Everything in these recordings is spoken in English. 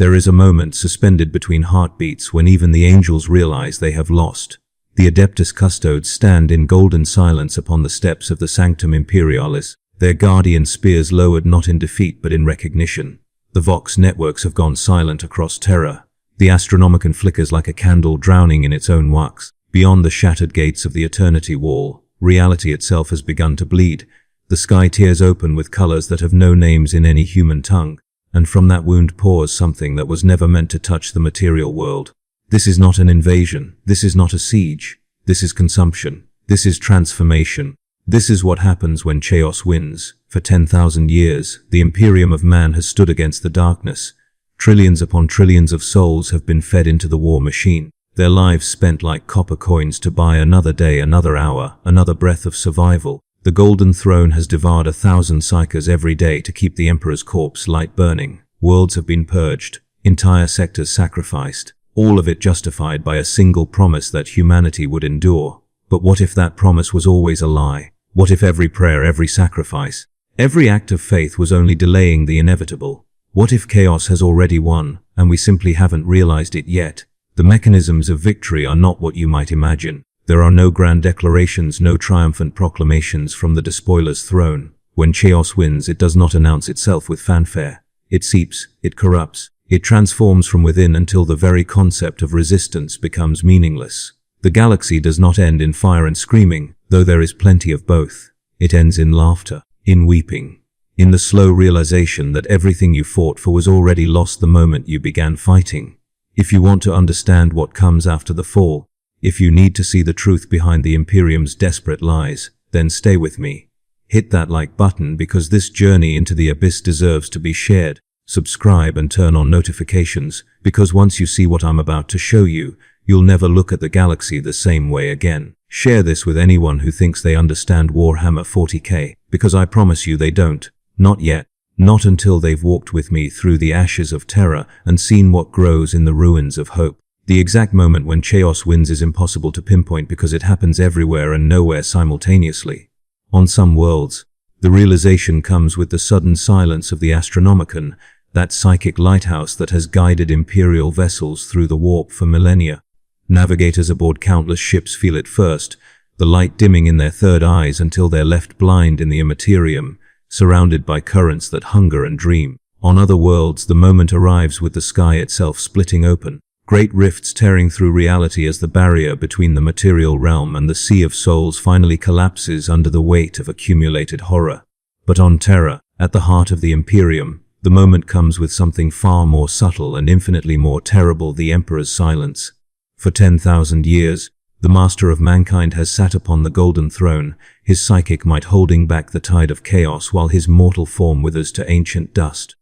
There is a moment suspended between heartbeats when even the angels realize they have lost. The Adeptus Custodes stand in golden silence upon the steps of the Sanctum Imperialis, their guardian spears lowered not in defeat but in recognition. The Vox networks have gone silent across Terra. The Astronomican flickers like a candle drowning in its own wax. Beyond the shattered gates of the Eternity Wall, reality itself has begun to bleed. The sky tears open with colors that have no names in any human tongue, and from that wound pours something that was never meant to touch the material world. This is not an invasion. This is not a siege. This is consumption. This is transformation. This is what happens when chaos wins. For 10,000 years, the Imperium of man has stood against the darkness. Trillions upon trillions of souls have been fed into the war machine, their lives spent like copper coins to buy another day, another hour, another breath of survival. The Golden Throne has devoured 1,000 psychers every day to keep the Emperor's corpse light burning. Worlds have been purged, entire sectors sacrificed, all of it justified by a single promise that humanity would endure. But what if that promise was always a lie? What if every prayer, every sacrifice, every act of faith was only delaying the inevitable? What if chaos has already won, and we simply haven't realized it yet? The mechanisms of victory are not what you might imagine. There are no grand declarations, no triumphant proclamations from the despoiler's throne. When chaos wins, it does not announce itself with fanfare. It seeps, it corrupts, it transforms from within until the very concept of resistance becomes meaningless. The galaxy does not end in fire and screaming, though there is plenty of both. It ends in laughter, in weeping, in the slow realization that everything you fought for was already lost the moment you began fighting. If you want to understand what comes after the fall, if you need to see the truth behind the Imperium's desperate lies, then stay with me. Hit that like button because this journey into the abyss deserves to be shared. Subscribe and turn on notifications, because once you see what I'm about to show you, you'll never look at the galaxy the same way again. Share this with anyone who thinks they understand Warhammer 40K, because I promise you they don't. Not yet. Not until they've walked with me through the ashes of Terra and seen what grows in the ruins of hope. The exact moment when chaos wins is impossible to pinpoint because it happens everywhere and nowhere simultaneously. On some worlds, the realization comes with the sudden silence of the Astronomican, that psychic lighthouse that has guided Imperial vessels through the warp for millennia. Navigators aboard countless ships feel it first, the light dimming in their third eyes until they're left blind in the Imperium, surrounded by currents that hunger and dream. On other worlds, the moment arrives with the sky itself splitting open, great rifts tearing through reality as the barrier between the material realm and the sea of souls finally collapses under the weight of accumulated horror. But on Terra, at the heart of the Imperium, the moment comes with something far more subtle and infinitely more terrible: the Emperor's silence. For 10,000 years, the master of mankind has sat upon the Golden Throne, his psychic might holding back the tide of chaos while his mortal form withers to ancient dust.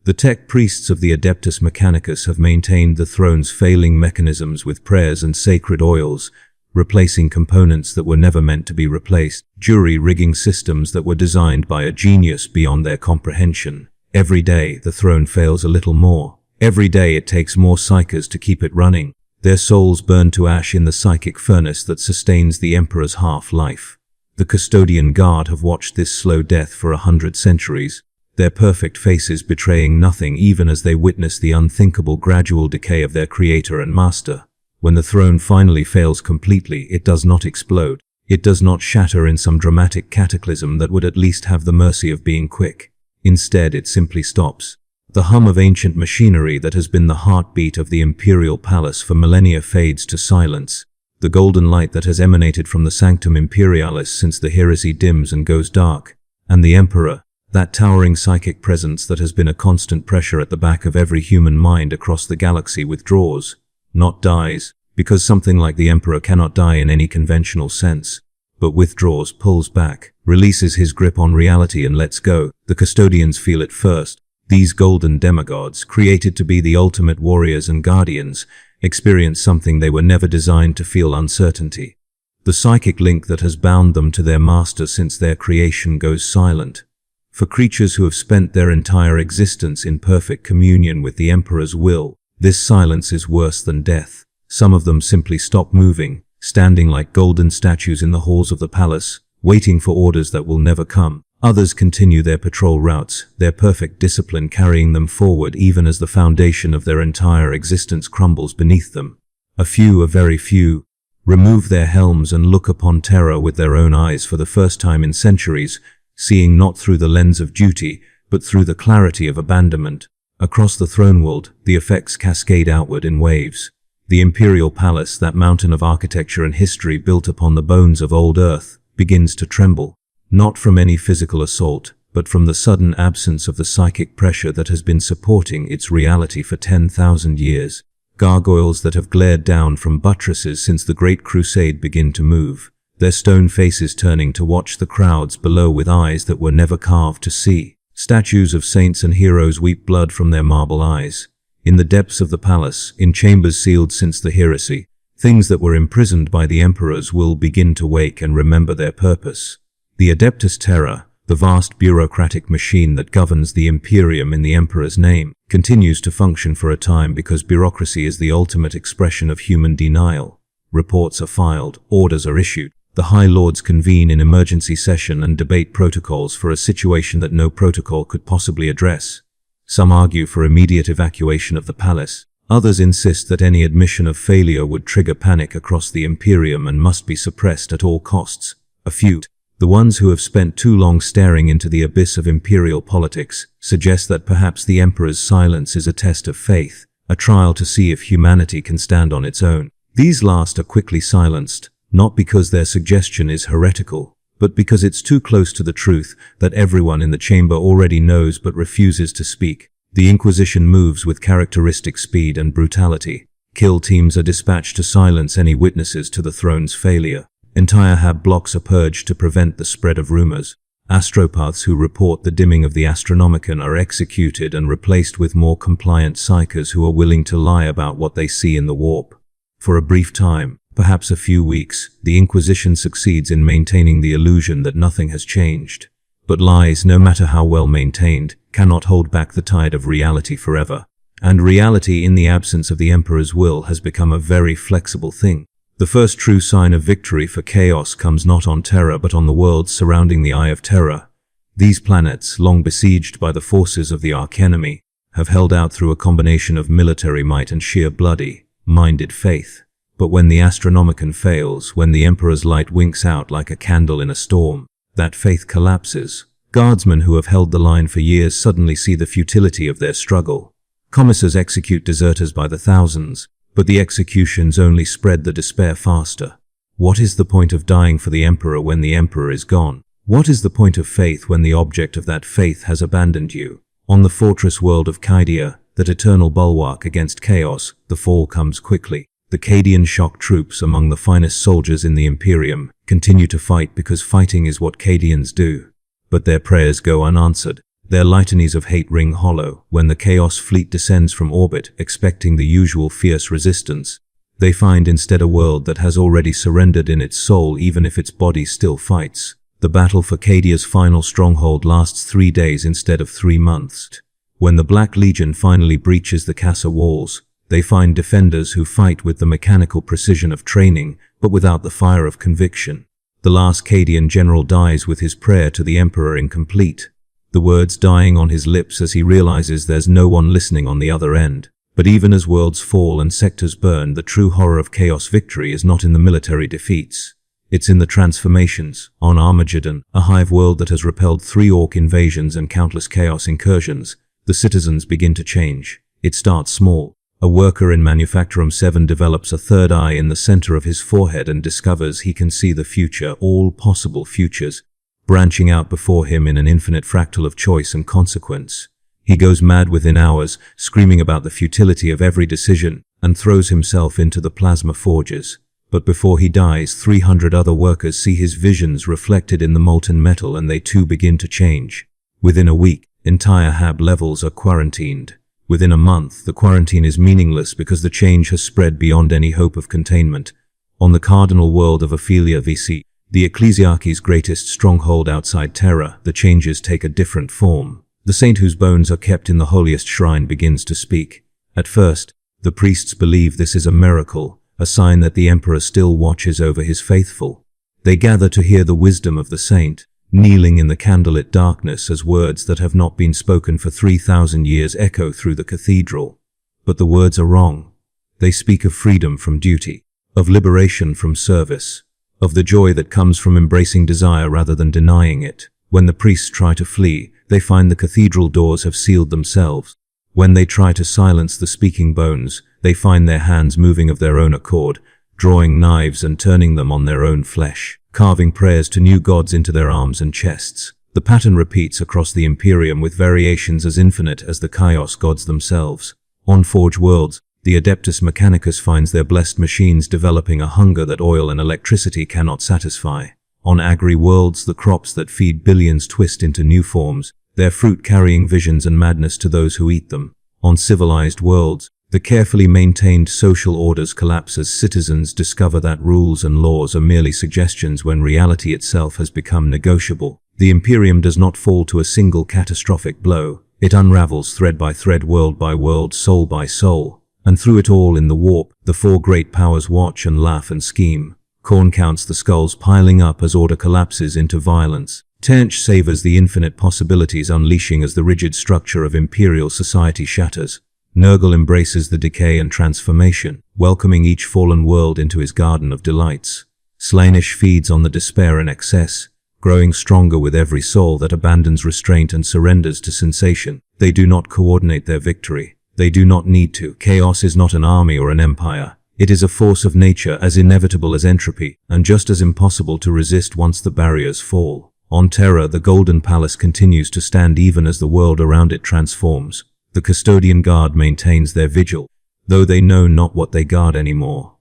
The tech priests of the Adeptus Mechanicus have maintained the throne's failing mechanisms with prayers and sacred oils, replacing components that were never meant to be replaced, jury-rigging systems that were designed by a genius beyond their comprehension. Every day, the throne fails a little more. Every day it takes more psychers to keep it running. Their souls burn to ash in the psychic furnace that sustains the Emperor's half-life. The Custodian Guard have watched this slow death for 100 centuries, their perfect faces betraying nothing even as they witness the unthinkable gradual decay of their creator and master. When the throne finally fails completely, it does not explode. It does not shatter in some dramatic cataclysm that would at least have the mercy of being quick. Instead, it simply stops. The hum of ancient machinery that has been the heartbeat of the imperial palace for millennia fades to silence. The golden light that has emanated from the Sanctum Imperialis since the heresy dims and goes dark. And the Emperor, that towering psychic presence that has been a constant pressure at the back of every human mind across the galaxy, withdraws, not dies, because something like the Emperor cannot die in any conventional sense, but withdraws, pulls back, releases his grip on reality and lets go. The custodians feel it first. These golden demigods, created to be the ultimate warriors and guardians, experience something they were never designed to feel: uncertainty. The psychic link that has bound them to their master since their creation goes silent. For creatures who have spent their entire existence in perfect communion with the Emperor's will, this silence is worse than death. Some of them simply stop moving, standing like golden statues in the halls of the palace, waiting for orders that will never come. Others continue their patrol routes, their perfect discipline carrying them forward even as the foundation of their entire existence crumbles beneath them. A few, a very few, remove their helms and look upon Terra with their own eyes for the first time in centuries, seeing not through the lens of duty, but through the clarity of abandonment. Across the throne world, the effects cascade outward in waves. The imperial palace, that mountain of architecture and history built upon the bones of old Earth, begins to tremble. Not from any physical assault, but from the sudden absence of the psychic pressure that has been supporting its reality for 10,000 years. Gargoyles that have glared down from buttresses since the Great Crusade begin to move, their stone faces turning to watch the crowds below with eyes that were never carved to see. Statues of saints and heroes weep blood from their marble eyes. In the depths of the palace, in chambers sealed since the heresy, things that were imprisoned by the emperors will begin to wake and remember their purpose. The Adeptus Terra, the vast bureaucratic machine that governs the Imperium in the emperor's name, continues to function for a time because bureaucracy is the ultimate expression of human denial. Reports are filed, orders are issued. The High Lords convene in emergency session and debate protocols for a situation that no protocol could possibly address. Some argue for immediate evacuation of the palace. Others insist that any admission of failure would trigger panic across the Imperium and must be suppressed at all costs. A few, the ones who have spent too long staring into the abyss of imperial politics, suggest that perhaps the emperor's silence is a test of faith, a trial to see if humanity can stand on its own. These last are quickly silenced, not because their suggestion is heretical, but because it's too close to the truth that everyone in the chamber already knows but refuses to speak. The Inquisition moves with characteristic speed and brutality. Kill teams are dispatched to silence any witnesses to the throne's failure. Entire hab blocks are purged to prevent the spread of rumors. Astropaths who report the dimming of the Astronomican are executed and replaced with more compliant psychers who are willing to lie about what they see in the warp. For a brief time, perhaps a few weeks, the Inquisition succeeds in maintaining the illusion that nothing has changed. But lies, no matter how well maintained, cannot hold back the tide of reality forever. And reality, in the absence of the Emperor's will, has become a very flexible thing. The first true sign of victory for chaos comes not on Terra but on the worlds surrounding the Eye of Terra. These planets, long besieged by the forces of the archenemy, have held out through a combination of military might and sheer bloody-minded faith. But when the Astronomican fails, when the Emperor's light winks out like a candle in a storm, that faith collapses. Guardsmen who have held the line for years suddenly see the futility of their struggle. Commissars execute deserters by the thousands, but the executions only spread the despair faster. What is the point of dying for the Emperor when the Emperor is gone? What is the point of faith when the object of that faith has abandoned you? On the fortress world of Kydia, that eternal bulwark against chaos, the fall comes quickly. The Cadian shock troops, among the finest soldiers in the Imperium, continue to fight because fighting is what Cadians do. But their prayers go unanswered. Their litanies of hate ring hollow when the Chaos fleet descends from orbit, expecting the usual fierce resistance. They find instead a world that has already surrendered in its soul even if its body still fights. The battle for Cadia's final stronghold lasts 3 days instead of 3 months. When the Black Legion finally breaches the Casa walls, they find defenders who fight with the mechanical precision of training, but without the fire of conviction. The last Cadian general dies with his prayer to the Emperor incomplete, the words dying on his lips as he realizes there's no one listening on the other end. But even as worlds fall and sectors burn, the true horror of chaos victory is not in the military defeats. It's in the transformations. On Armageddon, a hive world that has repelled 3 orc invasions and countless chaos incursions, the citizens begin to change. It starts small. A worker in Manufactorum 7 develops a third eye in the center of his forehead and discovers he can see the future, all possible futures, branching out before him in an infinite fractal of choice and consequence. He goes mad within hours, screaming about the futility of every decision, and throws himself into the plasma forges. But before he dies, 300 other workers see his visions reflected in the molten metal and they too begin to change. Within a week, entire hab levels are quarantined. Within a month, the quarantine is meaningless because the change has spread beyond any hope of containment. On the cardinal world of Ophelia VC, the Ecclesiarchy's greatest stronghold outside Terra, the changes take a different form. The saint whose bones are kept in the holiest shrine begins to speak. At first, the priests believe this is a miracle, a sign that the Emperor still watches over his faithful. They gather to hear the wisdom of the saint. kneeling in the candlelit darkness as words that have not been spoken for 3,000 years echo through the cathedral. But the words are wrong. They speak of freedom from duty, of liberation from service, of the joy that comes from embracing desire rather than denying it. When the priests try to flee, they find the cathedral doors have sealed themselves. When they try to silence the speaking bones, they find their hands moving of their own accord, drawing knives and turning them on their own flesh, carving prayers to new gods into their arms and chests. The pattern repeats across the Imperium with variations as infinite as the Chaos gods themselves. On Forge worlds, the Adeptus Mechanicus finds their blessed machines developing a hunger that oil and electricity cannot satisfy. On Agri worlds, the crops that feed billions twist into new forms, their fruit carrying visions and madness to those who eat them. On civilized worlds, the carefully maintained social orders collapse as citizens discover that rules and laws are merely suggestions when reality itself has become negotiable. The Imperium does not fall to a single catastrophic blow. It unravels thread by thread, world by world, soul by soul. And through it all in the warp, the four great powers watch and laugh and scheme. Khorne counts the skulls piling up as order collapses into violence. Tench savors the infinite possibilities unleashing as the rigid structure of imperial society shatters. Nurgle embraces the decay and transformation, welcoming each fallen world into his garden of delights. Slaanesh feeds on the despair and excess, growing stronger with every soul that abandons restraint and surrenders to sensation. They do not coordinate their victory. They do not need to. Chaos is not an army or an empire. It is a force of nature as inevitable as entropy, and just as impossible to resist once the barriers fall. On Terra, the Golden Palace continues to stand even as the world around it transforms. The Custodian Guard maintains their vigil, though they know not what they guard anymore.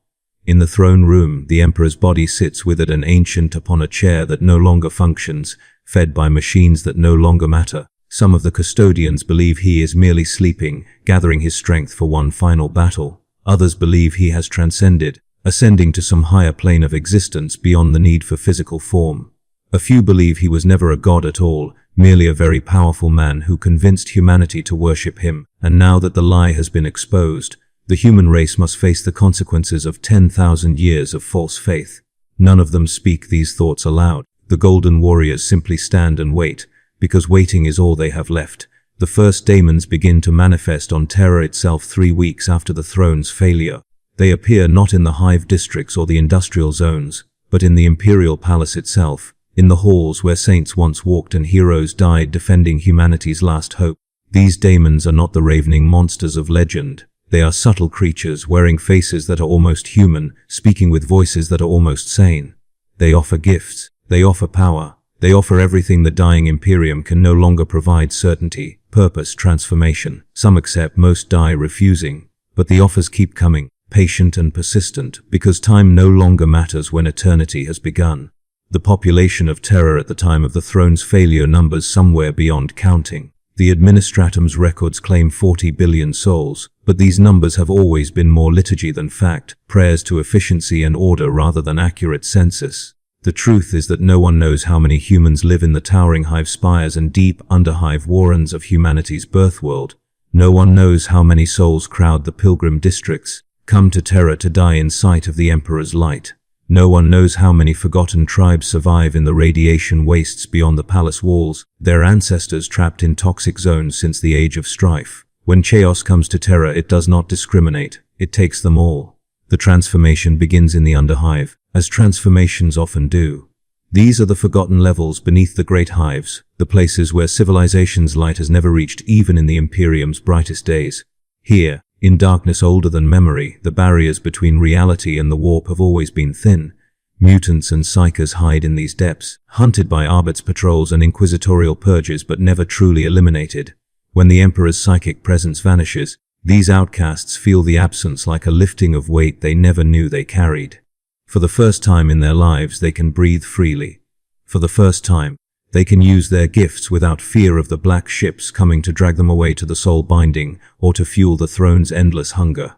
In the throne room, the Emperor's body sits withered and ancient upon a chair that no longer functions, fed by machines that no longer matter. Some of the custodians believe he is merely sleeping, gathering his strength for one final battle. Others believe he has transcended, ascending to some higher plane of existence beyond the need for physical form. A few believe he was never a god at all, merely a very powerful man who convinced humanity to worship him. And now that the lie has been exposed, the human race must face the consequences of 10,000 years of false faith. None of them speak these thoughts aloud. The Golden Warriors simply stand and wait, because waiting is all they have left. The first daemons begin to manifest on Terra itself 3 weeks after the throne's failure. They appear not in the hive districts or the industrial zones, but in the Imperial Palace itself, in the halls where saints once walked and heroes died defending humanity's last hope. These daemons are not the ravening monsters of legend. They are subtle creatures wearing faces that are almost human, speaking with voices that are almost sane. They offer gifts. They offer power. They offer everything the dying Imperium can no longer provide: certainty, purpose, transformation. Some accept, most die refusing. But the offers keep coming, patient and persistent, because time no longer matters when eternity has begun. The population of Terra at the time of the throne's failure numbers somewhere beyond counting. The Administratum's records claim 40 billion souls, but these numbers have always been more liturgy than fact, prayers to efficiency and order rather than accurate census. The truth is that no one knows how many humans live in the towering hive spires and deep underhive warrens of humanity's birthworld. No one knows how many souls crowd the pilgrim districts, come to Terra to die in sight of the Emperor's light. No one knows how many forgotten tribes survive in the radiation wastes beyond the palace walls, their ancestors trapped in toxic zones since the age of strife. When chaos comes to Terra, it does not discriminate, it takes them all. The transformation begins in the underhive, as transformations often do. These are the forgotten levels beneath the great hives, the places where civilization's light has never reached even in the Imperium's brightest days. Here, in darkness older than memory, the barriers between reality and the warp have always been thin. Mutants and psychers hide in these depths, hunted by Arbit's patrols and inquisitorial purges but never truly eliminated. When the Emperor's psychic presence vanishes, these outcasts feel the absence like a lifting of weight they never knew they carried. For the first time in their lives, they can breathe freely. For the first time, they can use their gifts without fear of the black ships coming to drag them away to the soul binding or to fuel the throne's endless hunger.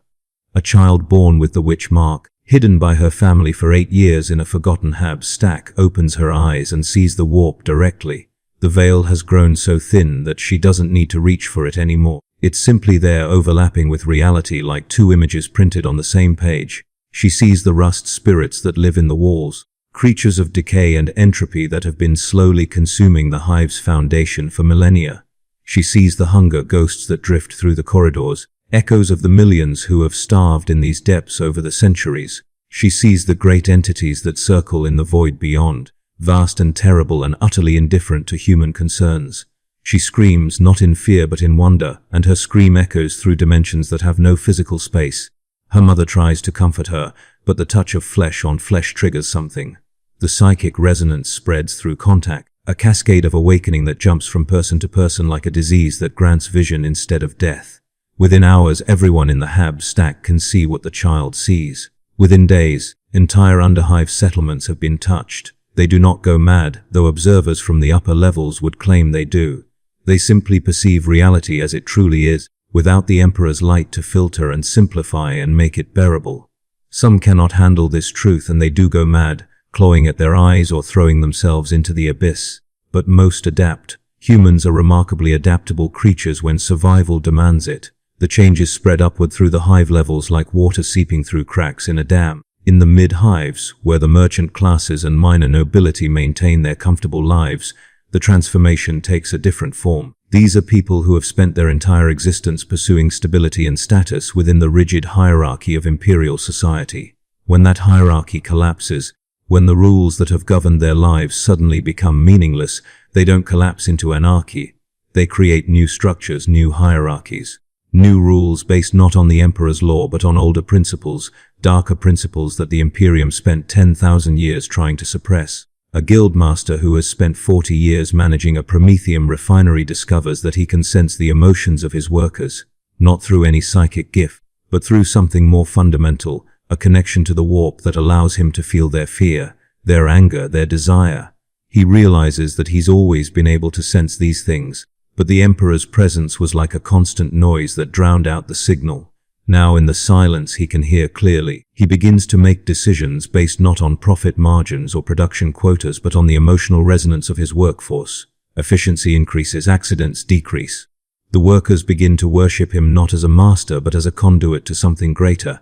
A child born with the witch mark, hidden by her family for 8 years in a forgotten hab stack, opens her eyes and sees the warp directly. The veil has grown so thin that she doesn't need to reach for it anymore. It's simply there, overlapping with reality like two images printed on the same page. She sees the rust spirits that live in the walls, creatures of decay and entropy that have been slowly consuming the hive's foundation for millennia. She sees the hunger ghosts that drift through the corridors, echoes of the millions who have starved in these depths over the centuries. She sees the great entities that circle in the void beyond, vast and terrible and utterly indifferent to human concerns. She screams not in fear but in wonder, and her scream echoes through dimensions that have no physical space. Her mother tries to comfort her, but the touch of flesh on flesh triggers something. The psychic resonance spreads through contact, a cascade of awakening that jumps from person to person like a disease that grants vision instead of death. Within hours, everyone in the Hab stack can see what the child sees. Within days, entire underhive settlements have been touched. They do not go mad, though observers from the upper levels would claim they do. They simply perceive reality as it truly is, without the Emperor's light to filter and simplify and make it bearable. Some cannot handle this truth and they do go mad, clawing at their eyes or throwing themselves into the abyss. But most adapt. Humans are remarkably adaptable creatures when survival demands it. The changes spread upward through the hive levels like water seeping through cracks in a dam. In the mid-hives, where the merchant classes and minor nobility maintain their comfortable lives, the transformation takes a different form. These are people who have spent their entire existence pursuing stability and status within the rigid hierarchy of imperial society. When that hierarchy collapses, when the rules that have governed their lives suddenly become meaningless, they don't collapse into anarchy. They create new structures, new hierarchies. New rules based not on the Emperor's law but on older principles, darker principles that the Imperium spent 10,000 years trying to suppress. A guildmaster who has spent 40 years managing a Prometheum refinery discovers that he can sense the emotions of his workers, not through any psychic gift, but through something more fundamental, a connection to the warp that allows him to feel their fear, their anger, their desire. He realizes that he's always been able to sense these things, but the Emperor's presence was like a constant noise that drowned out the signal. Now in the silence he can hear clearly. He begins to make decisions based not on profit margins or production quotas but on the emotional resonance of his workforce. Efficiency increases, accidents decrease. The workers begin to worship him not as a master but as a conduit to something greater,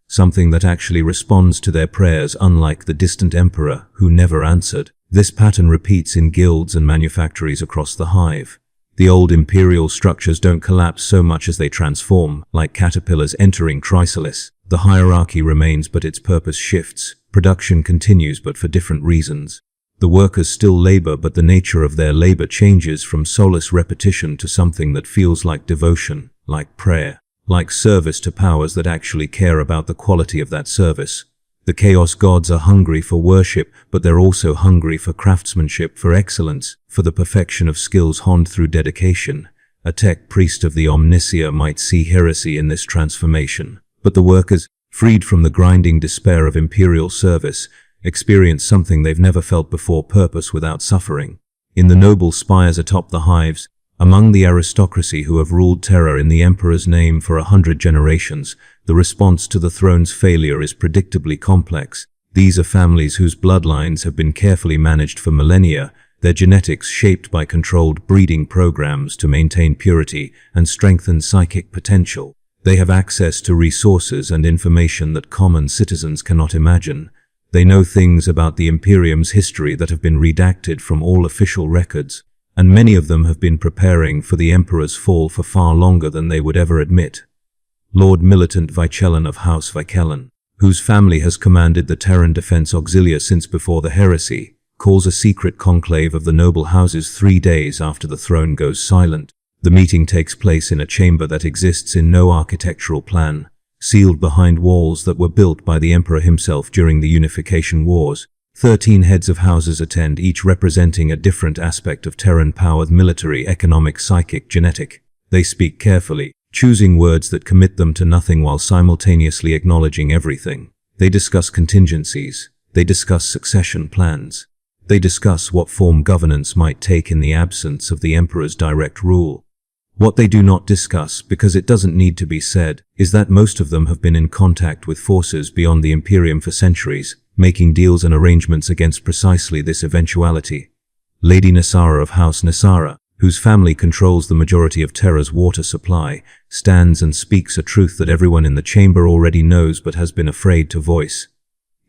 something that actually responds to their prayers, unlike the distant Emperor who never answered. This pattern repeats in guilds and manufactories across the hive. The old imperial structures don't collapse so much as they transform, like caterpillars entering chrysalis. The hierarchy remains but its purpose shifts. Production continues but for different reasons. The workers still labor but the nature of their labor changes from soulless repetition to something that feels like devotion, like prayer, like service to powers that actually care about the quality of that service. The Chaos Gods are hungry for worship, but they're also hungry for craftsmanship, for excellence, for the perfection of skills honed through dedication. A tech priest of the Omnisia might see heresy in this transformation. But the workers, freed from the grinding despair of imperial service, experience something they've never felt before: purpose without suffering. In the noble spires atop the hives, among the aristocracy who have ruled Terra in the Emperor's name for 100 generations, the response to the throne's failure is predictably complex. These are families whose bloodlines have been carefully managed for millennia, their genetics shaped by controlled breeding programs to maintain purity and strengthen psychic potential. They have access to resources and information that common citizens cannot imagine. They know things about the Imperium's history that have been redacted from all official records, and many of them have been preparing for the Emperor's fall for far longer than they would ever admit. Lord Militant Vichellan of House Vichellan, whose family has commanded the Terran Defense Auxilia since before the heresy, calls a secret conclave of the noble houses 3 days after the throne goes silent. The meeting takes place in a chamber that exists in no architectural plan, sealed behind walls that were built by the Emperor himself during the Unification Wars. 13 heads of houses attend, each representing a different aspect of Terran power: military, economic, psychic, genetic. They speak carefully, choosing words that commit them to nothing while simultaneously acknowledging everything. They discuss contingencies. They discuss succession plans. They discuss what form governance might take in the absence of the Emperor's direct rule. What they do not discuss, because it doesn't need to be said, is that most of them have been in contact with forces beyond the Imperium for centuries, making deals and arrangements against precisely this eventuality. Lady Nasara of House Nasara, whose family controls the majority of Terra's water supply, stands and speaks a truth that everyone in the chamber already knows but has been afraid to voice.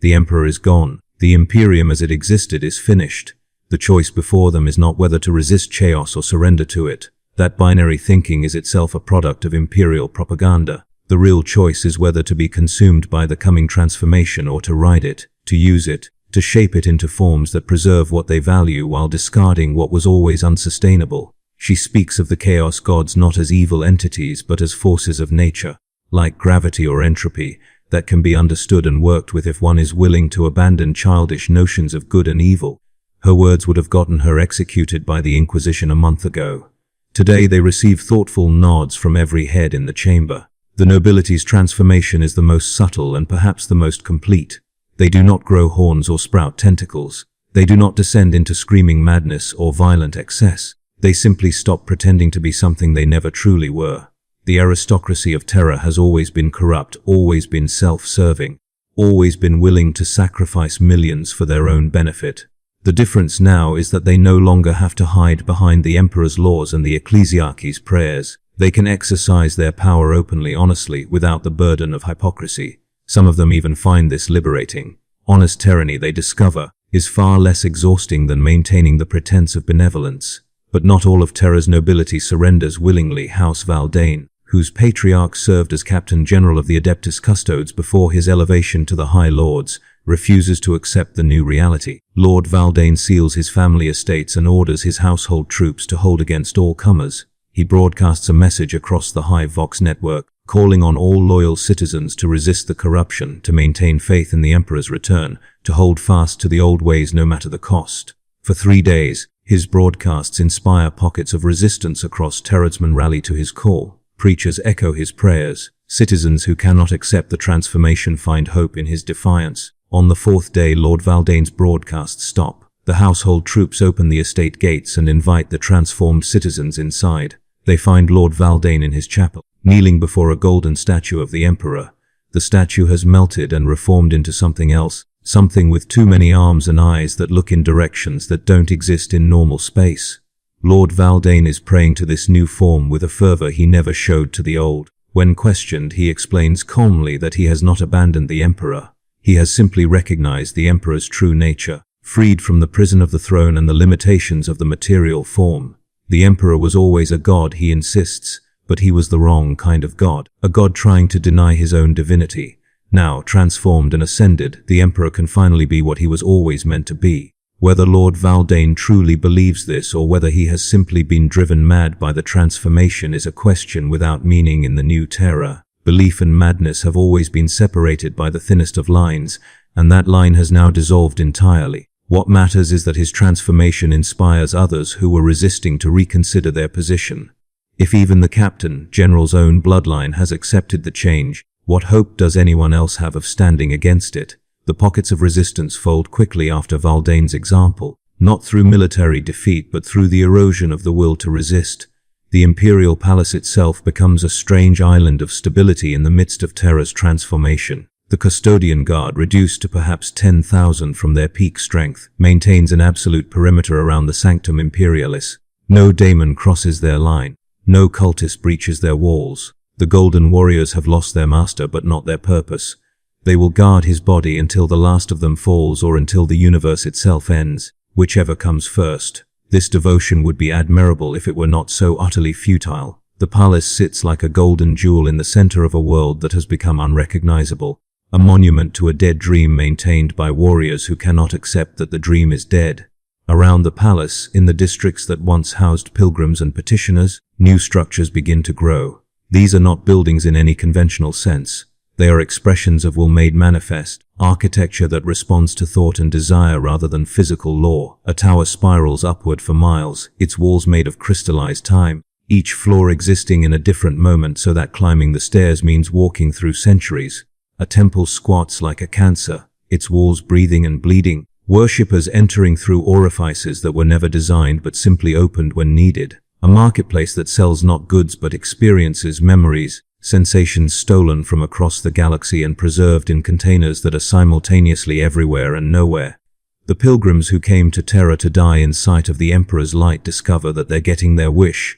The Emperor is gone. The Imperium as it existed is finished. The choice before them is not whether to resist chaos or surrender to it. That binary thinking is itself a product of imperial propaganda. The real choice is whether to be consumed by the coming transformation or to ride it, to use it, to shape it into forms that preserve what they value while discarding what was always unsustainable. She speaks of the chaos gods not as evil entities but as forces of nature, like gravity or entropy, that can be understood and worked with if one is willing to abandon childish notions of good and evil. Her words would have gotten her executed by the Inquisition a month ago. Today they receive thoughtful nods from every head in the chamber. The nobility's transformation is the most subtle and perhaps the most complete. They do not grow horns or sprout tentacles. They do not descend into screaming madness or violent excess. They simply stop pretending to be something they never truly were. The aristocracy of Terra has always been corrupt, always been self-serving, always been willing to sacrifice millions for their own benefit. The difference now is that they no longer have to hide behind the Emperor's laws and the Ecclesiarchy's prayers. They can exercise their power openly, honestly, without the burden of hypocrisy. Some of them even find this liberating. Honest tyranny, they discover, is far less exhausting than maintaining the pretense of benevolence. But not all of Terra's nobility surrenders willingly. House Valdane, whose patriarch served as Captain General of the Adeptus Custodes before his elevation to the High Lords, refuses to accept the new reality. Lord Valdane seals his family estates and orders his household troops to hold against all comers. He broadcasts a message across the High Vox network, calling on all loyal citizens to resist the corruption, to maintain faith in the Emperor's return, to hold fast to the old ways no matter the cost. For 3 days, his broadcasts inspire pockets of resistance across Terradsmen rally to his call. Preachers echo his prayers. Citizens who cannot accept the transformation find hope in his defiance. On the 4th day, Lord Valdane's broadcasts stop. The household troops open the estate gates and invite the transformed citizens inside. They find Lord Valdane in his chapel, kneeling before a golden statue of the Emperor. The statue has melted and reformed into something else, something with too many arms and eyes that look in directions that don't exist in normal space. Lord Valdane is praying to this new form with a fervor he never showed to the old. When questioned, he explains calmly that he has not abandoned the Emperor. He has simply recognized the Emperor's true nature, freed from the prison of the throne and the limitations of the material form. The Emperor was always a god, he insists, but he was the wrong kind of god, a god trying to deny his own divinity. Now, transformed and ascended, the Emperor can finally be what he was always meant to be. Whether Lord Valdane truly believes this or whether he has simply been driven mad by the transformation is a question without meaning in the new Terra. Belief and madness have always been separated by the thinnest of lines, and that line has now dissolved entirely. What matters is that his transformation inspires others who were resisting to reconsider their position. If even the Captain General's own bloodline has accepted the change, what hope does anyone else have of standing against it? The pockets of resistance fold quickly after Valdane's example, not through military defeat but through the erosion of the will to resist. The Imperial Palace itself becomes a strange island of stability in the midst of Terra's transformation. The Custodian Guard, reduced to perhaps 10,000 from their peak strength, maintains an absolute perimeter around the Sanctum Imperialis. No daemon crosses their line. No cultist breaches their walls. The Golden Warriors have lost their master but not their purpose. They will guard his body until the last of them falls or until the universe itself ends, whichever comes first. This devotion would be admirable if it were not so utterly futile. The palace sits like a golden jewel in the center of a world that has become unrecognizable, a monument to a dead dream maintained by warriors who cannot accept that the dream is dead. Around the palace, in the districts that once housed pilgrims and petitioners, new structures begin to grow. These are not buildings in any conventional sense. They are expressions of will made manifest, architecture that responds to thought and desire rather than physical law. A tower spirals upward for miles, its walls made of crystallized time, each floor existing in a different moment so that climbing the stairs means walking through centuries. A temple squats like a cancer, its walls breathing and bleeding, worshippers entering through orifices that were never designed but simply opened when needed. A marketplace that sells not goods but experiences, memories, sensations stolen from across the galaxy and preserved in containers that are simultaneously everywhere and nowhere. The pilgrims who came to Terra to die in sight of the Emperor's light discover that they're getting their wish,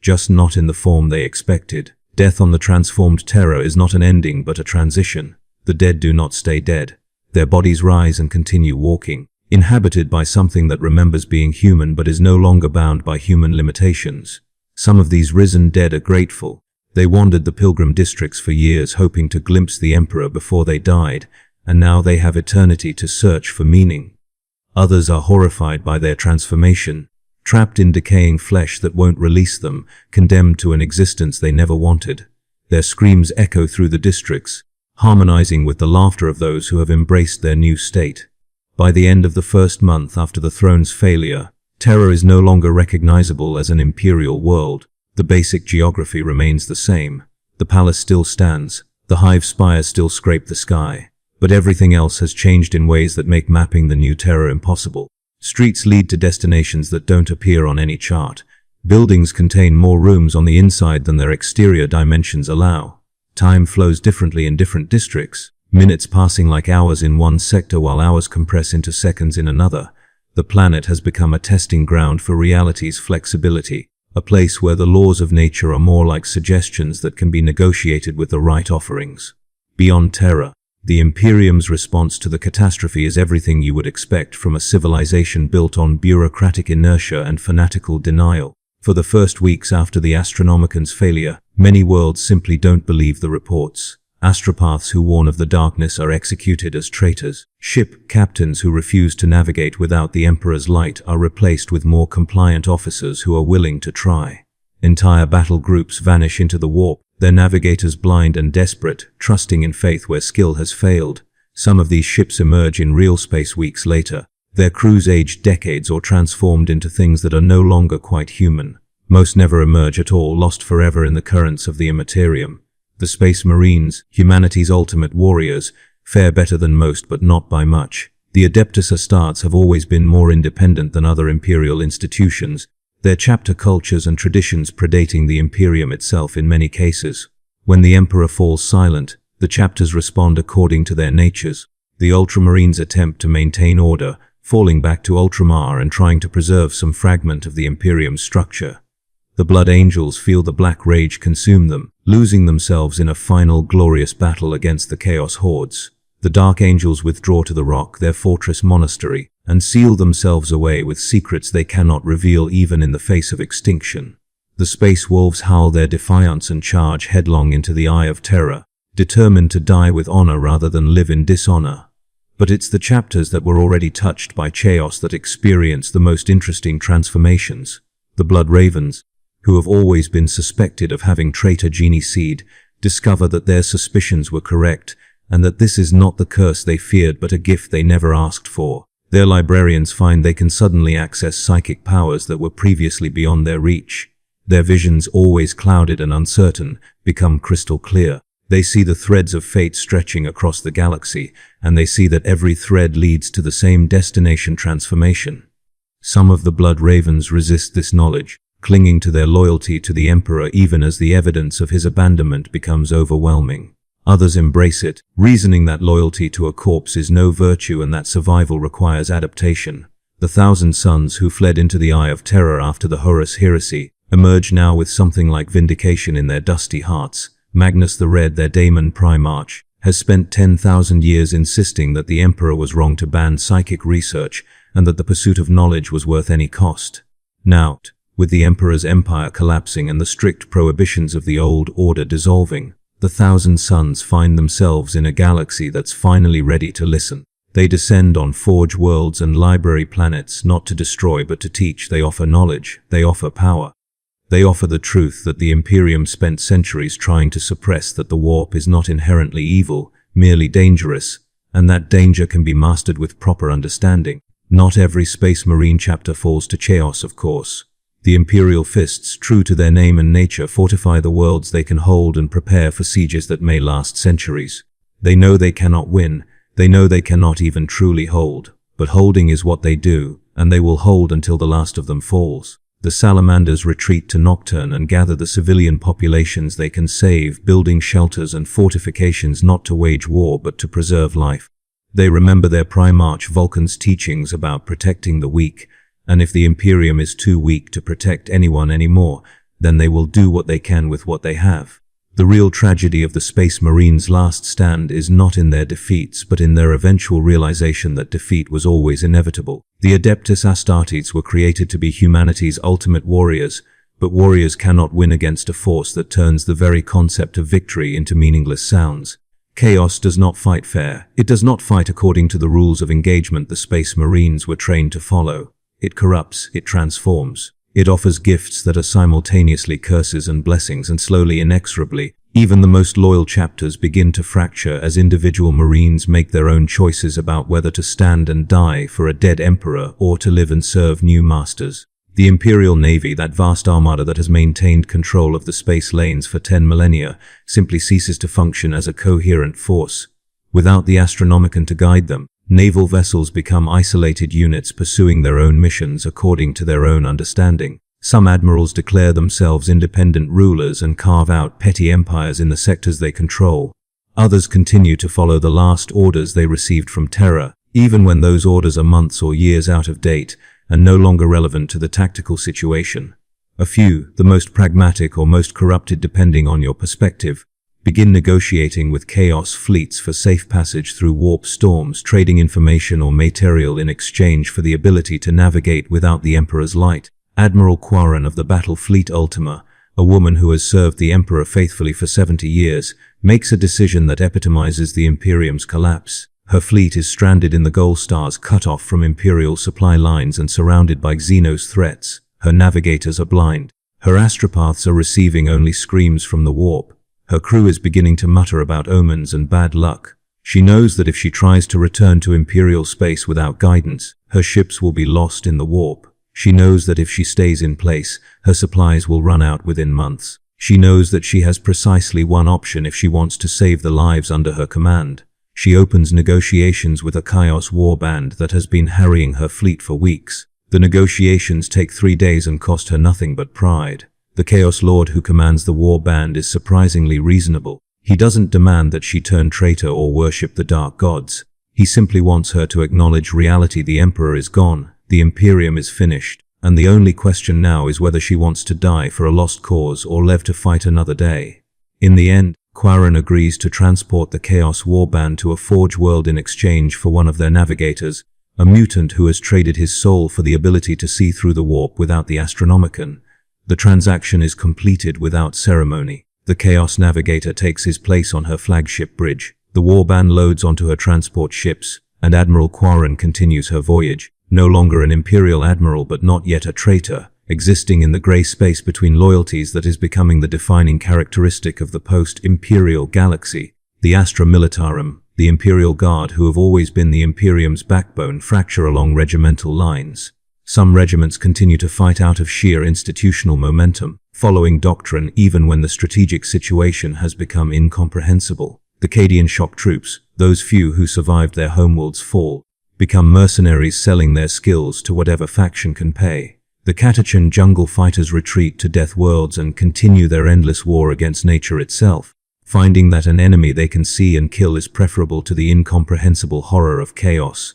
just not in the form they expected. Death on the transformed Terra is not an ending but a transition. The dead do not stay dead. Their bodies rise and continue walking, inhabited by something that remembers being human but is no longer bound by human limitations. Some of these risen dead are grateful. They wandered the pilgrim districts for years hoping to glimpse the Emperor before they died, and now they have eternity to search for meaning. Others are horrified by their transformation, trapped in decaying flesh that won't release them, condemned to an existence they never wanted. Their screams echo through the districts, harmonizing with the laughter of those who have embraced their new state. By the end of the first month after the throne's failure, Terra is no longer recognizable as an imperial world. The basic geography remains the same. The palace still stands, the hive spires still scrape the sky, but everything else has changed in ways that make mapping the new Terra impossible. Streets lead to destinations that don't appear on any chart. Buildings contain more rooms on the inside than their exterior dimensions allow. Time flows differently in different districts, minutes passing like hours in one sector while hours compress into seconds in another. The planet has become a testing ground for reality's flexibility, a place where the laws of nature are more like suggestions that can be negotiated with the right offerings. Beyond Terra, the Imperium's response to the catastrophe is everything you would expect from a civilization built on bureaucratic inertia and fanatical denial. For the first weeks after the Astronomican's failure, many worlds simply don't believe the reports. Astropaths who warn of the darkness are executed as traitors. Ship captains who refuse to navigate without the Emperor's light are replaced with more compliant officers who are willing to try. Entire battle groups vanish into the warp, their navigators blind and desperate, trusting in faith where skill has failed. Some of these ships emerge in real space weeks later, their crews aged decades or transformed into things that are no longer quite human. Most never emerge at all, lost forever in the currents of the Imperium. The Space Marines, humanity's ultimate warriors, fare better than most but not by much. The Adeptus Custodes have always been more independent than other imperial institutions, their chapter cultures and traditions predating the Imperium itself in many cases. When the Emperor falls silent, the chapters respond according to their natures. The Ultramarines attempt to maintain order, falling back to Ultramar and trying to preserve some fragment of the Imperium's structure. The Blood Angels feel the black rage consume them, losing themselves in a final glorious battle against the Chaos Hordes. The Dark Angels withdraw to the Rock, their fortress monastery, and seal themselves away with secrets they cannot reveal even in the face of extinction. The Space Wolves howl their defiance and charge headlong into the Eye of Terra, determined to die with honor rather than live in dishonor. But it's the chapters that were already touched by chaos that experience the most interesting transformations. The Blood Ravens, who have always been suspected of having traitor genie seed, discover that their suspicions were correct, and that this is not the curse they feared but a gift they never asked for. Their librarians find they can suddenly access psychic powers that were previously beyond their reach. Their visions, always clouded and uncertain, become crystal clear. They see the threads of fate stretching across the galaxy, and they see that every thread leads to the same destination: transformation. Some of the Blood Ravens resist this knowledge, clinging to their loyalty to the Emperor even as the evidence of his abandonment becomes overwhelming. Others embrace it, reasoning that loyalty to a corpse is no virtue and that survival requires adaptation. The Thousand Sons who fled into the Eye of Terror after the Horus Heresy emerge now with something like vindication in their dusty hearts. Magnus the Red, their daemon primarch, has spent 10,000 years insisting that the Emperor was wrong to ban psychic research and that the pursuit of knowledge was worth any cost. Now, with the Emperor's empire collapsing and the strict prohibitions of the old order dissolving, the Thousand Sons find themselves in a galaxy that's finally ready to listen. They descend on forge worlds and library planets not to destroy but to teach. They offer knowledge, they offer power. They offer the truth that the Imperium spent centuries trying to suppress, that the warp is not inherently evil, merely dangerous, and that danger can be mastered with proper understanding. Not every Space Marine chapter falls to chaos, of course. The Imperial Fists, true to their name and nature, fortify the worlds they can hold and prepare for sieges that may last centuries. They know they cannot win, they know they cannot even truly hold, but holding is what they do, and they will hold until the last of them falls. The Salamanders retreat to Nocturne and gather the civilian populations they can save, building shelters and fortifications not to wage war but to preserve life. They remember their Primarch Vulcan's teachings about protecting the weak, and if the Imperium is too weak to protect anyone anymore, then they will do what they can with what they have. The real tragedy of the Space Marines' last stand is not in their defeats, but in their eventual realization that defeat was always inevitable. The Adeptus Astartes were created to be humanity's ultimate warriors, but warriors cannot win against a force that turns the very concept of victory into meaningless sounds. Chaos does not fight fair. It does not fight according to the rules of engagement the Space Marines were trained to follow. It corrupts, it transforms. It offers gifts that are simultaneously curses and blessings, and slowly, inexorably, even the most loyal chapters begin to fracture as individual Marines make their own choices about whether to stand and die for a dead emperor or to live and serve new masters. The Imperial Navy, that vast armada that has maintained control of the space lanes for 10 millennia, simply ceases to function as a coherent force. Without the Astronomican to guide them, naval vessels become isolated units pursuing their own missions according to their own understanding. Some admirals declare themselves independent rulers and carve out petty empires in the sectors they control. Others continue to follow the last orders they received from Terra, even when those orders are months or years out of date and no longer relevant to the tactical situation. A few, the most pragmatic or most corrupted depending on your perspective, begin negotiating with Chaos fleets for safe passage through warp storms, trading information or material in exchange for the ability to navigate without the Emperor's light. Admiral Quarren of the Battle Fleet Ultima, a woman who has served the Emperor faithfully for 70 years, makes a decision that epitomizes the Imperium's collapse. Her fleet is stranded in the Goal Stars, cut off from Imperial supply lines and surrounded by Xenos threats. Her navigators are blind. Her astropaths are receiving only screams from the warp. Her crew is beginning to mutter about omens and bad luck. She knows that if she tries to return to Imperial space without guidance, her ships will be lost in the warp. She knows that if she stays in place, her supplies will run out within months. She knows that she has precisely one option if she wants to save the lives under her command. She opens negotiations with a Chaos warband that has been harrying her fleet for weeks. The negotiations take 3 days and cost her nothing but pride. The Chaos Lord who commands the warband is surprisingly reasonable. He doesn't demand that she turn traitor or worship the dark gods. He simply wants her to acknowledge reality. The Emperor is gone, the Imperium is finished, and the only question now is whether she wants to die for a lost cause or live to fight another day. In the end, Quarren agrees to transport the Chaos warband to a Forge world in exchange for one of their navigators, a mutant who has traded his soul for the ability to see through the warp without the Astronomican. The transaction is completed without ceremony. The Chaos navigator takes his place on her flagship bridge. The warband loads onto her transport ships, and Admiral Quarren continues her voyage, no longer an Imperial admiral but not yet a traitor, existing in the grey space between loyalties that is becoming the defining characteristic of the post-Imperial galaxy. The Astra Militarum, the Imperial Guard who have always been the Imperium's backbone, fracture along regimental lines. Some regiments continue to fight out of sheer institutional momentum, following doctrine even when the strategic situation has become incomprehensible. The Cadian shock troops, those few who survived their homeworld's fall, become mercenaries selling their skills to whatever faction can pay. The Catachan jungle fighters retreat to death worlds and continue their endless war against nature itself, finding that an enemy they can see and kill is preferable to the incomprehensible horror of chaos.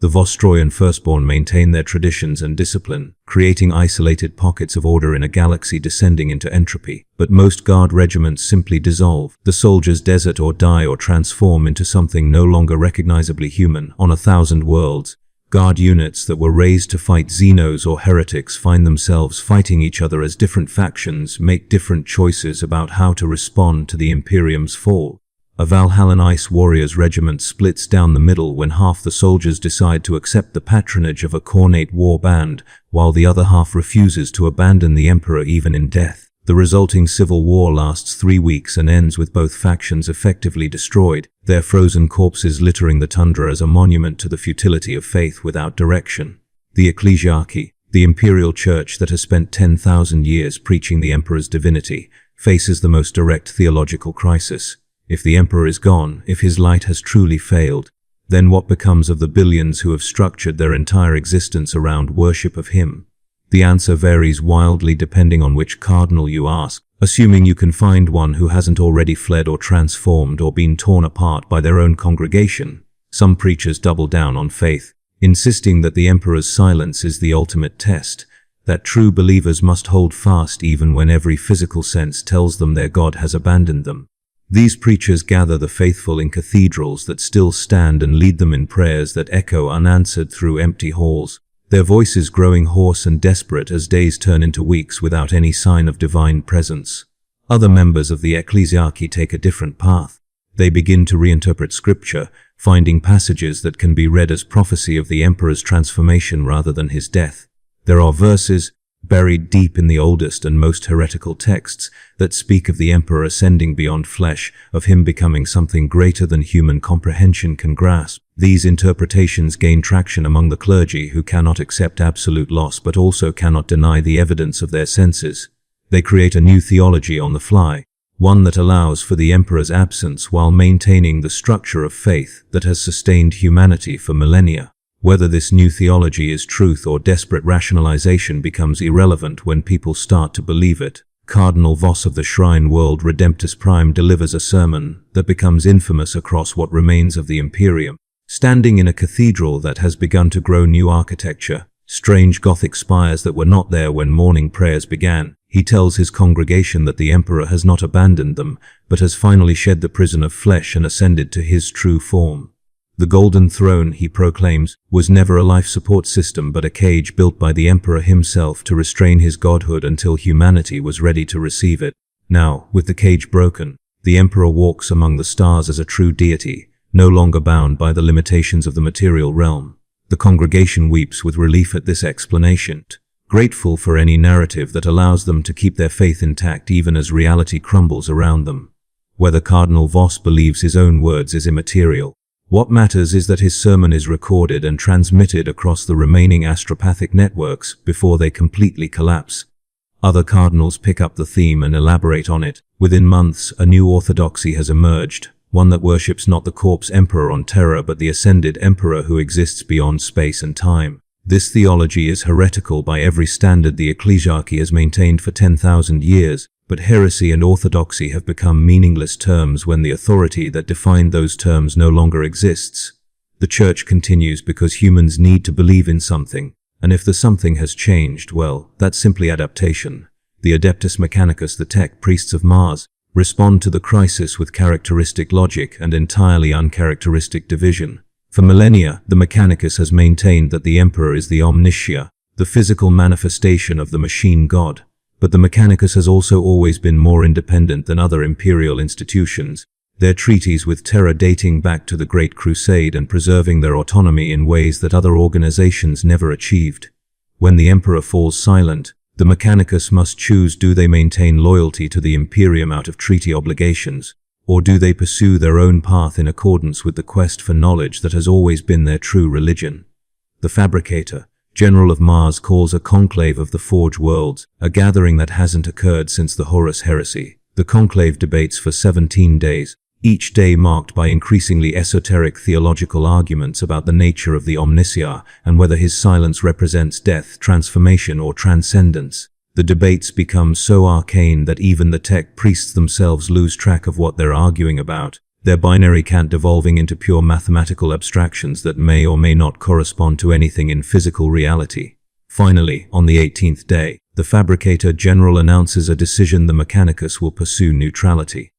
The Vostroyan Firstborn maintain their traditions and discipline, creating isolated pockets of order in a galaxy descending into entropy. But most Guard regiments simply dissolve. The soldiers desert or die or transform into something no longer recognizably human. On 1,000 worlds, Guard units that were raised to fight Xenos or heretics find themselves fighting each other as different factions make different choices about how to respond to the Imperium's fall. A Valhallan Ice Warriors regiment splits down the middle when half the soldiers decide to accept the patronage of a Khaanate war band, while the other half refuses to abandon the Emperor even in death. The resulting civil war lasts 3 weeks and ends with both factions effectively destroyed, their frozen corpses littering the tundra as a monument to the futility of faith without direction. The Ecclesiarchy, the imperial church that has spent 10,000 years preaching the Emperor's divinity, faces the most direct theological crisis. If the Emperor is gone, if his light has truly failed, then what becomes of the billions who have structured their entire existence around worship of him? The answer varies wildly depending on which cardinal you ask, assuming you can find one who hasn't already fled or transformed or been torn apart by their own congregation. Some preachers double down on faith, insisting that the Emperor's silence is the ultimate test, that true believers must hold fast even when every physical sense tells them their God has abandoned them. These preachers gather the faithful in cathedrals that still stand and lead them in prayers that echo unanswered through empty halls, their voices growing hoarse and desperate as days turn into weeks without any sign of divine presence. Other members of the ecclesiarchy take a different path. They begin to reinterpret scripture, finding passages that can be read as prophecy of the emperor's transformation rather than his death. There are verses, buried deep in the oldest and most heretical texts, that speak of the emperor ascending beyond flesh, of him becoming something greater than human comprehension can grasp. These interpretations gain traction among the clergy, who cannot accept absolute loss but also cannot deny the evidence of their senses. They create a new theology on the fly, one that allows for the emperor's absence while maintaining the structure of faith that has sustained humanity for millennia. Whether this new theology is truth or desperate rationalization becomes irrelevant when people start to believe it. Cardinal Voss of the Shrine World Redemptus Prime delivers a sermon that becomes infamous across what remains of the Imperium. Standing in a cathedral that has begun to grow new architecture, strange Gothic spires that were not there when morning prayers began, he tells his congregation that the emperor has not abandoned them, but has finally shed the prison of flesh and ascended to his true form. The golden throne, he proclaims, was never a life support system but a cage built by the emperor himself to restrain his godhood until humanity was ready to receive it. Now, with the cage broken, the emperor walks among the stars as a true deity, no longer bound by the limitations of the material realm. The congregation weeps with relief at this explanation, grateful for any narrative that allows them to keep their faith intact even as reality crumbles around them. Whether Cardinal Voss believes his own words is immaterial. What matters is that his sermon is recorded and transmitted across the remaining astropathic networks before they completely collapse. Other cardinals pick up the theme and elaborate on it. Within months, a new orthodoxy has emerged, one that worships not the corpse emperor on Terra but the ascended emperor who exists beyond space and time. This theology is heretical by every standard the ecclesiarchy has maintained for 10,000 years, but heresy and orthodoxy have become meaningless terms when the authority that defined those terms no longer exists. The Church continues because humans need to believe in something, and if the something has changed, well, that's simply adaptation. The Adeptus Mechanicus, the tech priests of Mars, respond to the crisis with characteristic logic and entirely uncharacteristic division. For millennia, the Mechanicus has maintained that the Emperor is the Omnitia, the physical manifestation of the machine god. But the Mechanicus has also always been more independent than other imperial institutions, their treaties with Terra dating back to the Great Crusade and preserving their autonomy in ways that other organizations never achieved. When the Emperor falls silent, the Mechanicus must choose: do they maintain loyalty to the Imperium out of treaty obligations, or do they pursue their own path in accordance with the quest for knowledge that has always been their true religion? The Fabricator, General of Mars, calls a conclave of the Forge Worlds, a gathering that hasn't occurred since the Horus Heresy. The conclave debates for 17 days, each day marked by increasingly esoteric theological arguments about the nature of the Omnitia and whether his silence represents death, transformation, or transcendence. The debates become so arcane that even the tech priests themselves lose track of what they're arguing about, their binary cant devolving into pure mathematical abstractions that may or may not correspond to anything in physical reality. Finally, on the 18th day, the Fabricator General announces a decision: the Mechanicus will pursue neutrality.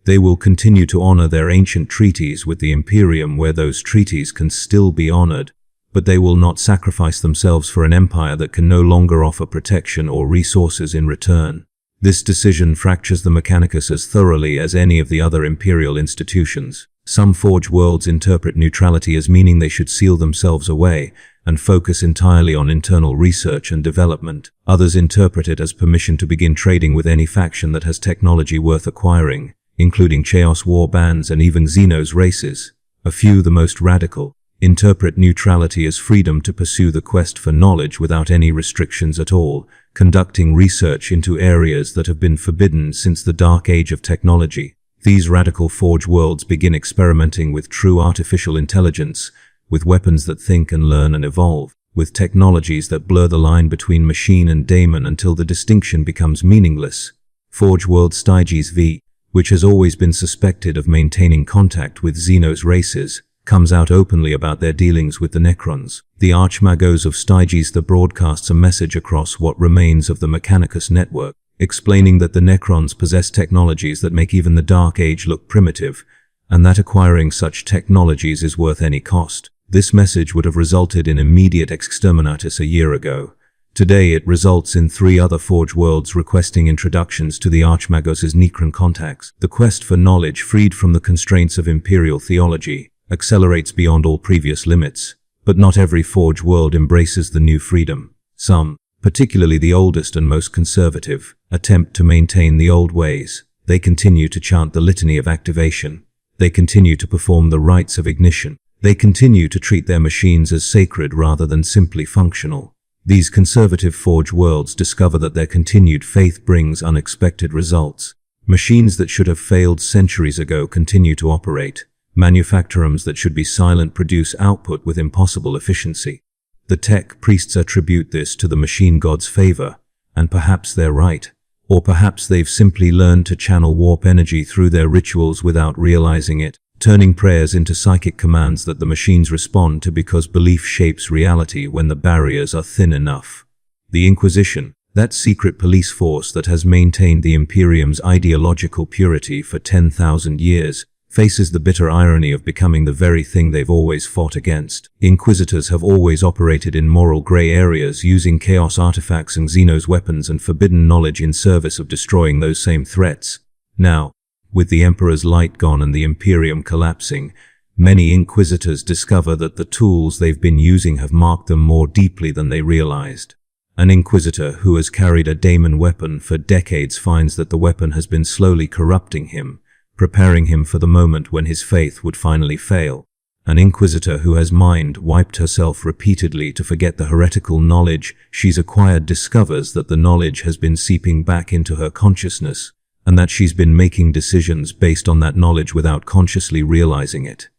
They will continue to honor their ancient treaties with the Imperium where those treaties can still be honored, but they will not sacrifice themselves for an empire that can no longer offer protection or resources in return. This decision fractures the Mechanicus as thoroughly as any of the other imperial institutions. Some Forge Worlds interpret neutrality as meaning they should seal themselves away and focus entirely on internal research and development. Others interpret it as permission to begin trading with any faction that has technology worth acquiring, including Chaos War bands and even Xenos races. A few, the most radical, interpret neutrality as freedom to pursue the quest for knowledge without any restrictions at all, conducting research into areas that have been forbidden since the dark age of technology. These radical Forge Worlds begin experimenting with true artificial intelligence, with weapons that think and learn and evolve, with technologies that blur the line between machine and daemon until the distinction becomes meaningless. Forge World Styges V, which has always been suspected of maintaining contact with Xenos races, comes out openly about their dealings with the Necrons. The Archmagos of Styges broadcasts a message across what remains of the Mechanicus network, explaining that the Necrons possess technologies that make even the Dark Age look primitive, and that acquiring such technologies is worth any cost. This message would have resulted in immediate exterminatus a year ago. Today it results in 3 other Forge worlds requesting introductions to the Archmagos' Necron contacts. The quest for knowledge freed from the constraints of Imperial theology accelerates beyond all previous limits. But not every Forge world embraces the new freedom. Some, particularly the oldest and most conservative, attempt to maintain the old ways. They continue to chant the litany of activation. They continue to perform the rites of ignition. They continue to treat their machines as sacred rather than simply functional. These conservative Forge worlds discover that their continued faith brings unexpected results. Machines that should have failed centuries ago continue to operate. Manufactorums that should be silent produce output with impossible efficiency. The tech priests attribute this to the machine god's favor, and perhaps they're right. Or perhaps they've simply learned to channel warp energy through their rituals without realizing it, turning prayers into psychic commands that the machines respond to because belief shapes reality when the barriers are thin enough. The Inquisition, that secret police force that has maintained the Imperium's ideological purity for 10,000 years, faces the bitter irony of becoming the very thing they've always fought against. Inquisitors have always operated in moral gray areas, using chaos artifacts and Xenos weapons and forbidden knowledge in service of destroying those same threats. Now, with the Emperor's light gone and the Imperium collapsing, many Inquisitors discover that the tools they've been using have marked them more deeply than they realized. An Inquisitor who has carried a daemon weapon for decades finds that the weapon has been slowly corrupting him, preparing him for the moment when his faith would finally fail. An Inquisitor who has mind-wiped herself repeatedly to forget the heretical knowledge she's acquired discovers that the knowledge has been seeping back into her consciousness, and that she's been making decisions based on that knowledge without consciously realizing it.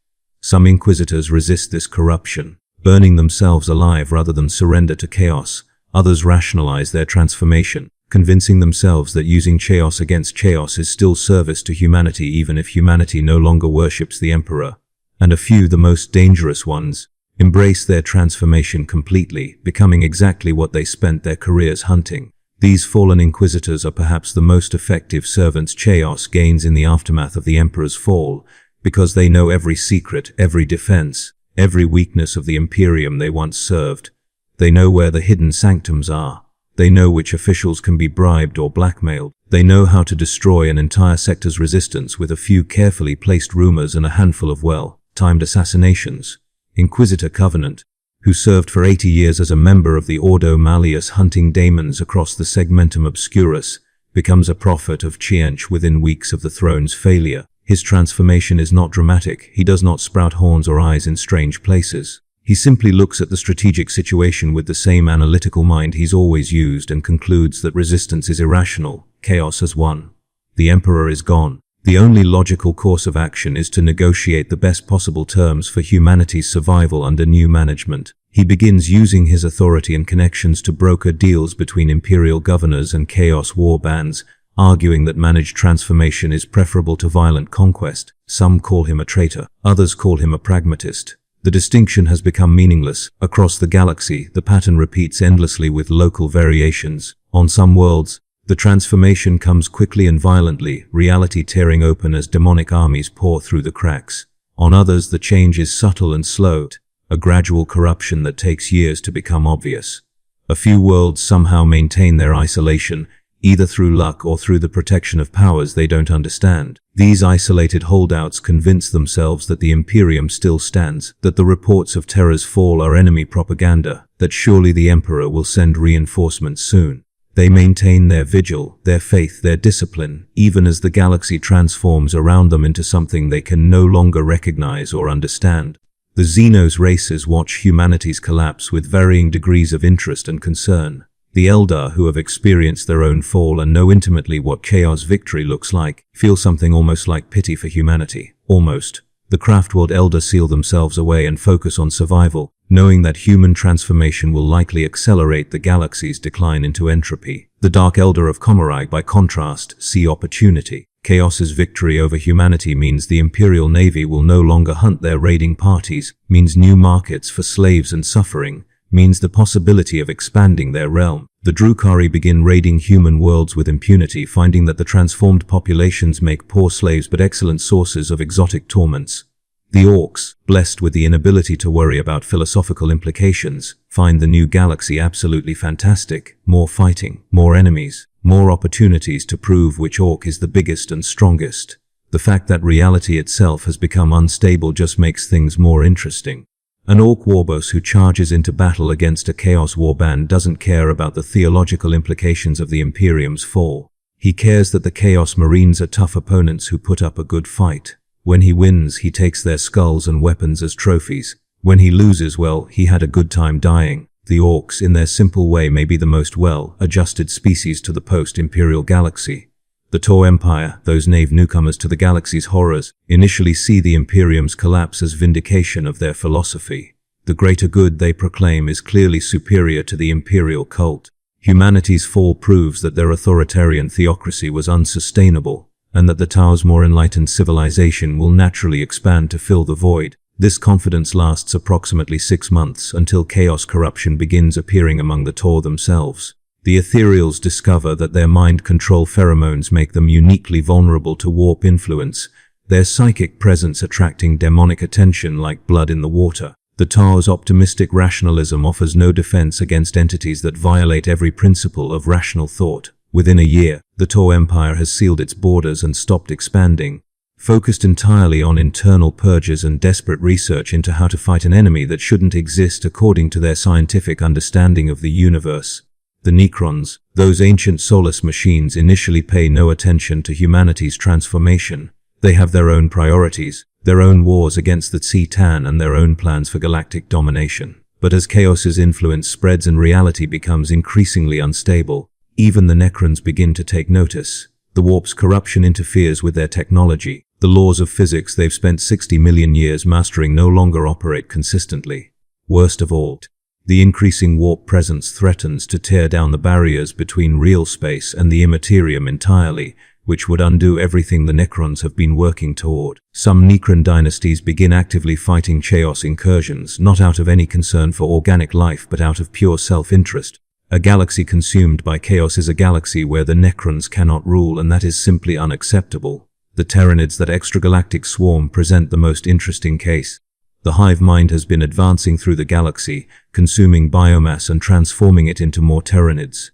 Some Inquisitors resist this corruption, burning themselves alive rather than surrender to chaos. Others rationalize their transformation, convincing themselves that using chaos against chaos is still service to humanity even if humanity no longer worships the Emperor. And a few, the most dangerous ones, embrace their transformation completely, becoming exactly what they spent their careers hunting. These fallen Inquisitors are perhaps the most effective servants chaos gains in the aftermath of the Emperor's fall, because they know every secret, every defense, every weakness of the Imperium they once served. They know where the hidden sanctums are. They know which officials can be bribed or blackmailed. They know how to destroy an entire sector's resistance with a few carefully placed rumors and a handful of well-timed assassinations. Inquisitor Covenant, who served for 80 years as a member of the Ordo Malleus hunting daemons across the Segmentum Obscurus, becomes a prophet of Chiench within weeks of the throne's failure. His transformation is not dramatic. He does not sprout horns or eyes in strange places. He simply looks at the strategic situation with the same analytical mind he's always used and concludes that resistance is irrational, chaos has won. The Emperor is gone. The only logical course of action is to negotiate the best possible terms for humanity's survival under new management. He begins using his authority and connections to broker deals between imperial governors and chaos war bands, arguing that managed transformation is preferable to violent conquest. Some call him a traitor. Others call him a pragmatist. The distinction has become meaningless. Across the galaxy, the pattern repeats endlessly with local variations. On some worlds, the transformation comes quickly and violently, reality tearing open as demonic armies pour through the cracks. On others, the change is subtle and slow, a gradual corruption that takes years to become obvious. A few worlds somehow maintain their isolation, either through luck or through the protection of powers they don't understand. These isolated holdouts convince themselves that the Imperium still stands, that the reports of Terra's fall are enemy propaganda, that surely the Emperor will send reinforcements soon. They maintain their vigil, their faith, their discipline, even as the galaxy transforms around them into something they can no longer recognize or understand. The Xenos races watch humanity's collapse with varying degrees of interest and concern. The Eldar, who have experienced their own fall and know intimately what chaos victory looks like, feel something almost like pity for humanity. Almost. The Craftworld Eldar seal themselves away and focus on survival, knowing that human transformation will likely accelerate the galaxy's decline into entropy. The Dark Eldar of Comorai, by contrast, see opportunity. Chaos's victory over humanity means the Imperial Navy will no longer hunt their raiding parties, means new markets for slaves and suffering, means the possibility of expanding their realm. The Drukhari begin raiding human worlds with impunity, finding that the transformed populations make poor slaves but excellent sources of exotic torments. The Orcs, blessed with the inability to worry about philosophical implications, find the new galaxy absolutely fantastic. More fighting, more enemies, more opportunities to prove which Orc is the biggest and strongest. The fact that reality itself has become unstable just makes things more interesting. An Orc warboss who charges into battle against a Chaos warband doesn't care about the theological implications of the Imperium's fall. He cares that the Chaos Marines are tough opponents who put up a good fight. When he wins, he takes their skulls and weapons as trophies. When he loses, well, he had a good time dying. The Orcs, in their simple way, may be the most well-adjusted species to the post-Imperial galaxy. The Tor Empire, those naive newcomers to the galaxy's horrors, initially see the Imperium's collapse as vindication of their philosophy. The greater good they proclaim is clearly superior to the Imperial cult. Humanity's fall proves that their authoritarian theocracy was unsustainable, and that the Tau's more enlightened civilization will naturally expand to fill the void. This confidence lasts approximately 6 months until chaos corruption begins appearing among the Tor themselves. The Ethereals discover that their mind control pheromones make them uniquely vulnerable to warp influence, their psychic presence attracting demonic attention like blood in the water. The Tau's optimistic rationalism offers no defense against entities that violate every principle of rational thought. Within a year, the Tor Empire has sealed its borders and stopped expanding, focused entirely on internal purges and desperate research into how to fight an enemy that shouldn't exist according to their scientific understanding of the universe. The Necrons, those ancient soulless machines, initially pay no attention to humanity's transformation. They have their own priorities, their own wars against the C'tan, and their own plans for galactic domination. But as Chaos's influence spreads and reality becomes increasingly unstable, even the Necrons begin to take notice. The warp's corruption interferes with their technology. The laws of physics they've spent 60 million years mastering no longer operate consistently. Worst of all, the increasing warp presence threatens to tear down the barriers between real space and the Imperium entirely, which would undo everything the Necrons have been working toward. Some Necron dynasties begin actively fighting Chaos incursions, not out of any concern for organic life but out of pure self-interest. A galaxy consumed by Chaos is a galaxy where the Necrons cannot rule, and that is simply unacceptable. The Terranids that extragalactic swarm present the most interesting case. The hive mind has been advancing through the galaxy, consuming biomass and transforming it into more Terranids.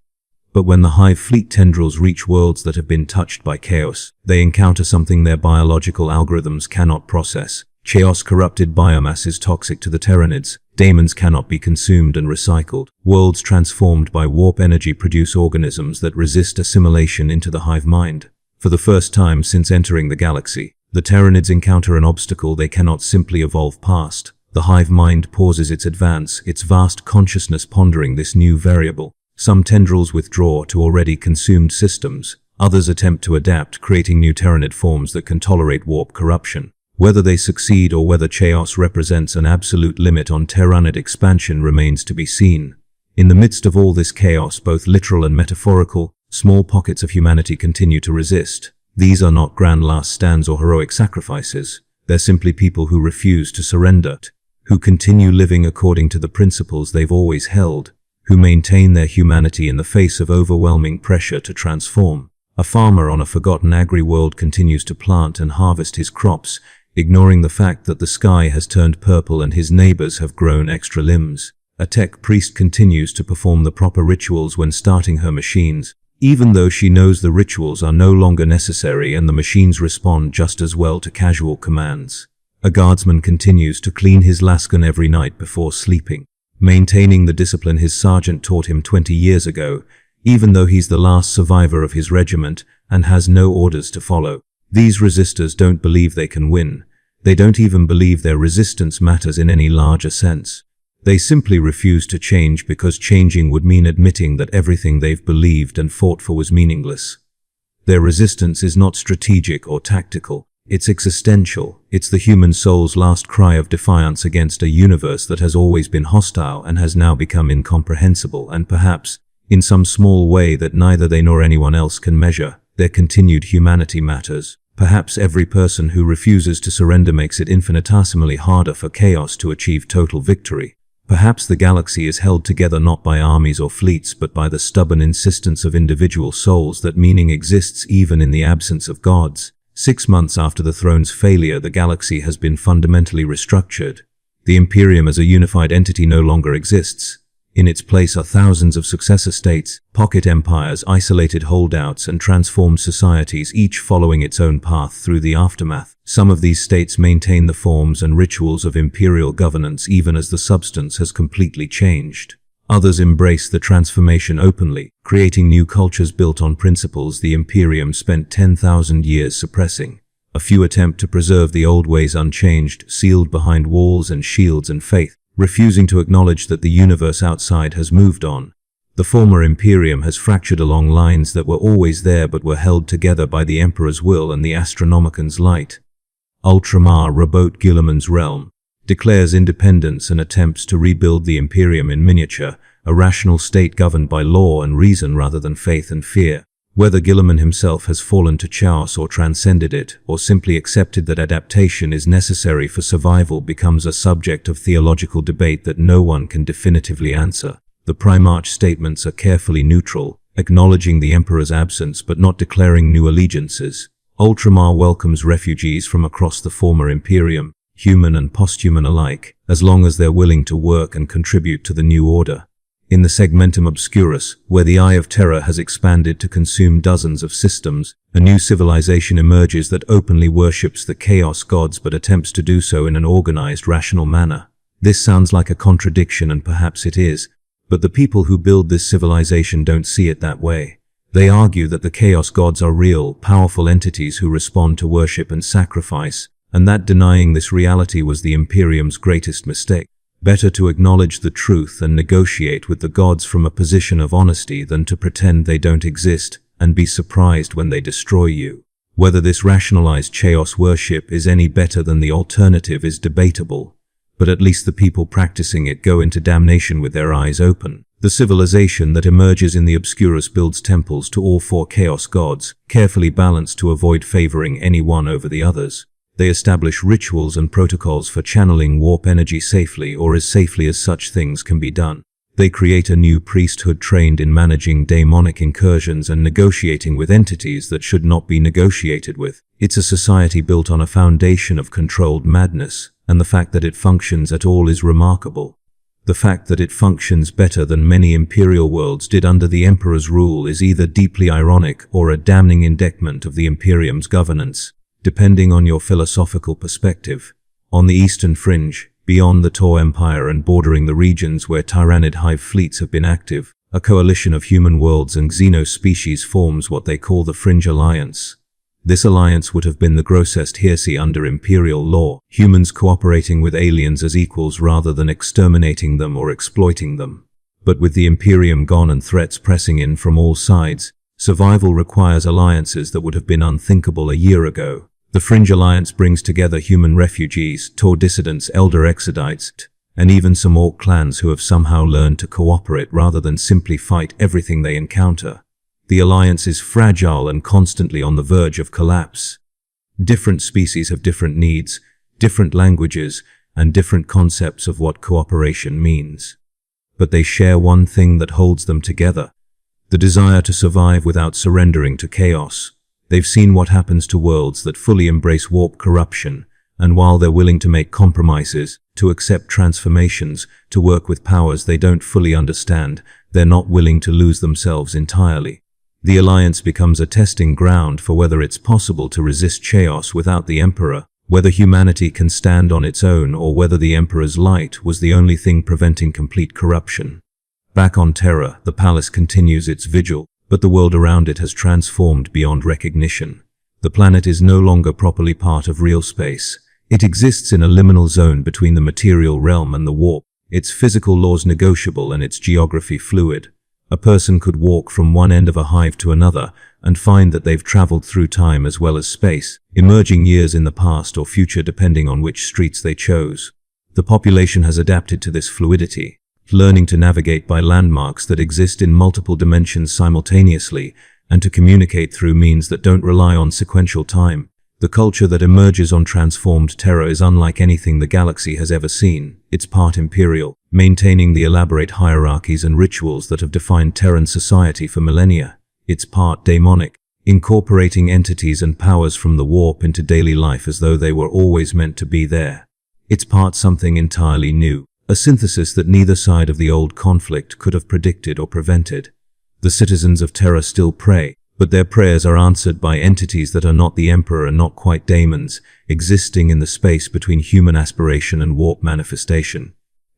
But when the hive fleet tendrils reach worlds that have been touched by Chaos, they encounter something their biological algorithms cannot process. Chaos-corrupted biomass is toxic to the Terranids. Daemons cannot be consumed and recycled. Worlds transformed by warp energy produce organisms that resist assimilation into the hive mind. For the first time since entering the galaxy, the Terranids encounter an obstacle they cannot simply evolve past. The hive mind pauses its advance, its vast consciousness pondering this new variable. Some tendrils withdraw to already consumed systems. Others attempt to adapt, creating new Terranid forms that can tolerate warp corruption. Whether they succeed or whether Chaos represents an absolute limit on Terranid expansion remains to be seen. In the midst of all this chaos, both literal and metaphorical, small pockets of humanity continue to resist. These are not grand last stands or heroic sacrifices. They're simply people who refuse to surrender, who continue living according to the principles they've always held, who maintain their humanity in the face of overwhelming pressure to transform. A farmer on a forgotten agri-world continues to plant and harvest his crops, ignoring the fact that the sky has turned purple and his neighbors have grown extra limbs. A tech priest continues to perform the proper rituals when starting her machines, even though she knows the rituals are no longer necessary and the machines respond just as well to casual commands. A guardsman continues to clean his lascan every night before sleeping, maintaining the discipline his sergeant taught him 20 years ago, even though he's the last survivor of his regiment and has no orders to follow. These resistors don't believe they can win. They don't even believe their resistance matters in any larger sense. They simply refuse to change because changing would mean admitting that everything they've believed and fought for was meaningless. Their resistance is not strategic or tactical. It's existential. It's the human soul's last cry of defiance against a universe that has always been hostile and has now become incomprehensible, and perhaps, in some small way that neither they nor anyone else can measure, their continued humanity matters. Perhaps every person who refuses to surrender makes it infinitesimally harder for chaos to achieve total victory. Perhaps the galaxy is held together not by armies or fleets, but by the stubborn insistence of individual souls that meaning exists even in the absence of gods. 6 months after the throne's failure, the galaxy has been fundamentally restructured. The Imperium as a unified entity no longer exists. In its place are thousands of successor states, pocket empires, isolated holdouts, and transformed societies, each following its own path through the aftermath. Some of these states maintain the forms and rituals of imperial governance even as the substance has completely changed. Others embrace the transformation openly, creating new cultures built on principles the Imperium spent 10,000 years suppressing. A few attempt to preserve the old ways unchanged, sealed behind walls and shields and faith, refusing to acknowledge that the universe outside has moved on. The former Imperium has fractured along lines that were always there but were held together by the Emperor's will and the Astronomican's light. Ultramar Rabot Guilliman's realm declares independence and attempts to rebuild the Imperium in miniature, a rational state governed by law and reason rather than faith and fear. Whether Guilliman himself has fallen to chaos or transcended it, or simply accepted that adaptation is necessary for survival, becomes a subject of theological debate that no one can definitively answer. The Primarch statements are carefully neutral, acknowledging the Emperor's absence but not declaring new allegiances. Ultramar welcomes refugees from across the former Imperium, human and posthuman alike, as long as they're willing to work and contribute to the new order. In the Segmentum Obscurus, where the Eye of Terra has expanded to consume dozens of systems, a new civilization emerges that openly worships the Chaos gods but attempts to do so in an organized, rational manner. This sounds like a contradiction, and perhaps it is, but the people who build this civilization don't see it that way. They argue that the Chaos gods are real, powerful entities who respond to worship and sacrifice, and that denying this reality was the Imperium's greatest mistake. Better to acknowledge the truth and negotiate with the gods from a position of honesty than to pretend they don't exist and be surprised when they destroy you. Whether this rationalized chaos worship is any better than the alternative is debatable, but at least the people practicing it go into damnation with their eyes open. The civilization that emerges in the Obscurus builds temples to all 4 chaos gods, carefully balanced to avoid favoring any one over the others. They establish rituals and protocols for channeling warp energy safely, or as safely as such things can be done. They create a new priesthood trained in managing daemonic incursions and negotiating with entities that should not be negotiated with. It's a society built on a foundation of controlled madness, and the fact that it functions at all is remarkable. The fact that it functions better than many imperial worlds did under the Emperor's rule is either deeply ironic or a damning indictment of the Imperium's governance, depending on your philosophical perspective. On the eastern fringe, beyond the Tor Empire and bordering the regions where Tyrannid hive fleets have been active, a coalition of human worlds and xeno-species forms what they call the Fringe Alliance. This alliance would have been the grossest heresy under imperial law, humans cooperating with aliens as equals rather than exterminating them or exploiting them. But with the Imperium gone and threats pressing in from all sides, survival requires alliances that would have been unthinkable a year ago. The Fringe Alliance brings together human refugees, Tor dissidents, Elder Exodites, and even some Orc clans who have somehow learned to cooperate rather than simply fight everything they encounter. The alliance is fragile and constantly on the verge of collapse. Different species have different needs, different languages, and different concepts of what cooperation means. But they share one thing that holds them together: the desire to survive without surrendering to chaos. They've seen what happens to worlds that fully embrace warp corruption, and while they're willing to make compromises, to accept transformations, to work with powers they don't fully understand, they're not willing to lose themselves entirely. The Alliance becomes a testing ground for whether it's possible to resist chaos without the Emperor, whether humanity can stand on its own, or whether the Emperor's light was the only thing preventing complete corruption. Back on Terra, the palace continues its vigil, but the world around it has transformed beyond recognition. The planet is no longer properly part of real space. It exists in a liminal zone between the material realm and the warp, its physical laws negotiable and its geography fluid. A person could walk from one end of a hive to another and find that they've traveled through time as well as space, emerging years in the past or future depending on which streets they chose. The population has adapted to this fluidity, learning to navigate by landmarks that exist in multiple dimensions simultaneously, and to communicate through means that don't rely on sequential time. The culture that emerges on transformed Terra is unlike anything the galaxy has ever seen. It's part Imperial, maintaining the elaborate hierarchies and rituals that have defined Terran society for millennia. It's part daemonic, incorporating entities and powers from the warp into daily life as though they were always meant to be there. It's part something entirely new, a synthesis that neither side of the old conflict could have predicted or prevented. The citizens of Terra still pray, but their prayers are answered by entities that are not the Emperor and not quite daemons, existing in the space between human aspiration and warp manifestation.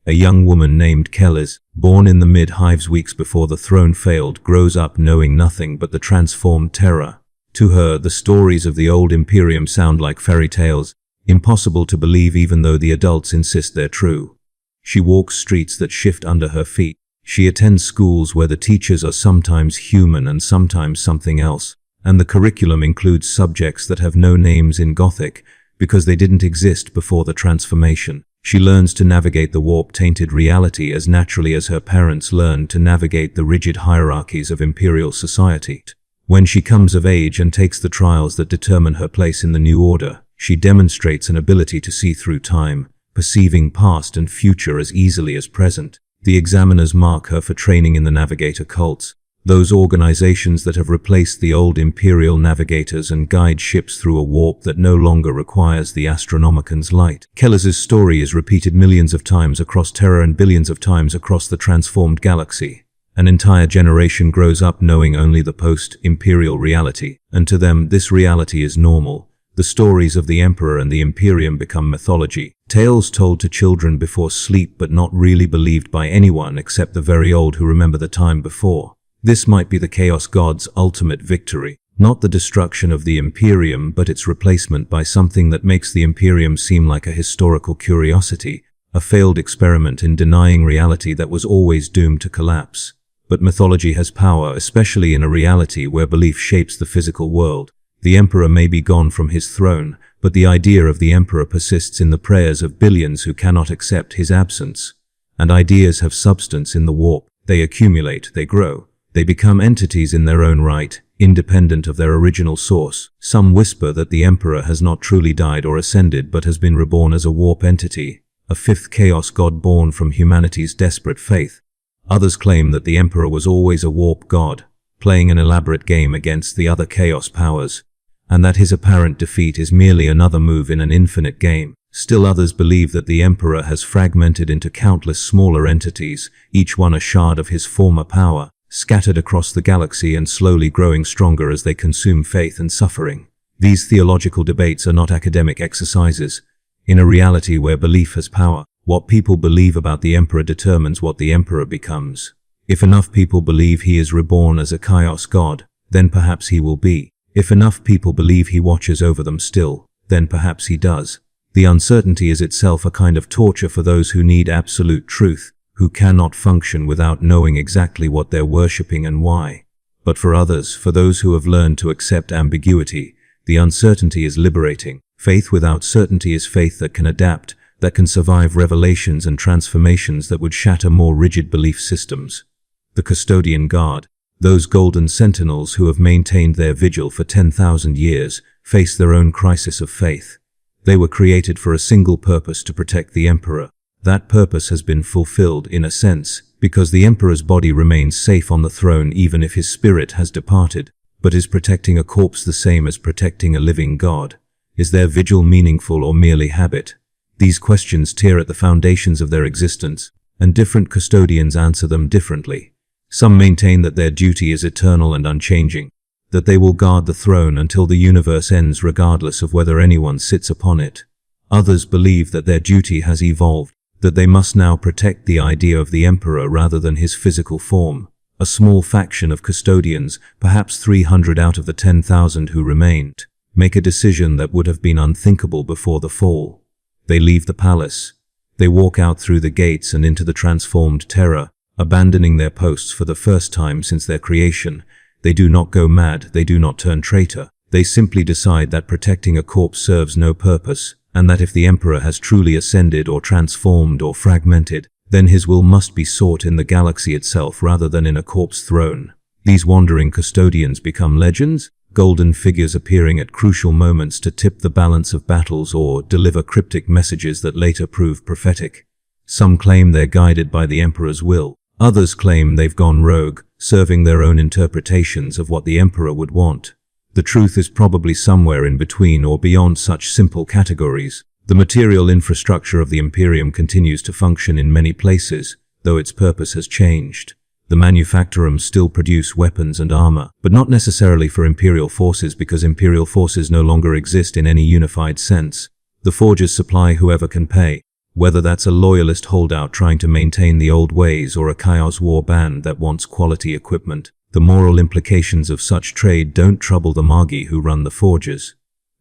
A young woman named Kellis, born in the mid-Hives weeks before the throne failed, grows up knowing nothing but the transformed Terra. To her, the stories of the old Imperium sound like fairy tales, impossible to believe even though the adults insist they're true. She walks streets that shift under her feet. She attends schools where the teachers are sometimes human and sometimes something else, and the curriculum includes subjects that have no names in Gothic because they didn't exist before the transformation. She learns to navigate the warp-tainted reality as naturally as her parents learned to navigate the rigid hierarchies of Imperial society. When she comes of age and takes the trials that determine her place in the new order, she demonstrates an ability to see through time, perceiving past and future as easily as present. The examiners mark her for training in the navigator cults, those organizations that have replaced the old Imperial navigators and guide ships through a warp that no longer requires the Astronomican's light. Kellis's story is repeated millions of times across Terra and billions of times across the transformed galaxy. An entire generation grows up knowing only the post-Imperial reality, and to them this reality is normal. The stories of the Emperor and the Imperium become mythology, tales told to children before sleep but not really believed by anyone except the very old who remember the time before. This might be the Chaos God's ultimate victory, not the destruction of the Imperium but its replacement by something that makes the Imperium seem like a historical curiosity, a failed experiment in denying reality that was always doomed to collapse. But mythology has power, especially in a reality where belief shapes the physical world. The Emperor may be gone from his throne, but the idea of the Emperor persists in the prayers of billions who cannot accept his absence. And ideas have substance in the warp. They accumulate, they grow. They become entities in their own right, independent of their original source. Some whisper that the Emperor has not truly died or ascended but has been reborn as a warp entity, a fifth Chaos God born from humanity's desperate faith. Others claim that the Emperor was always a warp god, playing an elaborate game against the other Chaos powers, and that his apparent defeat is merely another move in an infinite game. Still others believe that the Emperor has fragmented into countless smaller entities, each one a shard of his former power, scattered across the galaxy and slowly growing stronger as they consume faith and suffering. These theological debates are not academic exercises. In a reality where belief has power, what people believe about the Emperor determines what the Emperor becomes. If enough people believe he is reborn as a Chaos God, then perhaps he will be. If enough people believe he watches over them still, then perhaps he does. The uncertainty is itself a kind of torture for those who need absolute truth, who cannot function without knowing exactly what they're worshipping and why. But for others, for those who have learned to accept ambiguity, the uncertainty is liberating. Faith without certainty is faith that can adapt, that can survive revelations and transformations that would shatter more rigid belief systems. The Custodian Guard, those golden sentinels who have maintained their vigil for 10,000 years, face their own crisis of faith. They were created for a single purpose: to protect the Emperor. That purpose has been fulfilled, in a sense, because the Emperor's body remains safe on the throne even if his spirit has departed. But is protecting a corpse the same as protecting a living god? Is their vigil meaningful or merely habit? These questions tear at the foundations of their existence, and different custodians answer them differently. Some maintain that their duty is eternal and unchanging, that they will guard the throne until the universe ends regardless of whether anyone sits upon it. Others believe that their duty has evolved, that they must now protect the idea of the Emperor rather than his physical form. A small faction of custodians, perhaps 300 out of the 10,000 who remained, make a decision that would have been unthinkable before the fall. They leave the palace. They walk out through the gates and into the transformed Terra, abandoning their posts for the first time since their creation. They do not go mad, they do not turn traitor. They simply decide that protecting a corpse serves no purpose, and that if the Emperor has truly ascended or transformed or fragmented, then his will must be sought in the galaxy itself rather than in a corpse throne. These wandering custodians become legends, golden figures appearing at crucial moments to tip the balance of battles or deliver cryptic messages that later prove prophetic. Some claim they're guided by the Emperor's will. Others claim they've gone rogue, serving their own interpretations of what the Emperor would want. The truth is probably somewhere in between or beyond such simple categories. The material infrastructure of the Imperium continues to function in many places, though its purpose has changed. The manufactorums still produce weapons and armor, but not necessarily for Imperial forces because Imperial forces no longer exist in any unified sense. The forges supply whoever can pay, whether that's a loyalist holdout trying to maintain the old ways or a Chaos War band that wants quality equipment. The moral implications of such trade don't trouble the Magi who run the forges.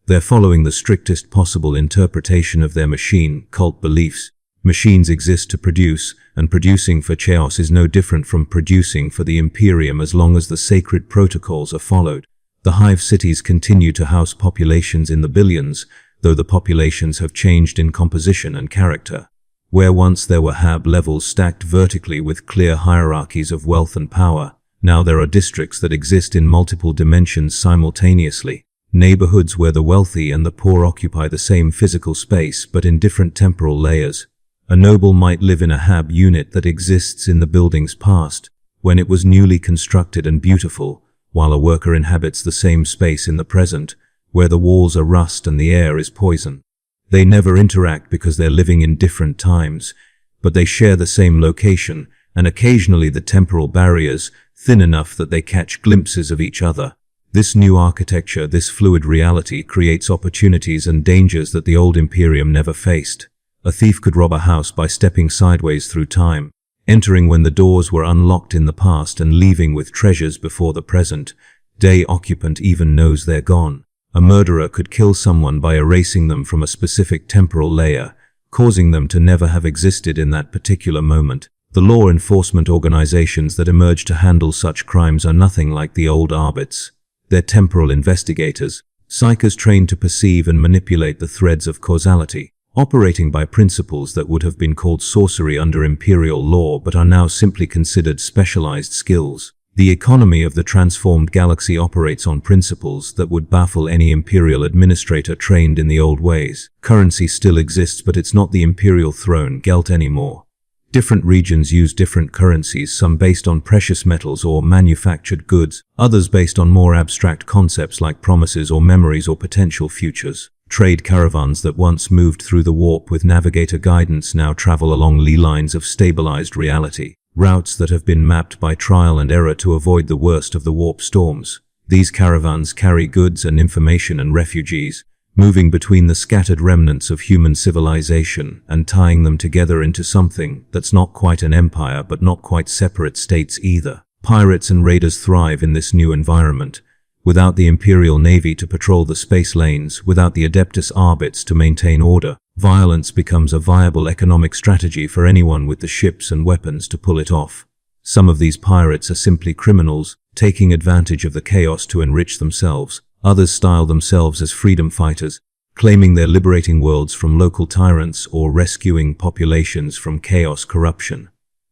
They're following the strictest possible interpretation of their machine cult beliefs. Machines exist to produce, and producing for Chaos is no different from producing for the Imperium as long as the sacred protocols are followed. The hive cities continue to house populations in the billions, though the populations have changed in composition and character. Where once there were hab levels stacked vertically with clear hierarchies of wealth and power, now there are districts that exist in multiple dimensions simultaneously. Neighborhoods where the wealthy and the poor occupy the same physical space but in different temporal layers. A noble might live in a hab unit that exists in the building's past, when it was newly constructed and beautiful, while a worker inhabits the same space in the present, where the walls are rust and the air is poison. They never interact because they're living in different times, but they share the same location, and occasionally the temporal barriers, thin enough that they catch glimpses of each other. This new architecture, this fluid reality, creates opportunities and dangers that the old Imperium never faced. A thief could rob a house by stepping sideways through time, entering when the doors were unlocked in the past and leaving with treasures before the present. Day occupant even knows they're gone. A murderer could kill someone by erasing them from a specific temporal layer, causing them to never have existed in that particular moment. The law enforcement organizations that emerge to handle such crimes are nothing like the old arbits. They're temporal investigators, psychers trained to perceive and manipulate the threads of causality, operating by principles that would have been called sorcery under Imperial law but are now simply considered specialized skills. The economy of the transformed galaxy operates on principles that would baffle any Imperial administrator trained in the old ways. Currency still exists, but it's not the Imperial throne, Gelt, anymore. Different regions use different currencies, some based on precious metals or manufactured goods, others based on more abstract concepts like promises or memories or potential futures. Trade caravans that once moved through the warp with navigator guidance now travel along ley lines of stabilized reality, routes that have been mapped by trial and error to avoid the worst of the warp storms. These caravans carry goods and information and refugees, moving between the scattered remnants of human civilization and tying them together into something that's not quite an empire but not quite separate states either. Pirates and raiders thrive in this new environment. Without the Imperial Navy to patrol the space lanes, without the Adeptus Arbits to maintain order, violence becomes a viable economic strategy for anyone with the ships and weapons to pull it off. Some of these pirates are simply criminals, taking advantage of the chaos to enrich themselves. Others style themselves as freedom fighters, claiming they're liberating worlds from local tyrants or rescuing populations from chaos corruption.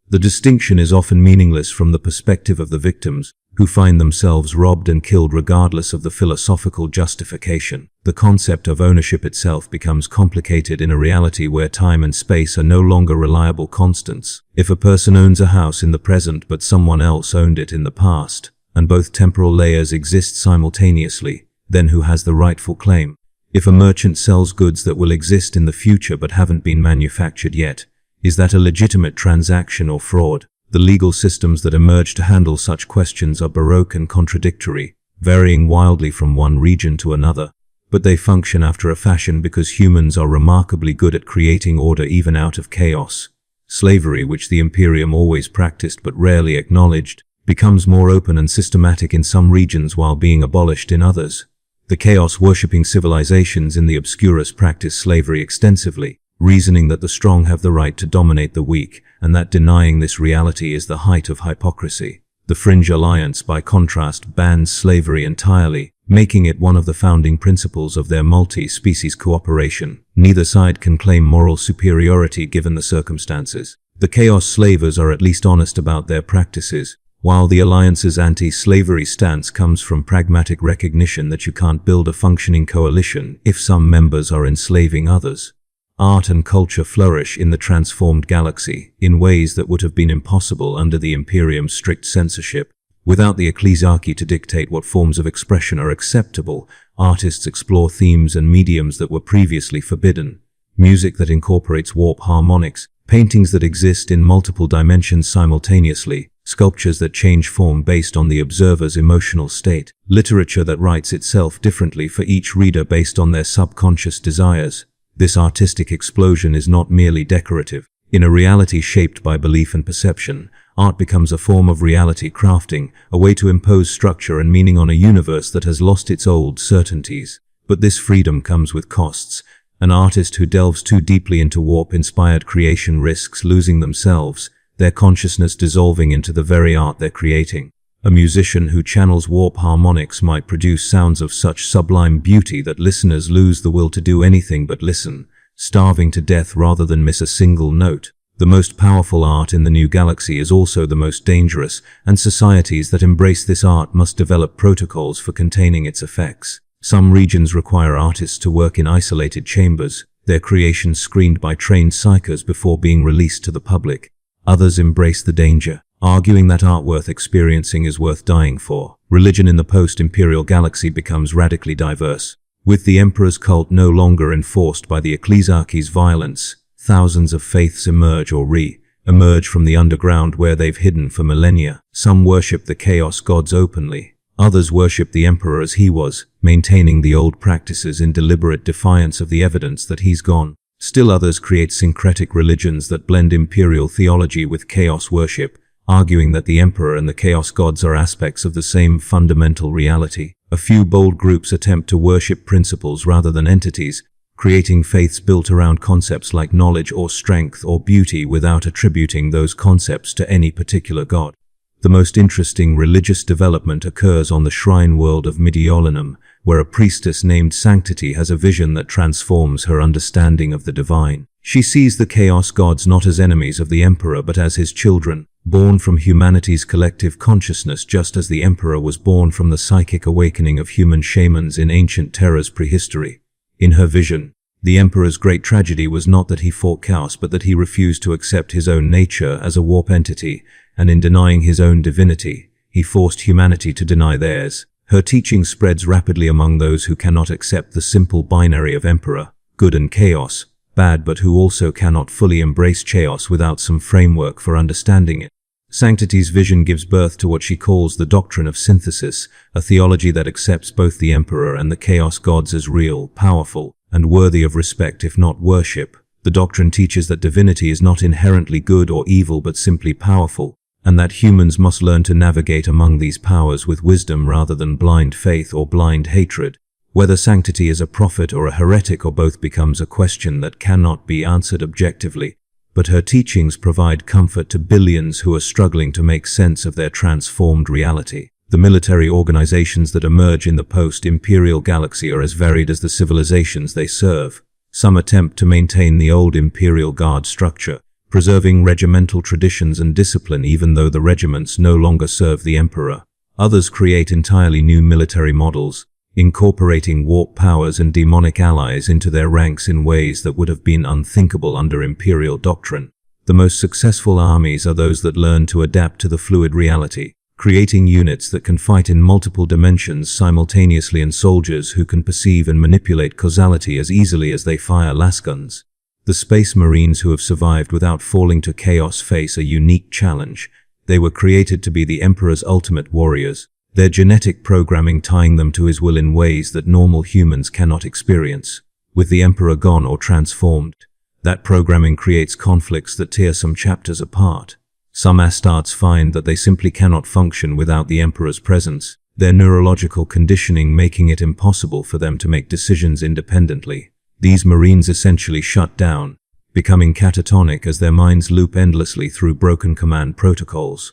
The distinction is often meaningless from the perspective of the victims, who find themselves robbed and killed regardless of the philosophical justification. The concept of ownership itself becomes complicated in a reality where time and space are no longer reliable constants. If a person owns a house in the present but someone else owned it in the past, and both temporal layers exist simultaneously, then who has the rightful claim? If a merchant sells goods that will exist in the future but haven't been manufactured yet, is that a legitimate transaction or fraud? The legal systems that emerge to handle such questions are baroque and contradictory, varying wildly from one region to another, but they function after a fashion because humans are remarkably good at creating order even out of chaos. Slavery, which the Imperium always practiced but rarely acknowledged, becomes more open and systematic in some regions while being abolished in others. The chaos-worshipping civilizations in the Obscurus practice slavery extensively, reasoning that the strong have the right to dominate the weak, and that denying this reality is the height of hypocrisy. The Fringe Alliance, by contrast, bans slavery entirely, making it one of the founding principles of their multi-species cooperation. Neither side can claim moral superiority given the circumstances. The Chaos Slavers are at least honest about their practices, while the Alliance's anti-slavery stance comes from pragmatic recognition that you can't build a functioning coalition if some members are enslaving others. Art and culture flourish in the transformed galaxy in ways that would have been impossible under the Imperium's strict censorship. Without the ecclesiarchy to dictate what forms of expression are acceptable, artists explore themes and mediums that were previously forbidden. Music that incorporates warp harmonics, paintings that exist in multiple dimensions simultaneously, sculptures that change form based on the observer's emotional state, literature that writes itself differently for each reader based on their subconscious desires. This artistic explosion is not merely decorative. In a reality shaped by belief and perception, art becomes a form of reality crafting, a way to impose structure and meaning on a universe that has lost its old certainties. But this freedom comes with costs. An artist who delves too deeply into warp-inspired creation risks losing themselves, their consciousness dissolving into the very art they're creating. A musician who channels warp harmonics might produce sounds of such sublime beauty that listeners lose the will to do anything but listen, starving to death rather than miss a single note. The most powerful art in the new galaxy is also the most dangerous, and societies that embrace this art must develop protocols for containing its effects. Some regions require artists to work in isolated chambers, their creations screened by trained psychers before being released to the public. Others embrace the danger, arguing that art worth experiencing is worth dying for. Religion in the post-imperial galaxy becomes radically diverse. With the Emperor's cult no longer enforced by the ecclesiarchy's violence, thousands of faiths emerge or re-emerge from the underground where they've hidden for millennia. Some worship the Chaos gods openly. Others worship the Emperor as he was, maintaining the old practices in deliberate defiance of the evidence that he's gone. Still others create syncretic religions that blend imperial theology with chaos worship, arguing that the Emperor and the Chaos gods are aspects of the same fundamental reality. A few bold groups attempt to worship principles rather than entities, creating faiths built around concepts like knowledge or strength or beauty without attributing those concepts to any particular god. The most interesting religious development occurs on the shrine world of Mediolanum, where a priestess named Sanctity has a vision that transforms her understanding of the divine. She sees the Chaos gods not as enemies of the Emperor but as his children, born from humanity's collective consciousness just as the Emperor was born from the psychic awakening of human shamans in ancient Terra's prehistory. In her vision, the Emperor's great tragedy was not that he fought chaos but that he refused to accept his own nature as a warp entity, and in denying his own divinity, he forced humanity to deny theirs. Her teaching spreads rapidly among those who cannot accept the simple binary of Emperor, good and chaos, bad, but who also cannot fully embrace chaos without some framework for understanding it. Sanctity's vision gives birth to what she calls the doctrine of synthesis, a theology that accepts both the Emperor and the Chaos gods as real, powerful, and worthy of respect if not worship. The doctrine teaches that divinity is not inherently good or evil but simply powerful, and that humans must learn to navigate among these powers with wisdom rather than blind faith or blind hatred. Whether Sanctity is a prophet or a heretic or both becomes a question that cannot be answered objectively, but her teachings provide comfort to billions who are struggling to make sense of their transformed reality. The military organizations that emerge in the post-imperial galaxy are as varied as the civilizations they serve. Some attempt to maintain the old imperial guard structure, preserving regimental traditions and discipline even though the regiments no longer serve the Emperor. Others create entirely new military models, incorporating warp powers and demonic allies into their ranks in ways that would have been unthinkable under imperial doctrine. The most successful armies are those that learn to adapt to the fluid reality, creating units that can fight in multiple dimensions simultaneously and soldiers who can perceive and manipulate causality as easily as they fire lasguns. The Space Marines who have survived without falling to chaos face a unique challenge. They were created to be the Emperor's ultimate warriors, their genetic programming tying them to his will in ways that normal humans cannot experience. With the Emperor gone or transformed, that programming creates conflicts that tear some chapters apart. Some Astartes find that they simply cannot function without the Emperor's presence, their neurological conditioning making it impossible for them to make decisions independently. These Marines essentially shut down, becoming catatonic as their minds loop endlessly through broken command protocols.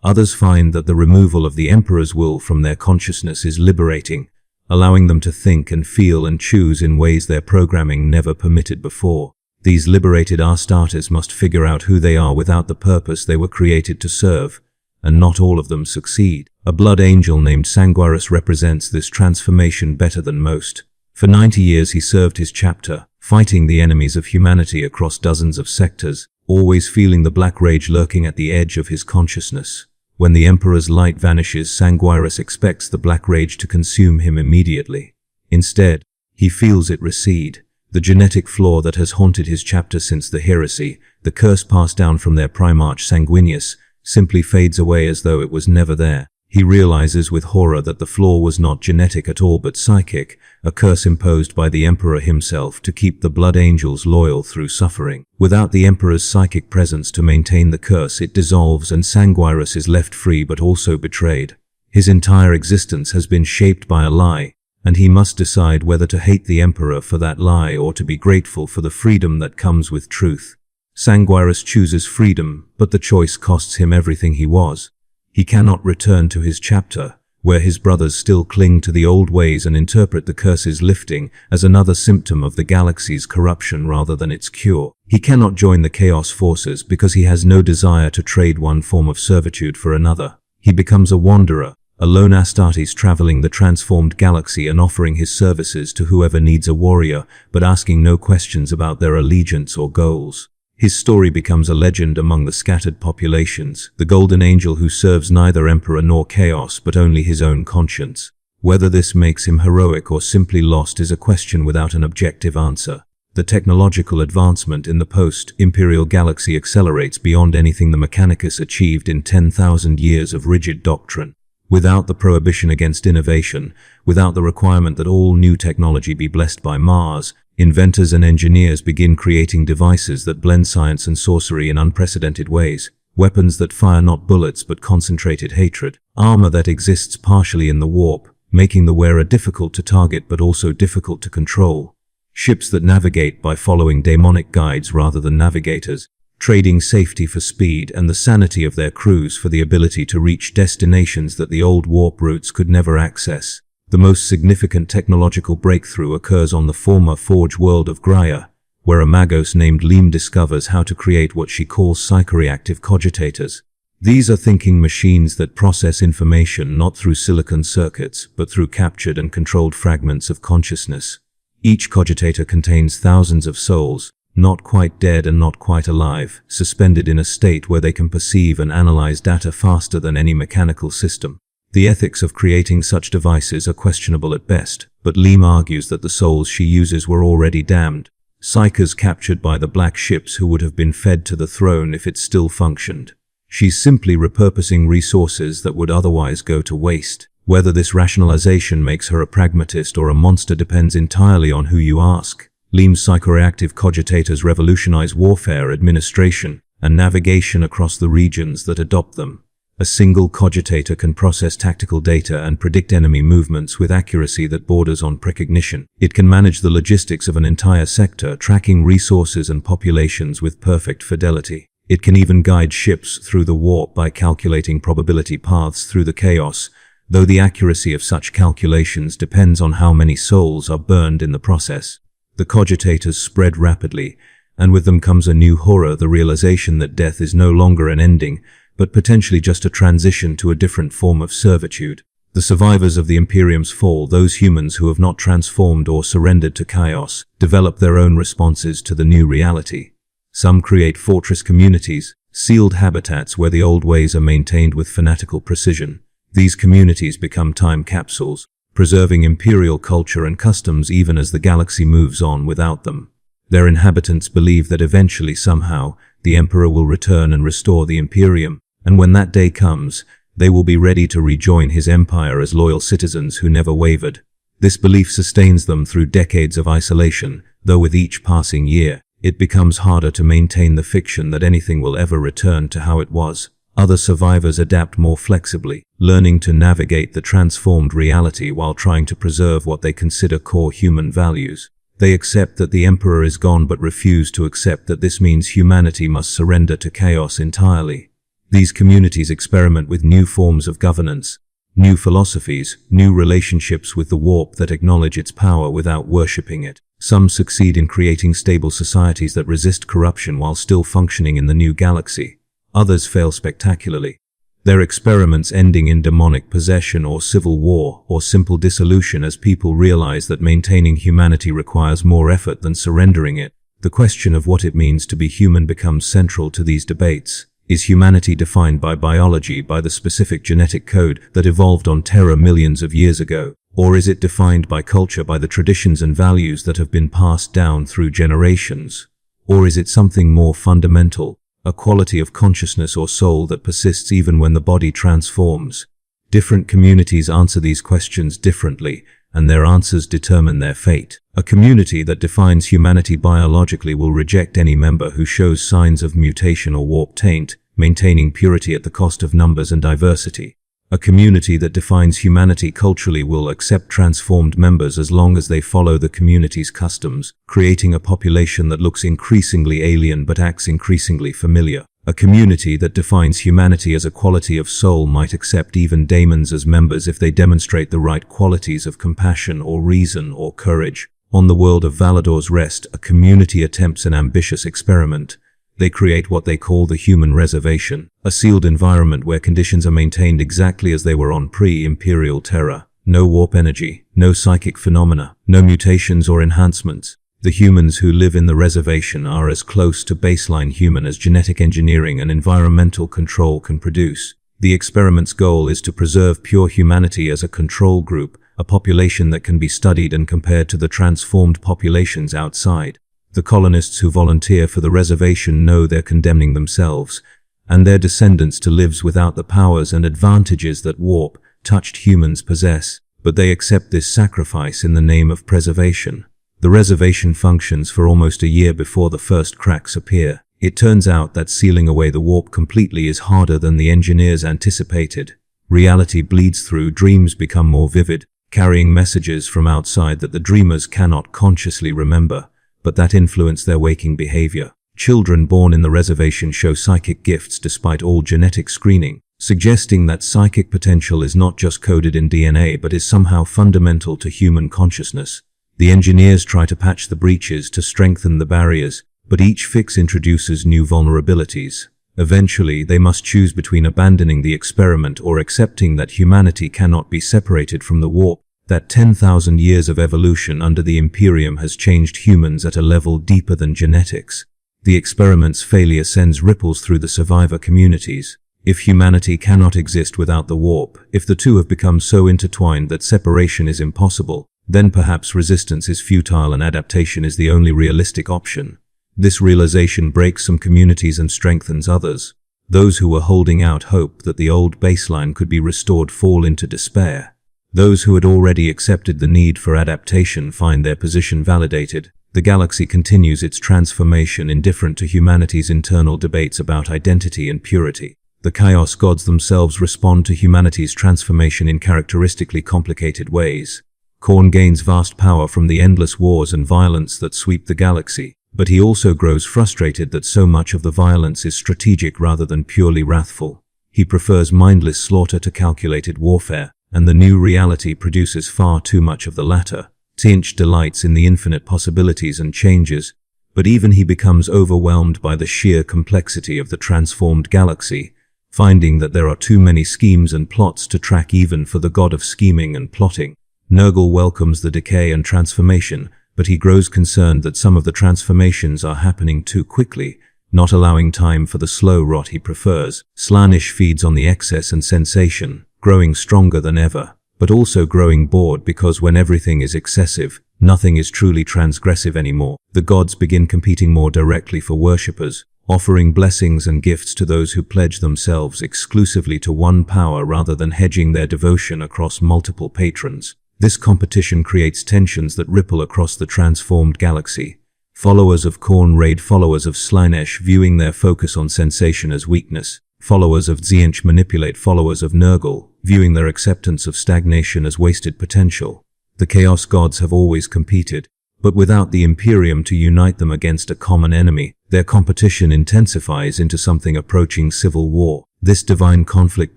Others find that the removal of the Emperor's will from their consciousness is liberating, allowing them to think and feel and choose in ways their programming never permitted before. These liberated Astartes must figure out who they are without the purpose they were created to serve, and not all of them succeed. A blood angel named Sanguirus represents this transformation better than most. For 90 years he served his chapter, fighting the enemies of humanity across dozens of sectors, always feeling the black rage lurking at the edge of his consciousness. When the Emperor's light vanishes, Sanguirus expects the black rage to consume him immediately. Instead, he feels it recede. The genetic flaw that has haunted his chapter since the heresy, the curse passed down from their primarch Sanguinius, simply fades away as though it was never there. He realizes with horror that the flaw was not genetic at all but psychic, a curse imposed by the Emperor himself to keep the blood angels loyal through suffering. Without the Emperor's psychic presence to maintain the curse, it dissolves and Sanguirus is left free but also betrayed. His entire existence has been shaped by a lie, and he must decide whether to hate the Emperor for that lie or to be grateful for the freedom that comes with truth. Sanguirus chooses freedom, but the choice costs him everything he was. He cannot return to his chapter, where his brothers still cling to the old ways and interpret the curse's lifting as another symptom of the galaxy's corruption rather than its cure. He cannot join the Chaos forces because he has no desire to trade one form of servitude for another. He becomes a wanderer, a lone Astartes traveling the transformed galaxy and offering his services to whoever needs a warrior, but asking no questions about their allegiance or goals. His story becomes a legend among the scattered populations, the golden angel who serves neither Emperor nor Chaos but only his own conscience. Whether this makes him heroic or simply lost is a question without an objective answer. The technological advancement in the post-Imperial galaxy accelerates beyond anything the Mechanicus achieved in 10,000 years of rigid doctrine. Without the prohibition against innovation, without the requirement that all new technology be blessed by Mars, inventors and engineers begin creating devices that blend science and sorcery in unprecedented ways. Weapons that fire not bullets but concentrated hatred. Armor that exists partially in the warp, making the wearer difficult to target but also difficult to control. Ships that navigate by following daemonic guides rather than navigators, trading safety for speed and the sanity of their crews for the ability to reach destinations that the old warp routes could never access. The most significant technological breakthrough occurs on the former Forge world of Graia, where a magos named Leem discovers how to create what she calls psychoreactive cogitators. These are thinking machines that process information not through silicon circuits, but through captured and controlled fragments of consciousness. Each cogitator contains thousands of souls, not quite dead and not quite alive, suspended in a state where they can perceive and analyze data faster than any mechanical system. The ethics of creating such devices are questionable at best, but Leem argues that the souls she uses were already damned, psychers captured by the black ships who would have been fed to the throne if it still functioned. She's simply repurposing resources that would otherwise go to waste. Whether this rationalization makes her a pragmatist or a monster depends entirely on who you ask. Leem's psychoreactive cogitators revolutionize warfare, administration, and navigation across the regions that adopt them. A single cogitator can process tactical data and predict enemy movements with accuracy that borders on precognition. It can manage the logistics of an entire sector, tracking resources and populations with perfect fidelity. It can even guide ships through the warp by calculating probability paths through the chaos, though the accuracy of such calculations depends on how many souls are burned in the process. The cogitators spread rapidly, and with them comes a new horror, the realization that death is no longer an ending, but potentially just a transition to a different form of servitude. The survivors of the Imperium's fall, those humans who have not transformed or surrendered to chaos, develop their own responses to the new reality. Some create fortress communities, sealed habitats where the old ways are maintained with fanatical precision. These communities become time capsules, preserving imperial culture and customs even as the galaxy moves on without them. Their inhabitants believe that eventually, somehow, the Emperor will return and restore the Imperium, and when that day comes, they will be ready to rejoin his empire as loyal citizens who never wavered. This belief sustains them through decades of isolation, though with each passing year, it becomes harder to maintain the fiction that anything will ever return to how it was. Other survivors adapt more flexibly, learning to navigate the transformed reality while trying to preserve what they consider core human values. They accept that the Emperor is gone but refuse to accept that this means humanity must surrender to chaos entirely. These communities experiment with new forms of governance, new philosophies, new relationships with the warp that acknowledge its power without worshipping it. Some succeed in creating stable societies that resist corruption while still functioning in the new galaxy. Others fail spectacularly. their experiments ending in demonic possession or civil war or simple dissolution as people realize that maintaining humanity requires more effort than surrendering it. The question of what it means to be human becomes central to these debates. Is humanity defined by biology, by the specific genetic code that evolved on Terra millions of years ago? Or is it defined by culture, by the traditions and values that have been passed down through generations? Or is it something more fundamental, a quality of consciousness or soul that persists even when the body transforms? Different communities answer these questions differently, and their answers determine their fate. A community that defines humanity biologically will reject any member who shows signs of mutation or warp taint, maintaining purity at the cost of numbers and diversity. A community that defines humanity culturally will accept transformed members as long as they follow the community's customs, creating a population that looks increasingly alien but acts increasingly familiar. A community that defines humanity as a quality of soul might accept even daemons as members if they demonstrate the right qualities of compassion or reason or courage. On the world of Valador's Rest, a community attempts an ambitious experiment. They create what they call the human reservation, a sealed environment where conditions are maintained exactly as they were on pre-Imperial Terra. No warp energy, no psychic phenomena, no mutations or enhancements. The humans who live in the reservation are as close to baseline human as genetic engineering and environmental control can produce. The experiment's goal is to preserve pure humanity as a control group, a population that can be studied and compared to the transformed populations outside. The colonists who volunteer for the reservation know they're condemning themselves and their descendants to lives without the powers and advantages that warp-touched humans possess, but they accept this sacrifice in the name of preservation. The reservation functions for almost a year before the first cracks appear. It turns out that sealing away the warp completely is harder than the engineers anticipated. Reality bleeds through, dreams become more vivid, carrying messages from outside that the dreamers cannot consciously remember, but that influence their waking behavior. Children born in the reservation show psychic gifts despite all genetic screening, suggesting that psychic potential is not just coded in DNA but is somehow fundamental to human consciousness. The engineers try to patch the breaches to strengthen the barriers, but each fix introduces new vulnerabilities. Eventually, they must choose between abandoning the experiment or accepting that humanity cannot be separated from the warp, that 10,000 years of evolution under the Imperium has changed humans at a level deeper than genetics. The experiment's failure sends ripples through the survivor communities. If humanity cannot exist without the warp, if the two have become so intertwined that separation is impossible, then perhaps resistance is futile and adaptation is the only realistic option. This realization breaks some communities and strengthens others. Those who were holding out hope that the old baseline could be restored fall into despair. Those who had already accepted the need for adaptation find their position validated. The galaxy continues its transformation, indifferent to humanity's internal debates about identity and purity. The Chaos Gods themselves respond to humanity's transformation in characteristically complicated ways. Khorne gains vast power from the endless wars and violence that sweep the galaxy, but he also grows frustrated that so much of the violence is strategic rather than purely wrathful. He prefers mindless slaughter to calculated warfare, and the new reality produces far too much of the latter. Tzeentch delights in the infinite possibilities and changes, but even he becomes overwhelmed by the sheer complexity of the transformed galaxy, finding that there are too many schemes and plots to track even for the god of scheming and plotting. Nurgle welcomes the decay and transformation, but he grows concerned that some of the transformations are happening too quickly, not allowing time for the slow rot he prefers. Slaanesh feeds on the excess and sensation, growing stronger than ever, but also growing bored because when everything is excessive, nothing is truly transgressive anymore. The gods begin competing more directly for worshippers, offering blessings and gifts to those who pledge themselves exclusively to one power rather than hedging their devotion across multiple patrons. This competition creates tensions that ripple across the transformed galaxy. Followers of Khorne raid followers of Slaanesh, viewing their focus on sensation as weakness. Followers of Tzeentch manipulate followers of Nurgle, viewing their acceptance of stagnation as wasted potential. The Chaos Gods have always competed, but without the Imperium to unite them against a common enemy, their competition intensifies into something approaching civil war. This divine conflict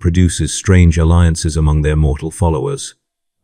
produces strange alliances among their mortal followers.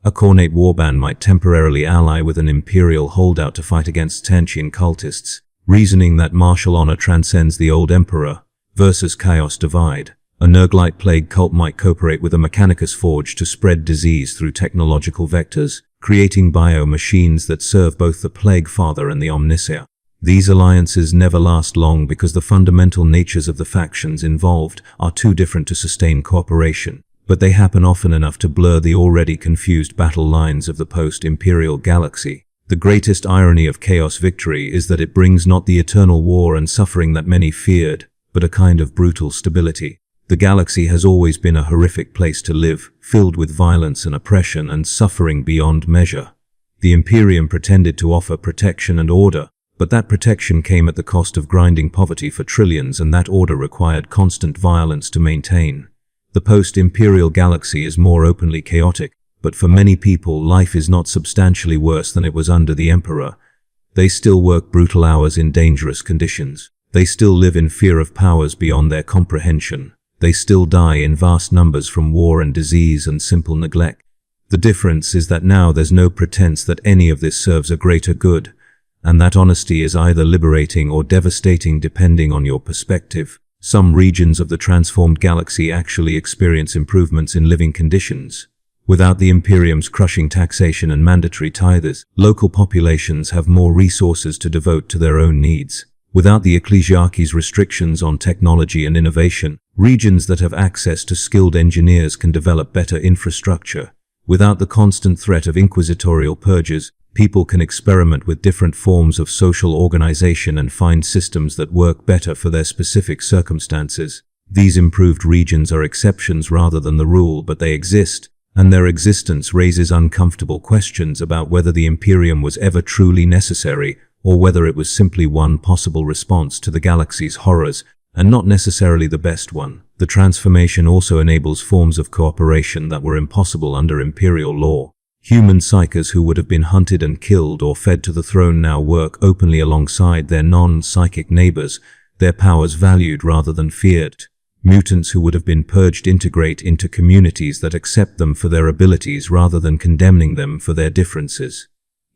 A Khornate warband might temporarily ally with an Imperial holdout to fight against Tzeentchian cultists, reasoning that martial honor transcends the old Emperor versus Chaos divide. A Nurglite plague cult might cooperate with a Mechanicus forge to spread disease through technological vectors, creating bio-machines that serve both the Plague Father and the Omnissiah. These alliances never last long because the fundamental natures of the factions involved are too different to sustain cooperation, but they happen often enough to blur the already confused battle lines of the post-Imperial galaxy. The greatest irony of Chaos Victory is that it brings not the eternal war and suffering that many feared, but a kind of brutal stability. The galaxy has always been a horrific place to live, filled with violence and oppression and suffering beyond measure. The Imperium pretended to offer protection and order, but that protection came at the cost of grinding poverty for trillions, and that order required constant violence to maintain. The post-Imperial galaxy is more openly chaotic, but for many people life is not substantially worse than it was under the Emperor. They still work brutal hours in dangerous conditions. They still live in fear of powers beyond their comprehension. They still die in vast numbers from war and disease and simple neglect. The difference is that now there's no pretense that any of this serves a greater good, and that honesty is either liberating or devastating depending on your perspective. Some regions of the transformed galaxy actually experience improvements in living conditions. Without the Imperium's crushing taxation and mandatory tithes, local populations have more resources to devote to their own needs. Without the Ecclesiarchy's restrictions on technology and innovation, regions that have access to skilled engineers can develop better infrastructure. Without the constant threat of inquisitorial purges, people can experiment with different forms of social organization and find systems that work better for their specific circumstances. These improved regions are exceptions rather than the rule, but they exist, and their existence raises uncomfortable questions about whether the Imperium was ever truly necessary, or whether it was simply one possible response to the galaxy's horrors, and not necessarily the best one. The transformation also enables forms of cooperation that were impossible under Imperial law. Human psychers who would have been hunted and killed or fed to the throne now work openly alongside their non-psychic neighbors, their powers valued rather than feared. Mutants who would have been purged integrate into communities that accept them for their abilities rather than condemning them for their differences.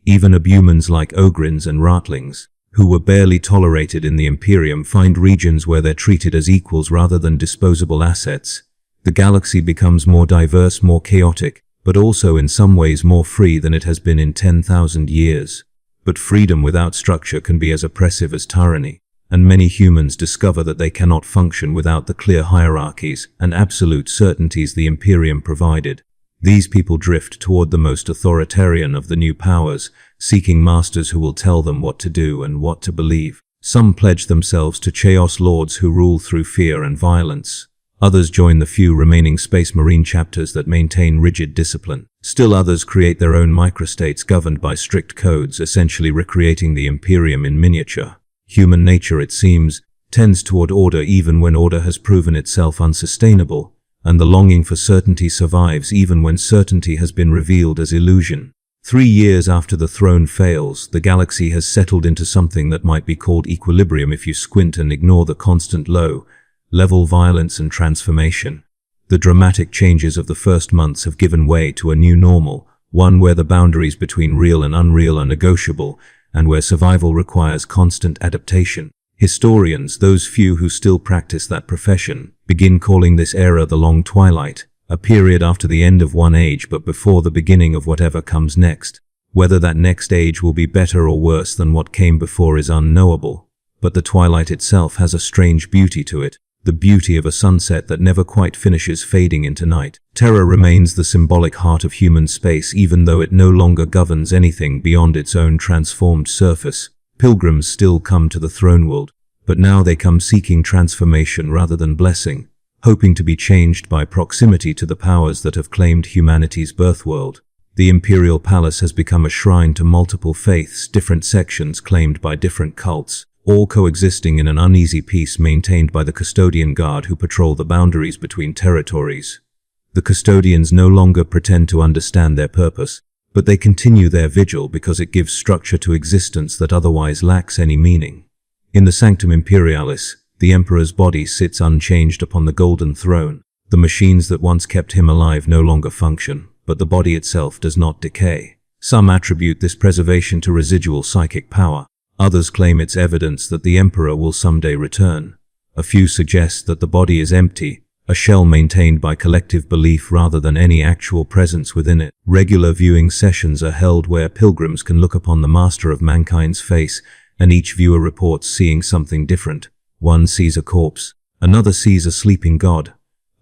Even abumans like Ogrins and Ratlings, who were barely tolerated in the Imperium, find regions where they're treated as equals rather than disposable assets. The galaxy becomes more diverse, more chaotic, but also in some ways more free than it has been in 10,000 years. But freedom without structure can be as oppressive as tyranny, and many humans discover that they cannot function without the clear hierarchies and absolute certainties the Imperium provided. These people drift toward the most authoritarian of the new powers, seeking masters who will tell them what to do and what to believe. Some pledge themselves to Chaos Lords who rule through fear and violence. Others join the few remaining Space Marine chapters that maintain rigid discipline. Still others create their own microstates governed by strict codes, essentially recreating the Imperium in miniature. Human nature, it seems, tends toward order even when order has proven itself unsustainable, and the longing for certainty survives even when certainty has been revealed as illusion. 3 years after the throne fails, the galaxy has settled into something that might be called equilibrium if you squint and ignore the constant low-level violence and transformation. The dramatic changes of the first months have given way to a new normal, one where the boundaries between real and unreal are negotiable, and where survival requires constant adaptation. Historians, those few who still practice that profession, begin calling this era the Long Twilight, a period after the end of one age but before the beginning of whatever comes next. Whether that next age will be better or worse than what came before is unknowable, but the twilight itself has a strange beauty to it, the beauty of a sunset that never quite finishes fading into night. Terra remains the symbolic heart of human space even though it no longer governs anything beyond its own transformed surface. Pilgrims still come to the throne world, but now they come seeking transformation rather than blessing, hoping to be changed by proximity to the powers that have claimed humanity's birthworld. The Imperial Palace has become a shrine to multiple faiths, different sections claimed by different cults, all coexisting in an uneasy peace maintained by the custodian guard who patrol the boundaries between territories. The custodians no longer pretend to understand their purpose, but they continue their vigil because it gives structure to existence that otherwise lacks any meaning. In the Sanctum Imperialis, the Emperor's body sits unchanged upon the golden throne. The machines that once kept him alive no longer function, but the body itself does not decay. Some attribute this preservation to residual psychic power. Others claim it's evidence that the Emperor will someday return. A few suggest that the body is empty, a shell maintained by collective belief rather than any actual presence within it. Regular viewing sessions are held where pilgrims can look upon the master of mankind's face, and each viewer reports seeing something different. One sees a corpse, another sees a sleeping god,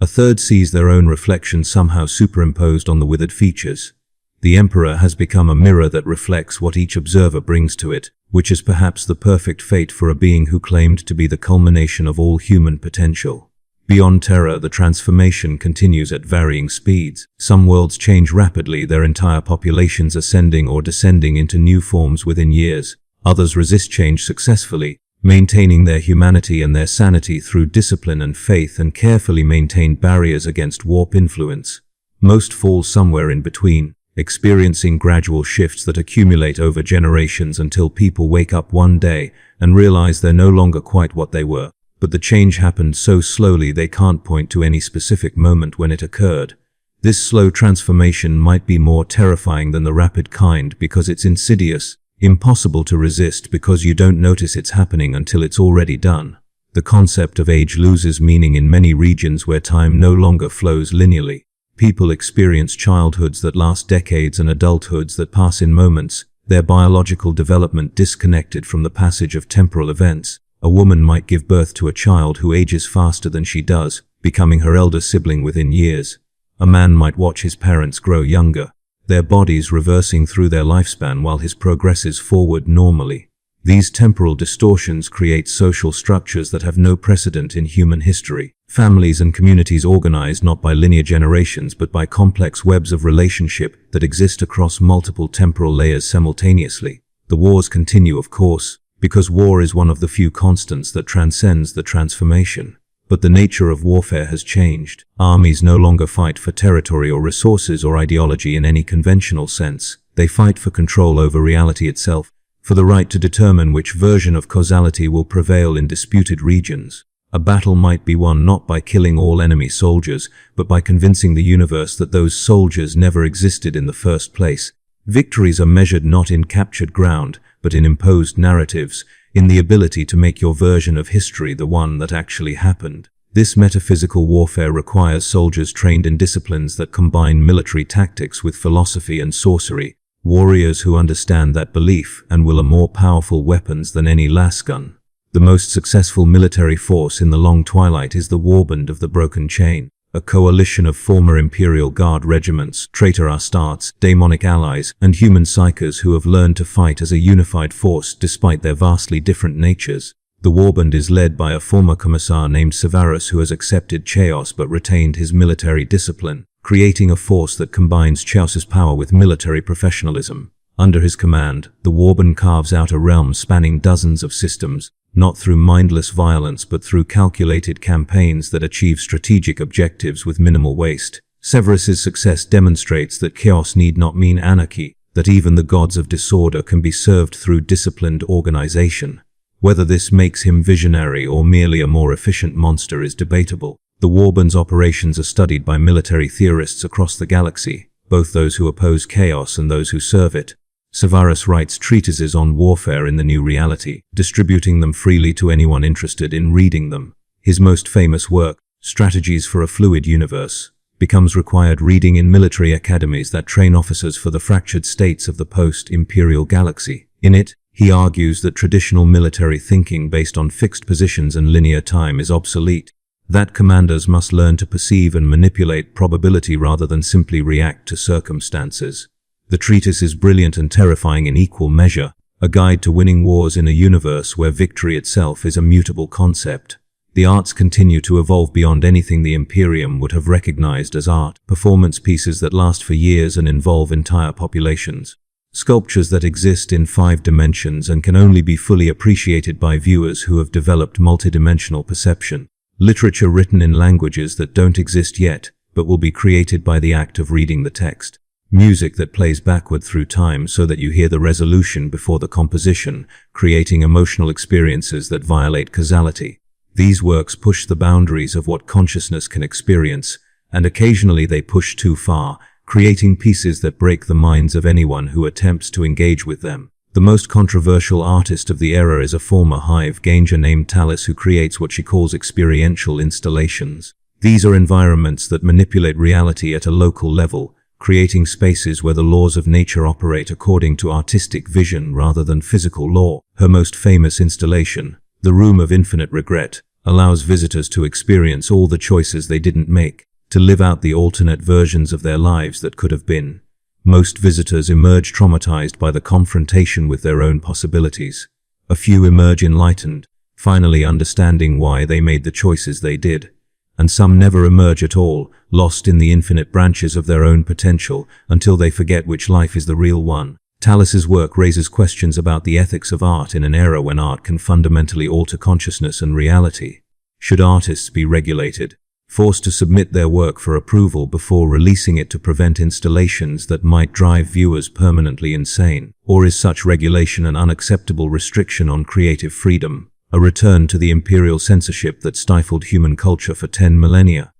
a third sees their own reflection somehow superimposed on the withered features. The Emperor has become a mirror that reflects what each observer brings to it, which is perhaps the perfect fate for a being who claimed to be the culmination of all human potential. Beyond Terra, the transformation continues at varying speeds. Some worlds change rapidly, their entire populations ascending or descending into new forms within years. Others resist change successfully, maintaining their humanity and their sanity through discipline and faith and carefully maintained barriers against warp influence. Most fall somewhere in between, experiencing gradual shifts that accumulate over generations until people wake up one day and realize they're no longer quite what they were. But the change happened so slowly they can't point to any specific moment when it occurred. This slow transformation might be more terrifying than the rapid kind because it's insidious, impossible to resist because you don't notice it's happening until it's already done. The concept of age loses meaning in many regions where time no longer flows linearly. People experience childhoods that last decades and adulthoods that pass in moments, their biological development disconnected from the passage of temporal events. A woman might give birth to a child who ages faster than she does, becoming her elder sibling within years. A man might watch his parents grow younger, their bodies reversing through their lifespan while his progresses forward normally. These temporal distortions create social structures that have no precedent in human history. Families and communities organized not by linear generations but by complex webs of relationship that exist across multiple temporal layers simultaneously. The wars continue, of course, because war is one of the few constants that transcends the transformation. But the nature of warfare has changed. Armies no longer fight for territory or resources or ideology in any conventional sense. They fight for control over reality itself, for the right to determine which version of causality will prevail in disputed regions. A battle might be won not by killing all enemy soldiers, but by convincing the universe that those soldiers never existed in the first place. Victories are measured not in captured ground, but in imposed narratives, in the ability to make your version of history the one that actually happened. This metaphysical warfare requires soldiers trained in disciplines that combine military tactics with philosophy and sorcery, warriors who understand that belief and will are more powerful weapons than any lasgun. The most successful military force in the long twilight is the Warband of the Broken Chain, a coalition of former Imperial Guard regiments, traitor Astartes, demonic allies, and human psychers who have learned to fight as a unified force despite their vastly different natures. The Warband is led by a former commissar named Severus who has accepted chaos but retained his military discipline, creating a force that combines chaos's power with military professionalism. Under his command, the Warband carves out a realm spanning dozens of systems, not through mindless violence but through calculated campaigns that achieve strategic objectives with minimal waste. Severus's success demonstrates that chaos need not mean anarchy, that even the gods of disorder can be served through disciplined organization. Whether this makes him visionary or merely a more efficient monster is debatable. The Warband's operations are studied by military theorists across the galaxy, both those who oppose chaos and those who serve it. Severus writes treatises on warfare in the new reality, distributing them freely to anyone interested in reading them. His most famous work, Strategies for a Fluid Universe, becomes required reading in military academies that train officers for the fractured states of the post-imperial galaxy. In it, he argues that traditional military thinking based on fixed positions and linear time is obsolete, that commanders must learn to perceive and manipulate probability rather than simply react to circumstances. The treatise is brilliant and terrifying in equal measure, a guide to winning wars in a universe where victory itself is a mutable concept. The arts continue to evolve beyond anything the Imperium would have recognized as art. Performance pieces that last for years and involve entire populations. Sculptures that exist in 5 dimensions and can only be fully appreciated by viewers who have developed multidimensional perception. Literature written in languages that don't exist yet, but will be created by the act of reading the text. Music that plays backward through time so that you hear the resolution before the composition, creating emotional experiences that violate causality. These works push the boundaries of what consciousness can experience, and occasionally they push too far, creating pieces that break the minds of anyone who attempts to engage with them. The most controversial artist of the era is a former Hive Ganger named Talis who creates what she calls experiential installations. These are environments that manipulate reality at a local level, creating spaces where the laws of nature operate according to artistic vision rather than physical law. Her most famous installation, the Room of Infinite Regret, allows visitors to experience all the choices they didn't make, to live out the alternate versions of their lives that could have been. Most visitors emerge traumatized by the confrontation with their own possibilities. A few emerge enlightened, finally understanding why they made the choices they did. And some never emerge at all, lost in the infinite branches of their own potential, until they forget which life is the real one. Tallis's work raises questions about the ethics of art in an era when art can fundamentally alter consciousness and reality. Should artists be regulated, forced to submit their work for approval before releasing it to prevent installations that might drive viewers permanently insane? Or is such regulation an unacceptable restriction on creative freedom, a return to the imperial censorship that stifled human culture for 10 millennia?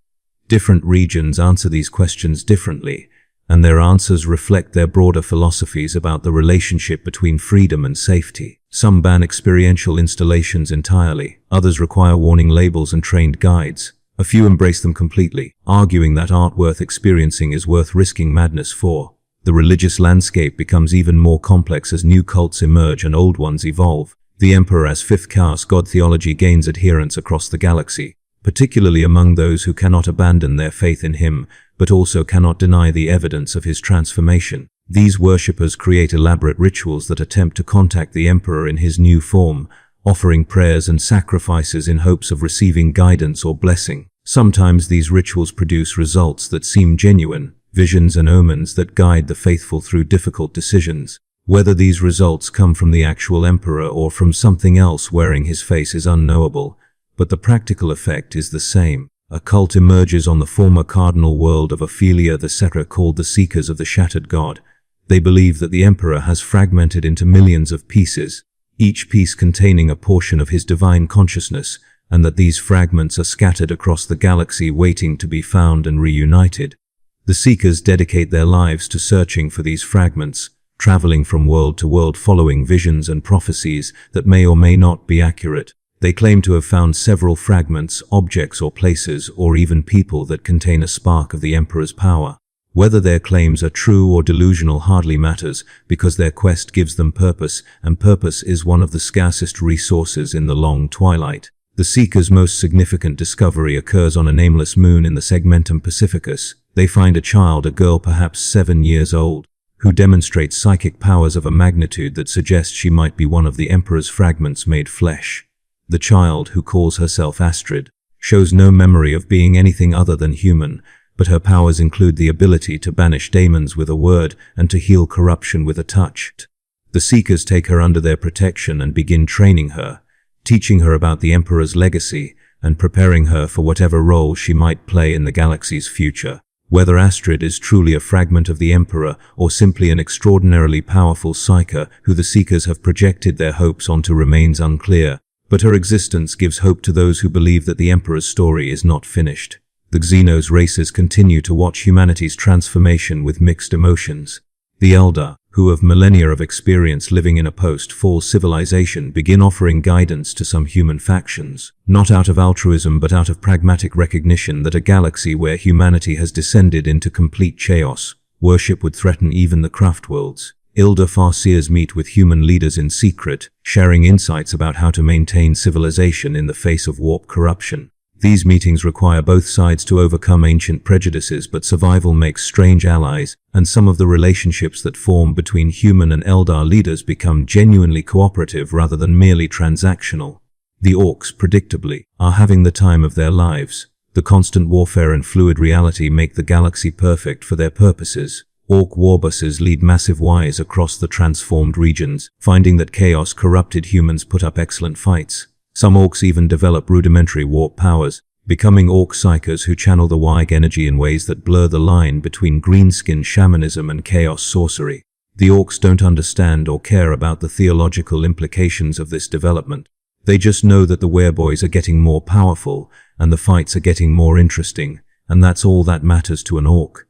Different regions answer these questions differently, and their answers reflect their broader philosophies about the relationship between freedom and safety. Some ban experiential installations entirely, others require warning labels and trained guides. A few embrace them completely, arguing that art worth experiencing is worth risking madness for. The religious landscape becomes even more complex as new cults emerge and old ones evolve. The Emperor as fifth caste god theology gains adherents across the galaxy, particularly among those who cannot abandon their faith in him, but also cannot deny the evidence of his transformation. These worshippers create elaborate rituals that attempt to contact the Emperor in his new form, offering prayers and sacrifices in hopes of receiving guidance or blessing. Sometimes these rituals produce results that seem genuine, visions and omens that guide the faithful through difficult decisions. Whether these results come from the actual Emperor or from something else wearing his face is unknowable, but the practical effect is the same. A cult emerges on the former cardinal world of Ophelia the Terra called the Seekers of the Shattered God. They believe that the Emperor has fragmented into millions of pieces, each piece containing a portion of his divine consciousness, and that these fragments are scattered across the galaxy waiting to be found and reunited. The Seekers dedicate their lives to searching for these fragments, traveling from world to world following visions and prophecies that may or may not be accurate. They claim to have found several fragments, objects or places, or even people that contain a spark of the Emperor's power. Whether their claims are true or delusional hardly matters, because their quest gives them purpose, and purpose is one of the scarcest resources in the long twilight. The Seekers' most significant discovery occurs on a nameless moon in the segmentum Pacificus. They find a child, a girl perhaps 7 years old, who demonstrates psychic powers of a magnitude that suggests she might be one of the Emperor's fragments made flesh. The child, who calls herself Astrid, shows no memory of being anything other than human, but her powers include the ability to banish demons with a word and to heal corruption with a touch. The Seekers take her under their protection and begin training her, teaching her about the Emperor's legacy and preparing her for whatever role she might play in the galaxy's future. Whether Astrid is truly a fragment of the Emperor or simply an extraordinarily powerful psyker who the Seekers have projected their hopes onto remains unclear, but her existence gives hope to those who believe that the Emperor's story is not finished. The Xenos races continue to watch humanity's transformation with mixed emotions. The Eldar, who have millennia of experience living in a post-fall civilization, begin offering guidance to some human factions, not out of altruism but out of pragmatic recognition that a galaxy where humanity has descended into complete chaos, worship would threaten even the craft worlds. Eldar Farseers meet with human leaders in secret, sharing insights about how to maintain civilization in the face of warp corruption. These meetings require both sides to overcome ancient prejudices, but survival makes strange allies, and some of the relationships that form between human and Eldar leaders become genuinely cooperative rather than merely transactional. The Orcs, predictably, are having the time of their lives. The constant warfare and fluid reality make the galaxy perfect for their purposes. Orc warbuses lead massive Ys across the transformed regions, finding that chaos-corrupted humans put up excellent fights. Some Orcs even develop rudimentary warp powers, becoming Orc psychers who channel the Yg energy in ways that blur the line between greenskin shamanism and chaos sorcery. The Orcs don't understand or care about the theological implications of this development. They just know that the wereboys are getting more powerful, and the fights are getting more interesting, and that's all that matters to an Orc.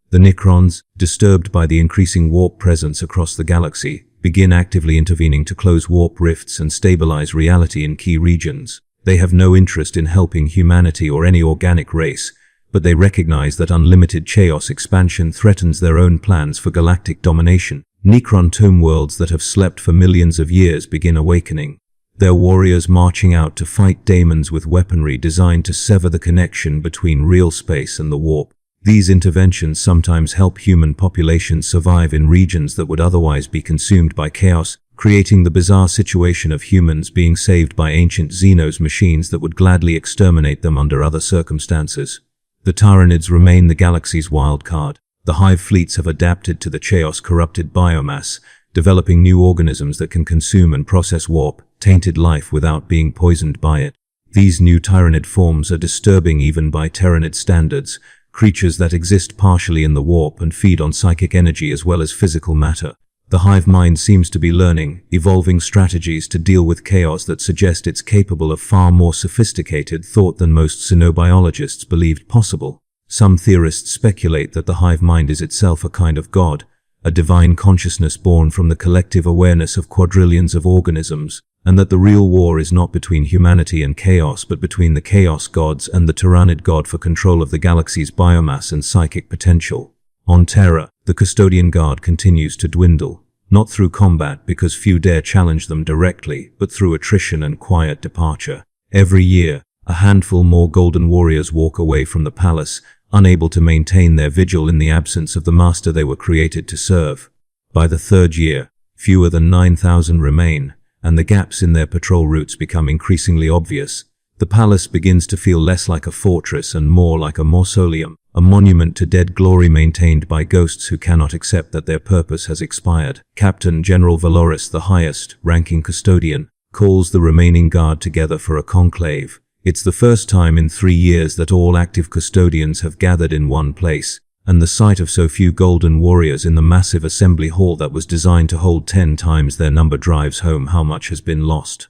The Necrons, disturbed by the increasing warp presence across the galaxy, begin actively intervening to close warp rifts and stabilize reality in key regions. They have no interest in helping humanity or any organic race, but they recognize that unlimited chaos expansion threatens their own plans for galactic domination. Necron tomb worlds that have slept for millions of years begin awakening. Their warriors marching out to fight daemons with weaponry designed to sever the connection between real space and the warp. These interventions sometimes help human populations survive in regions that would otherwise be consumed by chaos, creating the bizarre situation of humans being saved by ancient Xenos machines that would gladly exterminate them under other circumstances. The Tyranids remain the galaxy's wild card. The hive fleets have adapted to the chaos-corrupted biomass, developing new organisms that can consume and process warp, tainted life without being poisoned by it. These new Tyranid forms are disturbing even by Terranid standards, creatures that exist partially in the warp and feed on psychic energy as well as physical matter. The hive mind seems to be learning, evolving strategies to deal with chaos that suggest it's capable of far more sophisticated thought than most xenobiologists believed possible. Some theorists speculate that the hive mind is itself a kind of god, a divine consciousness born from the collective awareness of quadrillions of organisms, and that the real war is not between humanity and chaos but between the chaos gods and the Tyranid god for control of the galaxy's biomass and psychic potential. On Terra, the Custodian Guard continues to dwindle, not through combat because few dare challenge them directly, but through attrition and quiet departure. Every year, a handful more Golden Warriors walk away from the palace, unable to maintain their vigil in the absence of the master they were created to serve. By the third year, fewer than 9,000 remain, and the gaps in their patrol routes become increasingly obvious. The palace begins to feel less like a fortress and more like a mausoleum, a monument to dead glory maintained by ghosts who cannot accept that their purpose has expired. Captain General Valoris, the highest-ranking custodian, calls the remaining guard together for a conclave. It's the first time in 3 years that all active custodians have gathered in one place, and the sight of so few Golden Warriors in the massive assembly hall that was designed to hold 10 times their number drives home how much has been lost.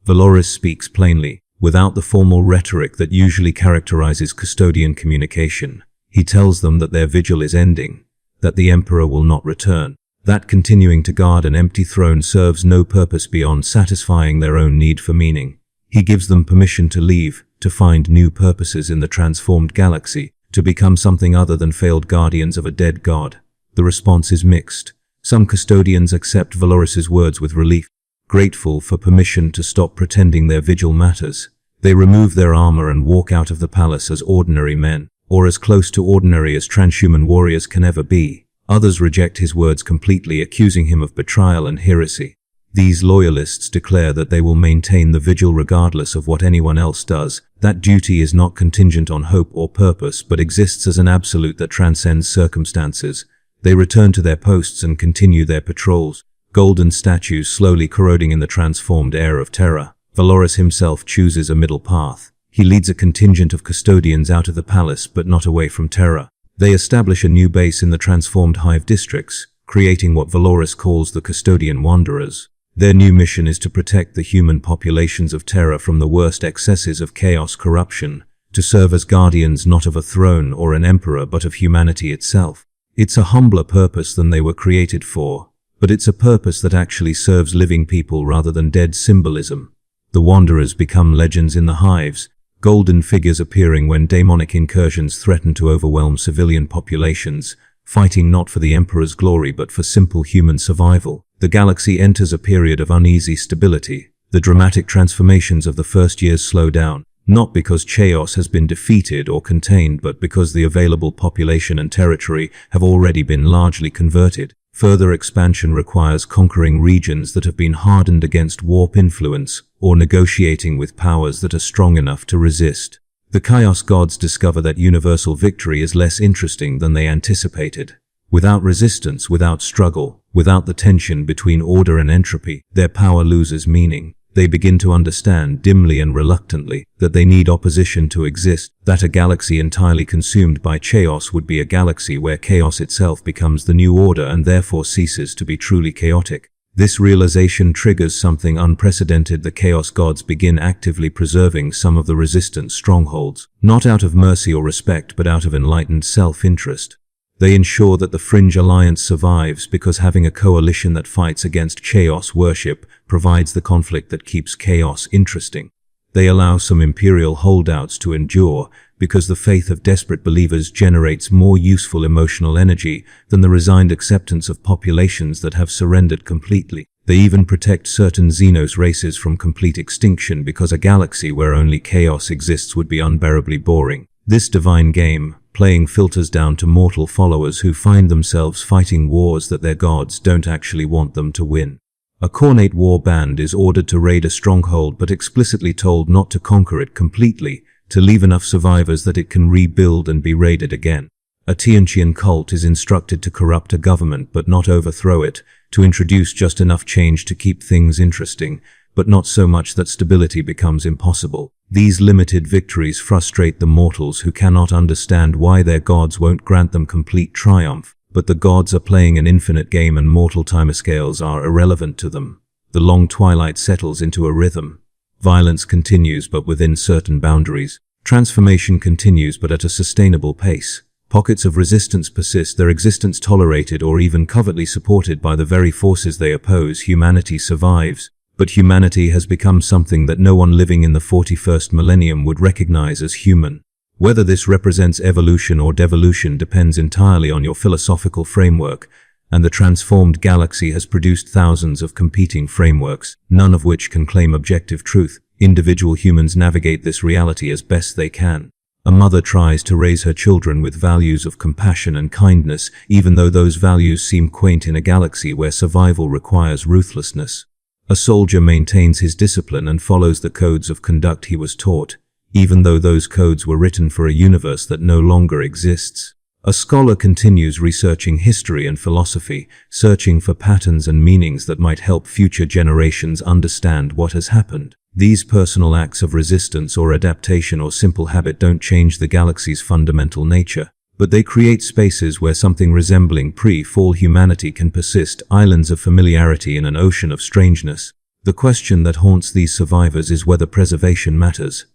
Valoris speaks plainly, without the formal rhetoric that usually characterizes custodian communication. He tells them that their vigil is ending, that the Emperor will not return, that continuing to guard an empty throne serves no purpose beyond satisfying their own need for meaning. He gives them permission to leave, to find new purposes in the transformed galaxy, to become something other than failed guardians of a dead god. The response is mixed. Some custodians accept Valoris's words with relief, grateful for permission to stop pretending their vigil matters. They remove their armor and walk out of the palace as ordinary men, or as close to ordinary as transhuman warriors can ever be. Others reject his words completely, accusing him of betrayal and heresy. These loyalists declare that they will maintain the vigil regardless of what anyone else does. That duty is not contingent on hope or purpose, but exists as an absolute that transcends circumstances. They return to their posts and continue their patrols, golden statues slowly corroding in the transformed air of Terra. Valoris himself chooses a middle path. He leads a contingent of custodians out of the palace, but not away from Terra. They establish a new base in the transformed hive districts, creating what Valoris calls the Custodian Wanderers. Their new mission is to protect the human populations of Terra from the worst excesses of chaos corruption, to serve as guardians not of a throne or an emperor but of humanity itself. It's a humbler purpose than they were created for, but it's a purpose that actually serves living people rather than dead symbolism. The Wanderers become legends in the hives, golden figures appearing when demonic incursions threaten to overwhelm civilian populations, fighting not for the Emperor's glory but for simple human survival. The galaxy enters a period of uneasy stability. The dramatic transformations of the first years slow down, not because chaos has been defeated or contained, but because the available population and territory have already been largely converted. Further expansion requires conquering regions that have been hardened against warp influence, or negotiating with powers that are strong enough to resist. The Chaos Gods discover that universal victory is less interesting than they anticipated. Without resistance, without struggle, without the tension between order and entropy, their power loses meaning. They begin to understand, dimly and reluctantly, that they need opposition to exist, that a galaxy entirely consumed by chaos would be a galaxy where chaos itself becomes the new order and therefore ceases to be truly chaotic. This realization triggers something unprecedented. The Chaos Gods begin actively preserving some of the resistance strongholds, not out of mercy or respect but out of enlightened self-interest. They ensure that the Fringe Alliance survives because having a coalition that fights against chaos worship provides the conflict that keeps chaos interesting. They allow some Imperial holdouts to endure, because the faith of desperate believers generates more useful emotional energy than the resigned acceptance of populations that have surrendered completely. They even protect certain Xenos races from complete extinction because a galaxy where only chaos exists would be unbearably boring. This divine game, playing filters down to mortal followers who find themselves fighting wars that their gods don't actually want them to win. A Cornate war band is ordered to raid a stronghold but explicitly told not to conquer it completely, to leave enough survivors that it can rebuild and be raided again. A Tianqian cult is instructed to corrupt a government but not overthrow it, to introduce just enough change to keep things interesting, but not so much that stability becomes impossible. These limited victories frustrate the mortals who cannot understand why their gods won't grant them complete triumph, but the gods are playing an infinite game and mortal timescales are irrelevant to them. The long twilight settles into a rhythm. Violence continues but within certain boundaries. Transformation continues but at a sustainable pace. Pockets of resistance persist, their existence tolerated or even covertly supported by the very forces they oppose. Humanity survives, but humanity has become something that no one living in the 41st millennium would recognize as human. Whether this represents evolution or devolution depends entirely on your philosophical framework, and the transformed galaxy has produced thousands of competing frameworks, none of which can claim objective truth. Individual humans navigate this reality as best they can. A mother tries to raise her children with values of compassion and kindness, even though those values seem quaint in a galaxy where survival requires ruthlessness. A soldier maintains his discipline and follows the codes of conduct he was taught, even though those codes were written for a universe that no longer exists. A scholar continues researching history and philosophy, searching for patterns and meanings that might help future generations understand what has happened. These personal acts of resistance or adaptation or simple habit don't change the galaxy's fundamental nature, but they create spaces where something resembling pre-fall humanity can persist, islands of familiarity in an ocean of strangeness. The question that haunts these survivors is whether preservation matters.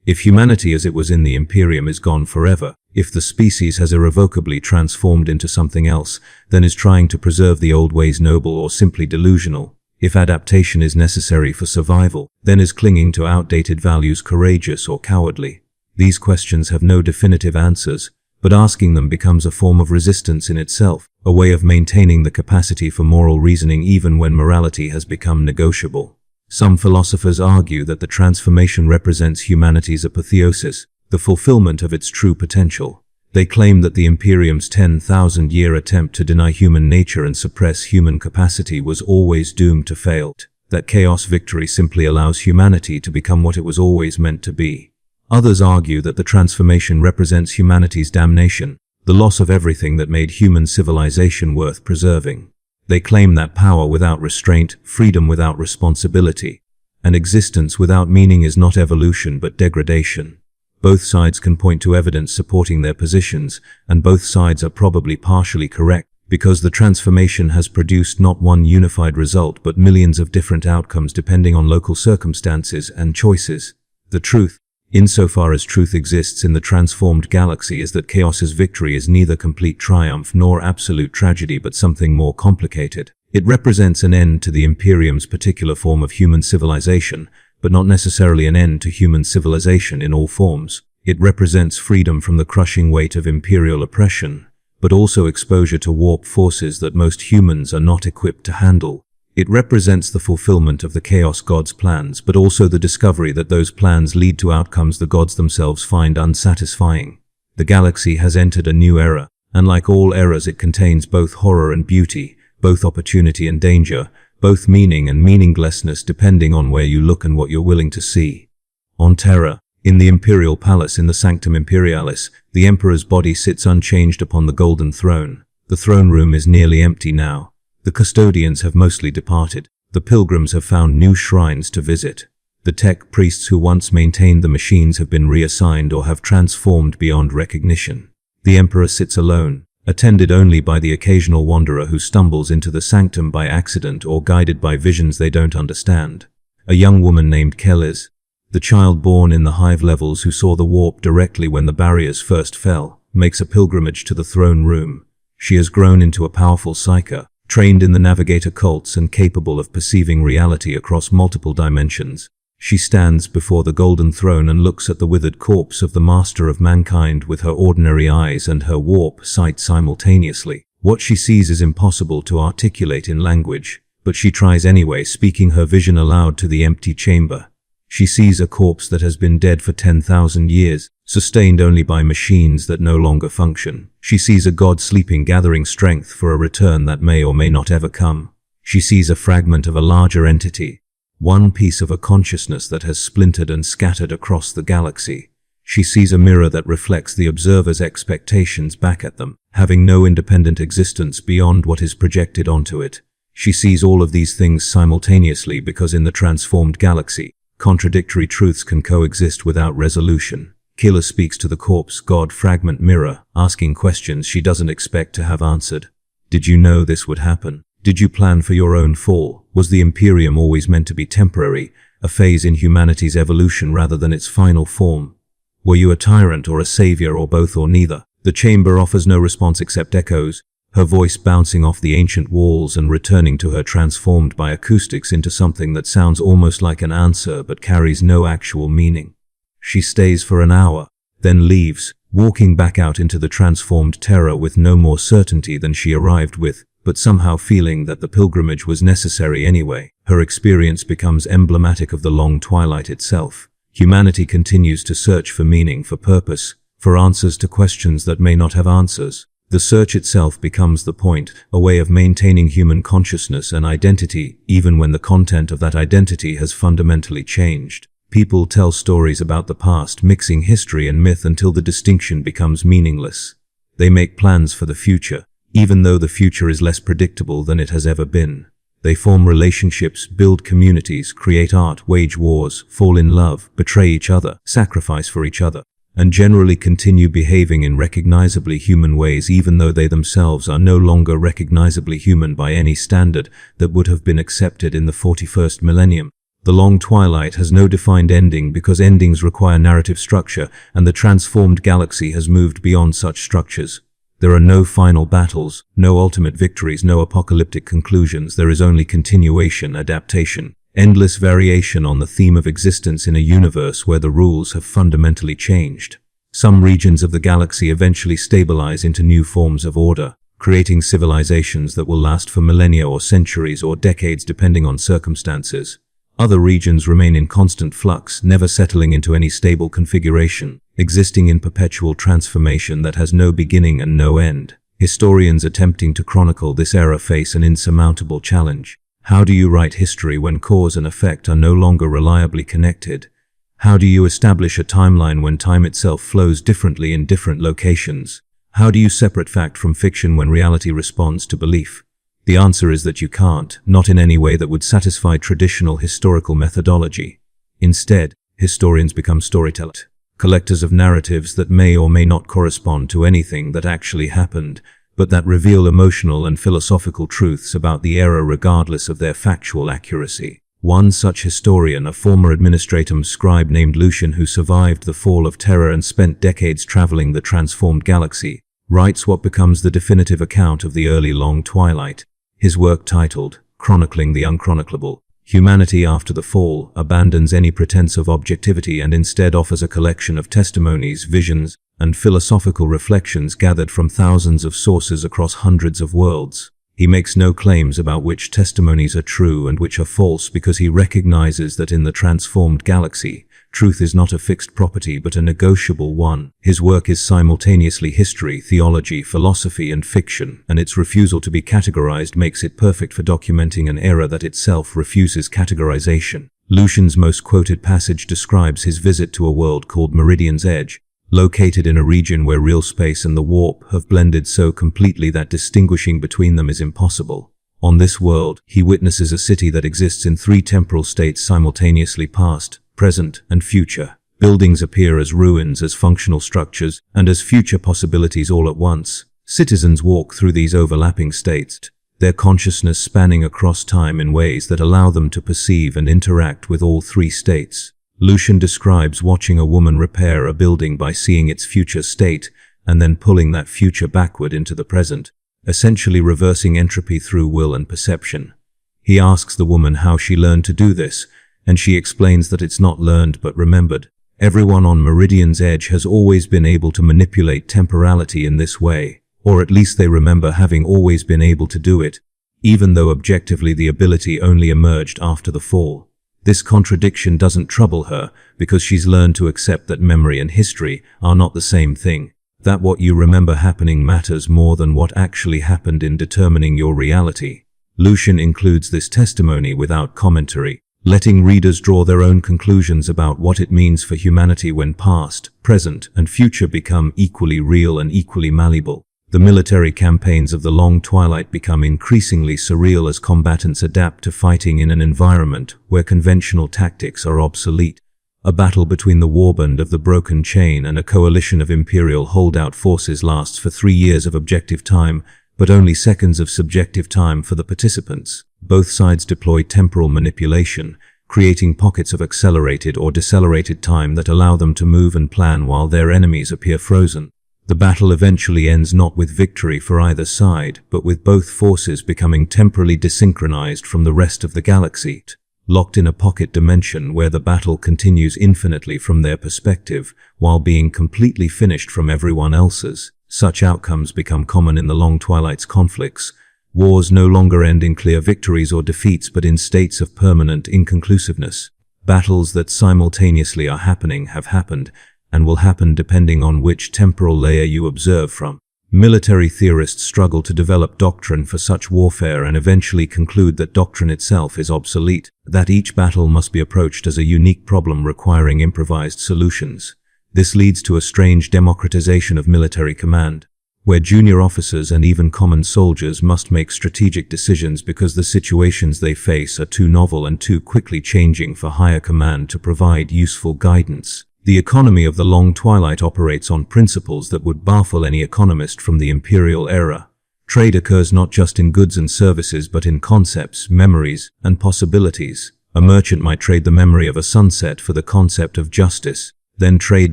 If humanity as it was in the Imperium is gone forever, if the species has irrevocably transformed into something else, then is trying to preserve the old ways noble or simply delusional? If adaptation is necessary for survival, then is clinging to outdated values courageous or cowardly? These questions have no definitive answers, but asking them becomes a form of resistance in itself, a way of maintaining the capacity for moral reasoning even when morality has become negotiable. Some philosophers argue that the transformation represents humanity's apotheosis, the fulfillment of its true potential. They claim that the Imperium's 10,000-year attempt to deny human nature and suppress human capacity was always doomed to fail, that chaos victory simply allows humanity to become what it was always meant to be. Others argue that the transformation represents humanity's damnation, the loss of everything that made human civilization worth preserving. They claim that power without restraint, freedom without responsibility, and existence without meaning is not evolution but degradation. Both sides can point to evidence supporting their positions, and both sides are probably partially correct, because the transformation has produced not one unified result but millions of different outcomes depending on local circumstances and choices. The truth, insofar as truth exists in the transformed galaxy, is that chaos's victory is neither complete triumph nor absolute tragedy but something more complicated. It represents an end to the Imperium's particular form of human civilization, but not necessarily an end to human civilization in all forms. It represents freedom from the crushing weight of Imperial oppression, but also exposure to warp forces that most humans are not equipped to handle. It represents the fulfillment of the Chaos God's plans, but also the discovery that those plans lead to outcomes the gods themselves find unsatisfying. The galaxy has entered a new era, and like all eras it contains both horror and beauty, both opportunity and danger, both meaning and meaninglessness depending on where you look and what you're willing to see. On Terra, in the Imperial Palace in the Sanctum Imperialis, the Emperor's body sits unchanged upon the golden throne. The throne room is nearly empty now. The custodians have mostly departed. The pilgrims have found new shrines to visit. The tech priests who once maintained the machines have been reassigned or have transformed beyond recognition. The Emperor sits alone, attended only by the occasional wanderer who stumbles into the sanctum by accident or guided by visions they don't understand. A young woman named Kelis, the child born in the hive levels who saw the warp directly when the barriers first fell, makes a pilgrimage to the throne room. She has grown into a powerful psyker, trained in the navigator cults and capable of perceiving reality across multiple dimensions. She stands before the golden throne and looks at the withered corpse of the master of mankind with her ordinary eyes and her warp sight simultaneously. What she sees is impossible to articulate in language, but she tries anyway, speaking her vision aloud to the empty chamber. She sees a corpse that has been dead for 10,000 years, sustained only by machines that no longer function. She sees a god sleeping, gathering strength for a return that may or may not ever come. She sees a fragment of a larger entity, one piece of a consciousness that has splintered and scattered across the galaxy. She sees a mirror that reflects the observer's expectations back at them, having no independent existence beyond what is projected onto it. She sees all of these things simultaneously because in the transformed galaxy, contradictory truths can coexist without resolution. Killer speaks to the corpse god fragment mirror, asking questions she doesn't expect to have answered. Did you know this would happen? Did you plan for your own fall? Was the Imperium always meant to be temporary, a phase in humanity's evolution rather than its final form? Were you a tyrant or a savior or both or neither? The chamber offers no response except echoes, her voice bouncing off the ancient walls and returning to her transformed by acoustics into something that sounds almost like an answer but carries no actual meaning. She stays for an hour, then leaves, walking back out into the transformed Terra with no more certainty than she arrived with, but somehow feeling that the pilgrimage was necessary anyway. Her experience becomes emblematic of the long twilight itself. Humanity continues to search for meaning, for purpose, for answers to questions that may not have answers. The search itself becomes the point, a way of maintaining human consciousness and identity, even when the content of that identity has fundamentally changed. People tell stories about the past, mixing history and myth until the distinction becomes meaningless. They make plans for the future, even though the future is less predictable than it has ever been. They form relationships, build communities, create art, wage wars, fall in love, betray each other, sacrifice for each other, and generally continue behaving in recognizably human ways even though they themselves are no longer recognizably human by any standard that would have been accepted in the 41st millennium. The long twilight has no defined ending because endings require narrative structure, and the transformed galaxy has moved beyond such structures. There are no final battles, no ultimate victories, no apocalyptic conclusions. There is only continuation, adaptation, endless variation on the theme of existence in a universe where the rules have fundamentally changed. Some regions of the galaxy eventually stabilize into new forms of order, creating civilizations that will last for millennia or centuries or decades depending on circumstances. Other regions remain in constant flux, never settling into any stable configuration, existing in perpetual transformation that has no beginning and no end. Historians attempting to chronicle this era face an insurmountable challenge. How do you write history when cause and effect are no longer reliably connected? How do you establish a timeline when time itself flows differently in different locations? How do you separate fact from fiction when reality responds to belief? The answer is that you can't, not in any way that would satisfy traditional historical methodology. Instead, historians become storytellers, collectors of narratives that may or may not correspond to anything that actually happened, but that reveal emotional and philosophical truths about the era regardless of their factual accuracy. One such historian, a former administratum scribe named Lucian who survived the fall of Terra and spent decades traveling the transformed galaxy, writes what becomes the definitive account of the early long twilight. His work titled, Chronicling the Unchroniclable, Humanity After the Fall, abandons any pretense of objectivity and instead offers a collection of testimonies, visions, and philosophical reflections gathered from thousands of sources across hundreds of worlds. He makes no claims about which testimonies are true and which are false because he recognizes that in the transformed galaxy, truth is not a fixed property but a negotiable one. His work is simultaneously history, theology, philosophy, and fiction, and its refusal to be categorized makes it perfect for documenting an era that itself refuses categorization. Lucian's most quoted passage describes his visit to a world called Meridian's Edge, located in a region where real space and the warp have blended so completely that distinguishing between them is impossible. On this world, he witnesses a city that exists in three temporal states simultaneously: past, present, and future. Buildings appear as ruins, as functional structures, and as future possibilities all at once. Citizens walk through these overlapping states, their consciousness spanning across time in ways that allow them to perceive and interact with all three states. Lucian describes watching a woman repair a building by seeing its future state and then pulling that future backward into the present, essentially reversing entropy through will and perception. He asks the woman how she learned to do this, and she explains that it's not learned but remembered. Everyone on Meridian's edge has always been able to manipulate temporality in this way, or at least they remember having always been able to do it, even though objectively the ability only emerged after the fall. This contradiction doesn't trouble her, because she's learned to accept that memory and history are not the same thing, that what you remember happening matters more than what actually happened in determining your reality. Lucian includes this testimony without commentary, letting readers draw their own conclusions about what it means for humanity when past, present, and future become equally real and equally malleable. The military campaigns of the Long Twilight become increasingly surreal as combatants adapt to fighting in an environment where conventional tactics are obsolete. A battle between the warband of the Broken Chain and a coalition of Imperial holdout forces lasts for 3 years of objective time, but only seconds of subjective time for the participants. Both sides deploy temporal manipulation, creating pockets of accelerated or decelerated time that allow them to move and plan while their enemies appear frozen. The battle eventually ends not with victory for either side, but with both forces becoming temporally desynchronized from the rest of the galaxy, locked in a pocket dimension where the battle continues infinitely from their perspective, while being completely finished from everyone else's. Such outcomes become common in the Long Twilight's conflicts. Wars no longer end in clear victories or defeats, but in states of permanent inconclusiveness. Battles that simultaneously are happening have happened, and will happen depending on which temporal layer you observe from. Military theorists struggle to develop doctrine for such warfare and eventually conclude that doctrine itself is obsolete, that each battle must be approached as a unique problem requiring improvised solutions. This leads to a strange democratization of military command, where junior officers and even common soldiers must make strategic decisions because the situations they face are too novel and too quickly changing for higher command to provide useful guidance. The economy of the Long Twilight operates on principles that would baffle any economist from the Imperial era. Trade occurs not just in goods and services but in concepts, memories, and possibilities. A merchant might trade the memory of a sunset for the concept of justice, then trade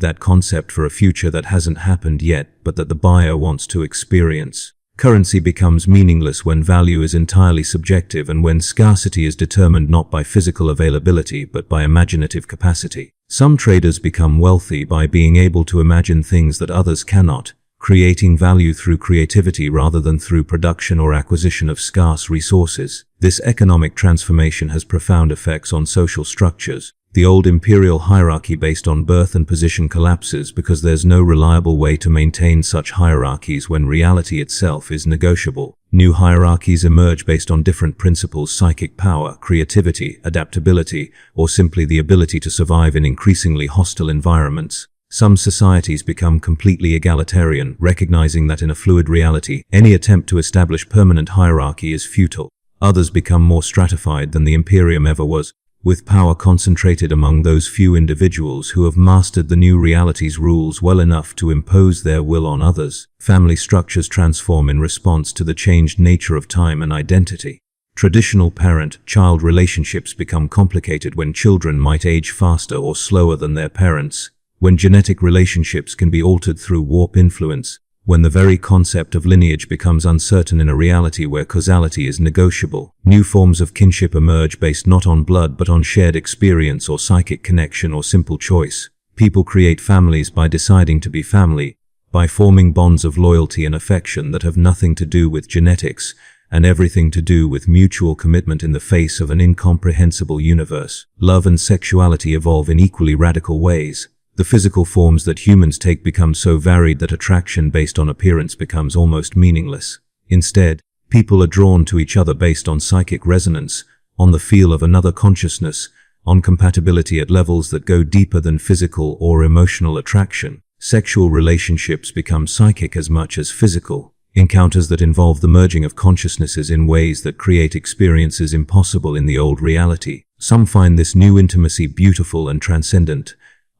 that concept for a future that hasn't happened yet but that the buyer wants to experience. Currency becomes meaningless when value is entirely subjective and when scarcity is determined not by physical availability but by imaginative capacity. Some traders become wealthy by being able to imagine things that others cannot, creating value through creativity rather than through production or acquisition of scarce resources. This economic transformation has profound effects on social structures. The old imperial hierarchy based on birth and position collapses because there's no reliable way to maintain such hierarchies when reality itself is negotiable. New hierarchies emerge based on different principles: psychic power, creativity, adaptability, or simply the ability to survive in increasingly hostile environments. Some societies become completely egalitarian, recognizing that in a fluid reality, any attempt to establish permanent hierarchy is futile. Others become more stratified than the Imperium ever was, with power concentrated among those few individuals who have mastered the new reality's rules well enough to impose their will on others. Family structures transform in response to the changed nature of time and identity. Traditional parent-child relationships become complicated when children might age faster or slower than their parents, when genetic relationships can be altered through warp influence, when the very concept of lineage becomes uncertain in a reality where causality is negotiable. New forms of kinship emerge based not on blood but on shared experience or psychic connection or simple choice. People create families by deciding to be family, by forming bonds of loyalty and affection that have nothing to do with genetics and everything to do with mutual commitment in the face of an incomprehensible universe. Love and sexuality evolve in equally radical ways. The physical forms that humans take become so varied that attraction based on appearance becomes almost meaningless. Instead, people are drawn to each other based on psychic resonance, on the feel of another consciousness, on compatibility at levels that go deeper than physical or emotional attraction. Sexual relationships become psychic as much as physical. Encounters that involve the merging of consciousnesses in ways that create experiences impossible in the old reality. Some find this new intimacy beautiful and transcendent.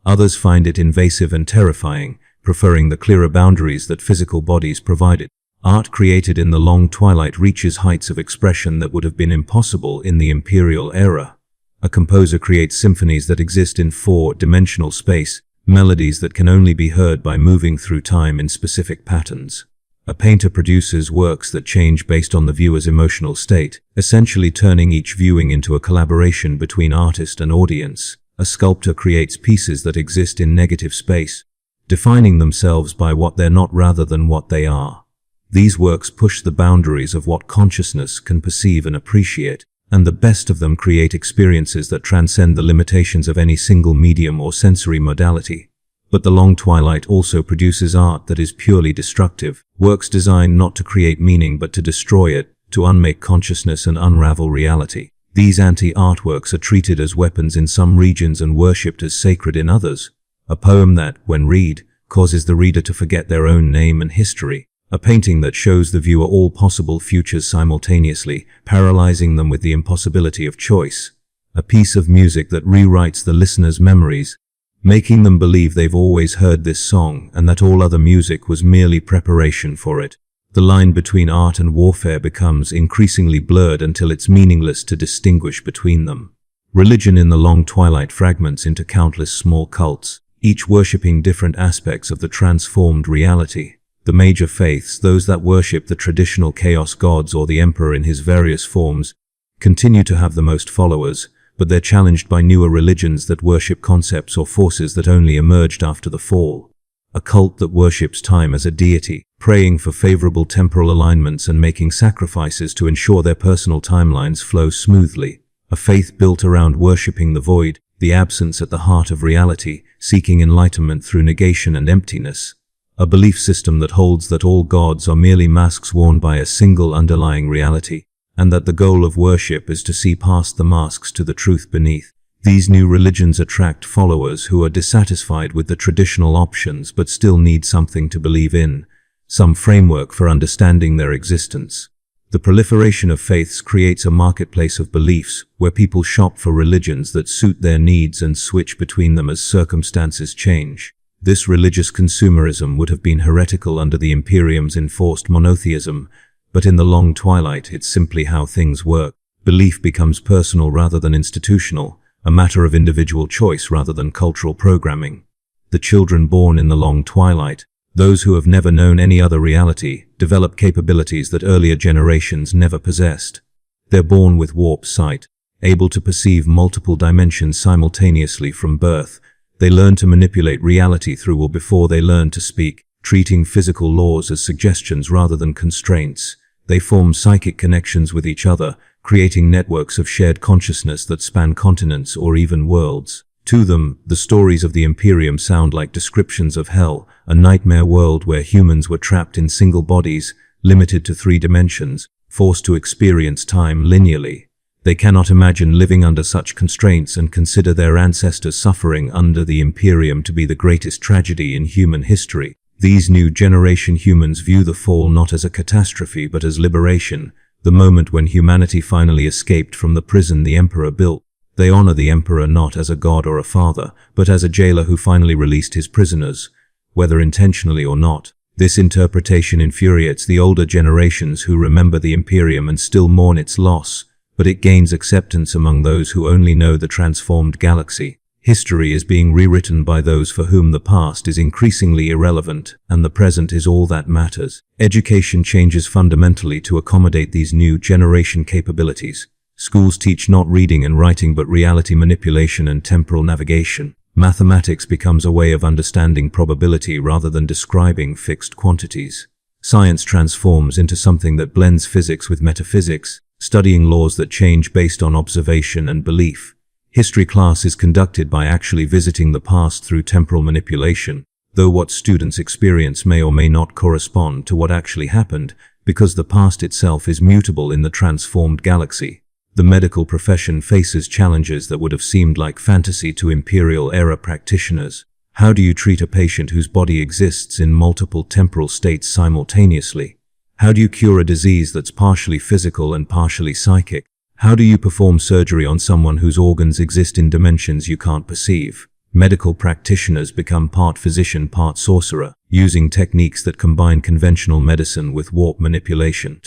Others find it invasive and terrifying, preferring the clearer boundaries that physical bodies provided. Art created in the Long Twilight reaches heights of expression that would have been impossible in the Imperial era. A composer creates symphonies that exist in four-dimensional space, melodies that can only be heard by moving through time in specific patterns. A painter produces works that change based on the viewer's emotional state, essentially turning each viewing into a collaboration between artist and audience. A sculptor creates pieces that exist in negative space, defining themselves by what they're not rather than what they are. These works push the boundaries of what consciousness can perceive and appreciate, and the best of them create experiences that transcend the limitations of any single medium or sensory modality. But the long twilight also produces art that is purely destructive, works designed not to create meaning but to destroy it, to unmake consciousness and unravel reality. These anti-artworks are treated as weapons in some regions and worshipped as sacred in others. A poem that, when read, causes the reader to forget their own name and history. A painting that shows the viewer all possible futures simultaneously, paralyzing them with the impossibility of choice. A piece of music that rewrites the listener's memories, making them believe they've always heard this song and that all other music was merely preparation for it. The line between art and warfare becomes increasingly blurred until it's meaningless to distinguish between them. Religion in the long twilight fragments into countless small cults, each worshipping different aspects of the transformed reality. The major faiths, those that worship the traditional chaos gods or the emperor in his various forms, continue to have the most followers, but they're challenged by newer religions that worship concepts or forces that only emerged after the fall. A cult that worships time as a deity, praying for favorable temporal alignments and making sacrifices to ensure their personal timelines flow smoothly. A faith built around worshipping the void, the absence at the heart of reality, seeking enlightenment through negation and emptiness. A belief system that holds that all gods are merely masks worn by a single underlying reality, and that the goal of worship is to see past the masks to the truth beneath. These new religions attract followers who are dissatisfied with the traditional options but still need something to believe in, some framework for understanding their existence. The proliferation of faiths creates a marketplace of beliefs where people shop for religions that suit their needs and switch between them as circumstances change. This religious consumerism would have been heretical under the Imperium's enforced monotheism, but in the long twilight it's simply how things work. Belief becomes personal rather than institutional, a matter of individual choice rather than cultural programming. The children born in the long twilight, those who have never known any other reality, develop capabilities that earlier generations never possessed. They're born with warped sight, able to perceive multiple dimensions simultaneously from birth. They learn to manipulate reality through or before they learn to speak, treating physical laws as suggestions rather than constraints. They form psychic connections with each other, creating networks of shared consciousness that span continents or even worlds. To them, the stories of the Imperium sound like descriptions of hell, a nightmare world where humans were trapped in single bodies, limited to 3 dimensions, forced to experience time linearly. They cannot imagine living under such constraints and consider their ancestors' suffering under the Imperium to be the greatest tragedy in human history. These new generation humans view the fall not as a catastrophe but as liberation, the moment when humanity finally escaped from the prison the Emperor built. They honor the Emperor not as a god or a father, but as a jailer who finally released his prisoners, whether intentionally or not. This interpretation infuriates the older generations who remember the Imperium and still mourn its loss, but it gains acceptance among those who only know the transformed galaxy. History is being rewritten by those for whom the past is increasingly irrelevant, and the present is all that matters. Education changes fundamentally to accommodate these new generation capabilities. Schools teach not reading and writing but reality manipulation and temporal navigation. Mathematics becomes a way of understanding probability rather than describing fixed quantities. Science transforms into something that blends physics with metaphysics, studying laws that change based on observation and belief. History class is conducted by actually visiting the past through temporal manipulation, though what students experience may or may not correspond to what actually happened, because the past itself is mutable in the transformed galaxy. The medical profession faces challenges that would have seemed like fantasy to Imperial-era practitioners. How do you treat a patient whose body exists in multiple temporal states simultaneously? How do you cure a disease that's partially physical and partially psychic? How do you perform surgery on someone whose organs exist in dimensions you can't perceive? Medical practitioners become part physician, part sorcerer, using techniques that combine conventional medicine with warp manipulation.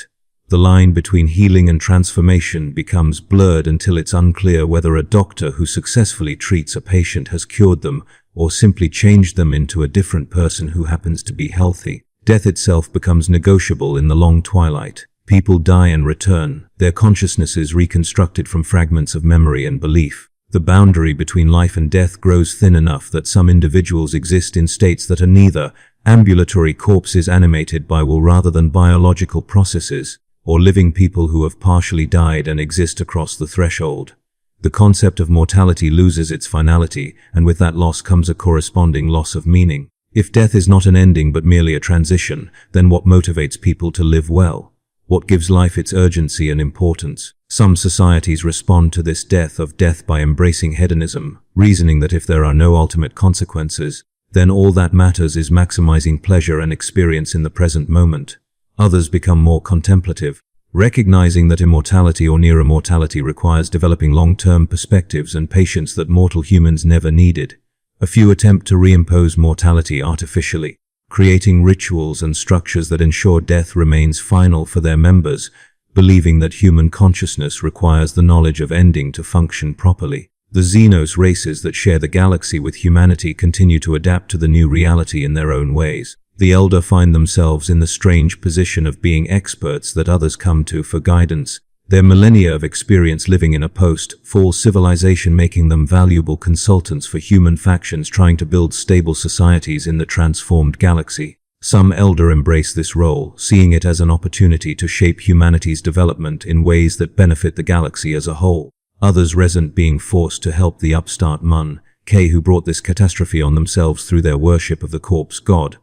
The line between healing and transformation becomes blurred until it's unclear whether a doctor who successfully treats a patient has cured them or simply changed them into a different person who happens to be healthy. Death itself becomes negotiable in the long twilight. People die and return, their consciousnesses reconstructed from fragments of memory and belief. The boundary between life and death grows thin enough that some individuals exist in states that are neither ambulatory corpses animated by will rather than biological processes, or living people who have partially died and exist across the threshold. The concept of mortality loses its finality, and with that loss comes a corresponding loss of meaning. If death is not an ending but merely a transition, then what motivates people to live well? What gives life its urgency and importance? Some societies respond to this death of death by embracing hedonism, reasoning that if there are no ultimate consequences, then all that matters is maximizing pleasure and experience in the present moment. Others become more contemplative, recognizing that immortality or near immortality requires developing long-term perspectives and patience that mortal humans never needed. A few attempt to reimpose mortality artificially, creating rituals and structures that ensure death remains final for their members, believing that human consciousness requires the knowledge of ending to function properly. The Xenos races that share the galaxy with humanity continue to adapt to the new reality in their own ways. The Elder find themselves in the strange position of being experts that others come to for guidance, their millennia of experience living in a post-fall civilization making them valuable consultants for human factions trying to build stable societies in the transformed galaxy. Some Elder embrace this role, seeing it as an opportunity to shape humanity's development in ways that benefit the galaxy as a whole. Others resent being forced to help the upstart K who brought this catastrophe on themselves through their worship of the corpse god.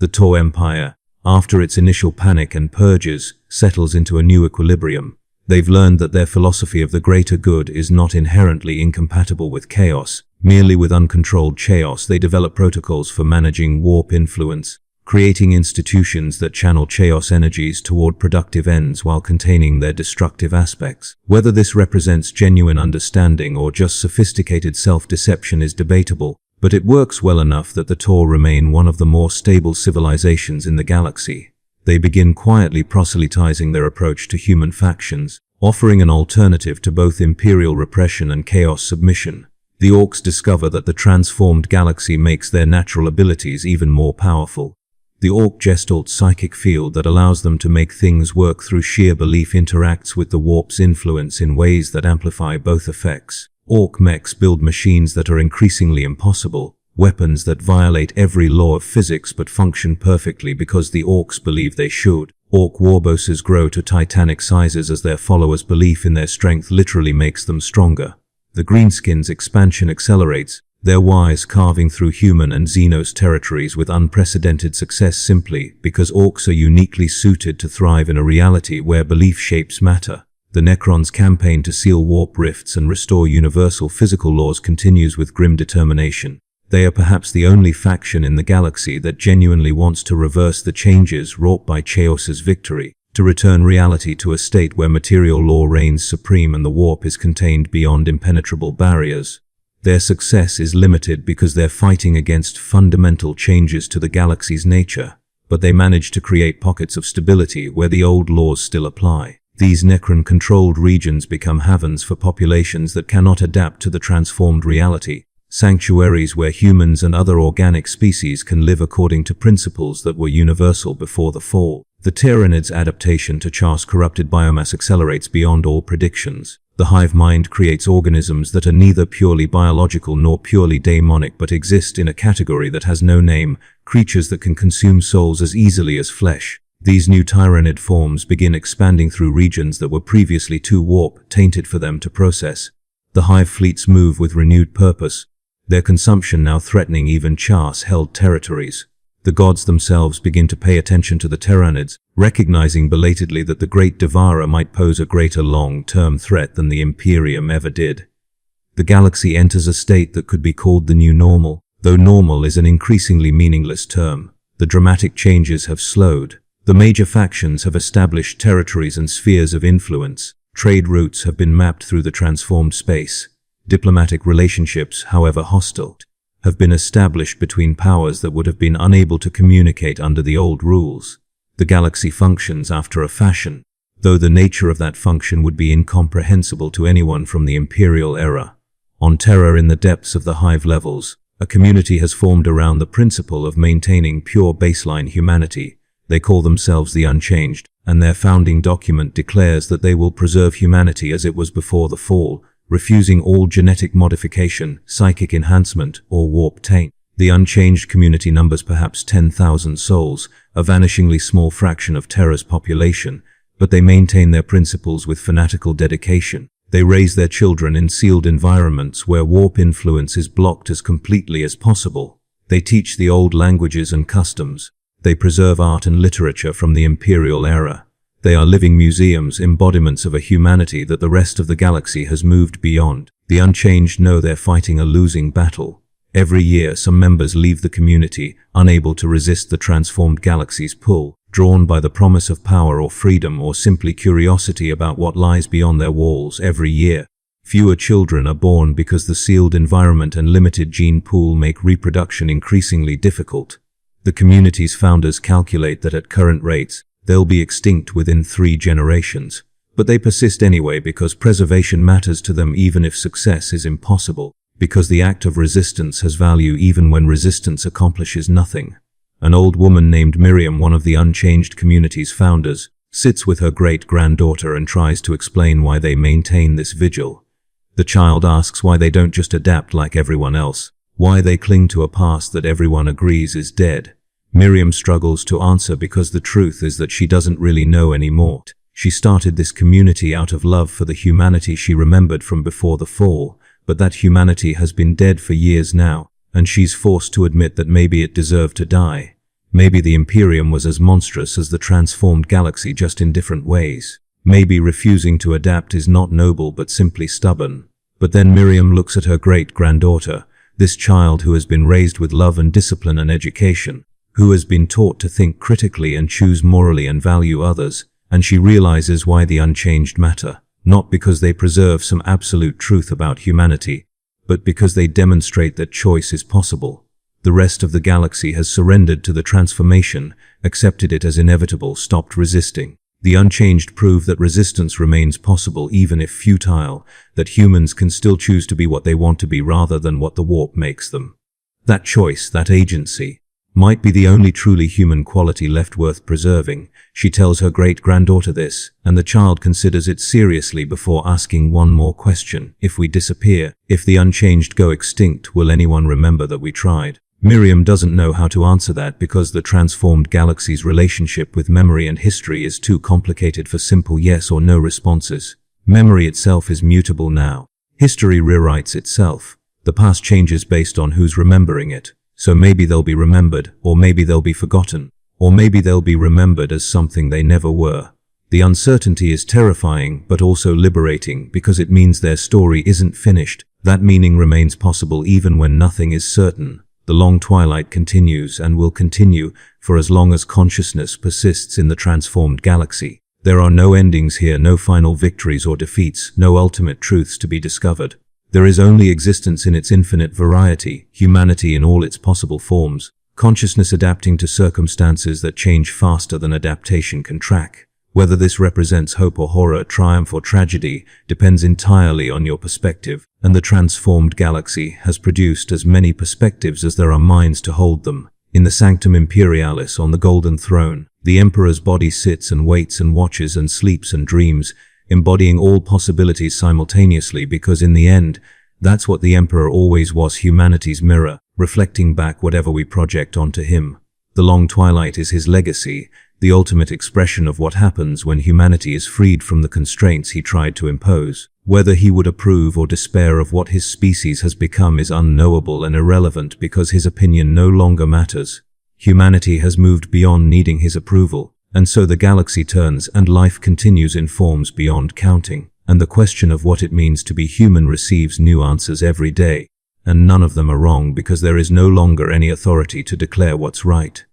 The Tor Empire, after its initial panic and purges, settles into a new equilibrium. They've learned that their philosophy of the greater good is not inherently incompatible with chaos. Merely with uncontrolled chaos, they develop protocols for managing warp influence, creating institutions that channel chaos energies toward productive ends while containing their destructive aspects. Whether this represents genuine understanding or just sophisticated self-deception is debatable, but it works well enough that the Tor remain one of the more stable civilizations in the galaxy. They begin quietly proselytizing their approach to human factions, offering an alternative to both imperial repression and chaos submission. The Orcs discover that the transformed galaxy makes their natural abilities even more powerful. The Orc Gestalt psychic field that allows them to make things work through sheer belief interacts with the warp's influence in ways that amplify both effects. Orc mechs build machines that are increasingly impossible, weapons that violate every law of physics but function perfectly because the Orcs believe they should. Orc warbosses grow to titanic sizes as their followers' belief in their strength literally makes them stronger. The Greenskins' expansion accelerates, their wise carving through human and Xenos territories with unprecedented success simply because Orcs are uniquely suited to thrive in a reality where belief shapes matter. The Necrons' campaign to seal warp rifts and restore universal physical laws continues with grim determination. They are perhaps the only faction in the galaxy that genuinely wants to reverse the changes wrought by Chaos's victory, to return reality to a state where material law reigns supreme and the warp is contained beyond impenetrable barriers. Their success is limited because they're fighting against fundamental changes to the galaxy's nature, but they manage to create pockets of stability where the old laws still apply. These Necron-controlled regions become havens for populations that cannot adapt to the transformed reality, sanctuaries where humans and other organic species can live according to principles that were universal before the fall. The Tyranids' adaptation to Char's corrupted biomass accelerates beyond all predictions. The hive mind creates organisms that are neither purely biological nor purely daemonic but exist in a category that has no name, creatures that can consume souls as easily as flesh. These new Tyranid forms begin expanding through regions that were previously too warp-tainted for them to process. The hive fleets move with renewed purpose, their consumption now threatening even Chars-held territories. The gods themselves begin to pay attention to the Tyranids, recognizing belatedly that the Great Devourer might pose a greater long-term threat than the Imperium ever did. The galaxy enters a state that could be called the new normal, though normal is an increasingly meaningless term. The dramatic changes have slowed. The major factions have established territories and spheres of influence. Trade routes have been mapped through the transformed space. Diplomatic relationships, however hostile, have been established between powers that would have been unable to communicate under the old rules. The galaxy functions after a fashion, though the nature of that function would be incomprehensible to anyone from the Imperial era. On Terra, in the depths of the hive levels, A community has formed around the principle of maintaining pure baseline humanity. They call themselves the Unchanged, and their founding document declares that they will preserve humanity as it was before the fall, refusing all genetic modification, psychic enhancement, or warp taint. The Unchanged community numbers perhaps 10,000 souls, a vanishingly small fraction of Terra's population, but they maintain their principles with fanatical dedication. They raise their children in sealed environments where warp influence is blocked as completely as possible. They teach the old languages and customs. They preserve art and literature from the Imperial era. They are living museums, embodiments of a humanity that the rest of the galaxy has moved beyond. The Unchanged know they're fighting a losing battle. Every year, some members leave the community, unable to resist the transformed galaxy's pull, drawn by the promise of power or freedom or simply curiosity about what lies beyond their walls. Every year, fewer children are born because the sealed environment and limited gene pool make reproduction increasingly difficult. The community's founders calculate that at current rates, they'll be extinct within 3 generations. But they persist anyway because preservation matters to them even if success is impossible, because the act of resistance has value even when resistance accomplishes nothing. An old woman named Miriam, one of the Unchanged community's founders, sits with her great-granddaughter and tries to explain why they maintain this vigil. The child asks why they don't just adapt like everyone else, why they cling to a past that everyone agrees is dead. Miriam struggles to answer because the truth is that she doesn't really know anymore. She started this community out of love for the humanity she remembered from before the fall, but that humanity has been dead for years now, and she's forced to admit that maybe it deserved to die. Maybe the Imperium was as monstrous as the transformed galaxy, just in different ways. Maybe refusing to adapt is not noble but simply stubborn. But then Miriam looks at her great-granddaughter, this child who has been raised with love and discipline and education, who has been taught to think critically and choose morally and value others, and she realizes why the Unchanged matter, not because they preserve some absolute truth about humanity, but because they demonstrate that choice is possible. The rest of the galaxy has surrendered to the transformation, accepted it as inevitable, stopped resisting. The Unchanged prove that resistance remains possible even if futile, that humans can still choose to be what they want to be rather than what the warp makes them. That choice, that agency, might be the only truly human quality left worth preserving. She tells her great-granddaughter this, and the child considers it seriously before asking one more question. If we disappear, if the Unchanged go extinct, will anyone remember that we tried? Miriam doesn't know how to answer that because the transformed galaxy's relationship with memory and history is too complicated for simple yes or no responses. Memory itself is mutable now. History rewrites itself. The past changes based on who's remembering it. So maybe they'll be remembered, or maybe they'll be forgotten, or maybe they'll be remembered as something they never were. The uncertainty is terrifying, but also liberating, because it means their story isn't finished. That meaning remains possible even when nothing is certain. The long twilight continues and will continue for as long as consciousness persists in the transformed galaxy. There are no endings here, no final victories or defeats, no ultimate truths to be discovered. There is only existence in its infinite variety, humanity in all its possible forms, consciousness adapting to circumstances that change faster than adaptation can track. Whether this represents hope or horror, triumph or tragedy, depends entirely on your perspective, and the transformed galaxy has produced as many perspectives as there are minds to hold them. In the Sanctum Imperialis on the Golden Throne, the Emperor's body sits and waits and watches and sleeps and dreams, embodying all possibilities simultaneously, because in the end, that's what the Emperor always was, humanity's mirror, reflecting back whatever we project onto him. The long twilight is his legacy, the ultimate expression of what happens when humanity is freed from the constraints he tried to impose. Whether he would approve or despair of what his species has become is unknowable and irrelevant because his opinion no longer matters. Humanity has moved beyond needing his approval. And so the galaxy turns and life continues in forms beyond counting, and the question of what it means to be human receives new answers every day, and none of them are wrong because there is no longer any authority to declare what's right.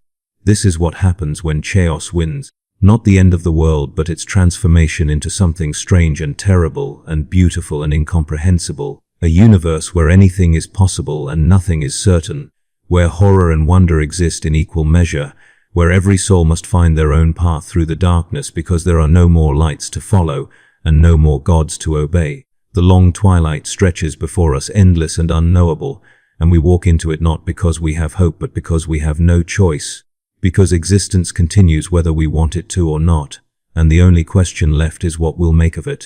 This is what happens when chaos wins, not the end of the world but its transformation into something strange and terrible and beautiful and incomprehensible, a universe where anything is possible and nothing is certain, where horror and wonder exist in equal measure, where every soul must find their own path through the darkness because there are no more lights to follow and no more gods to obey. The long twilight stretches before us, endless and unknowable, and we walk into it not because we have hope but because we have no choice, because existence continues whether we want it to or not, and the only question left is what we'll make of it.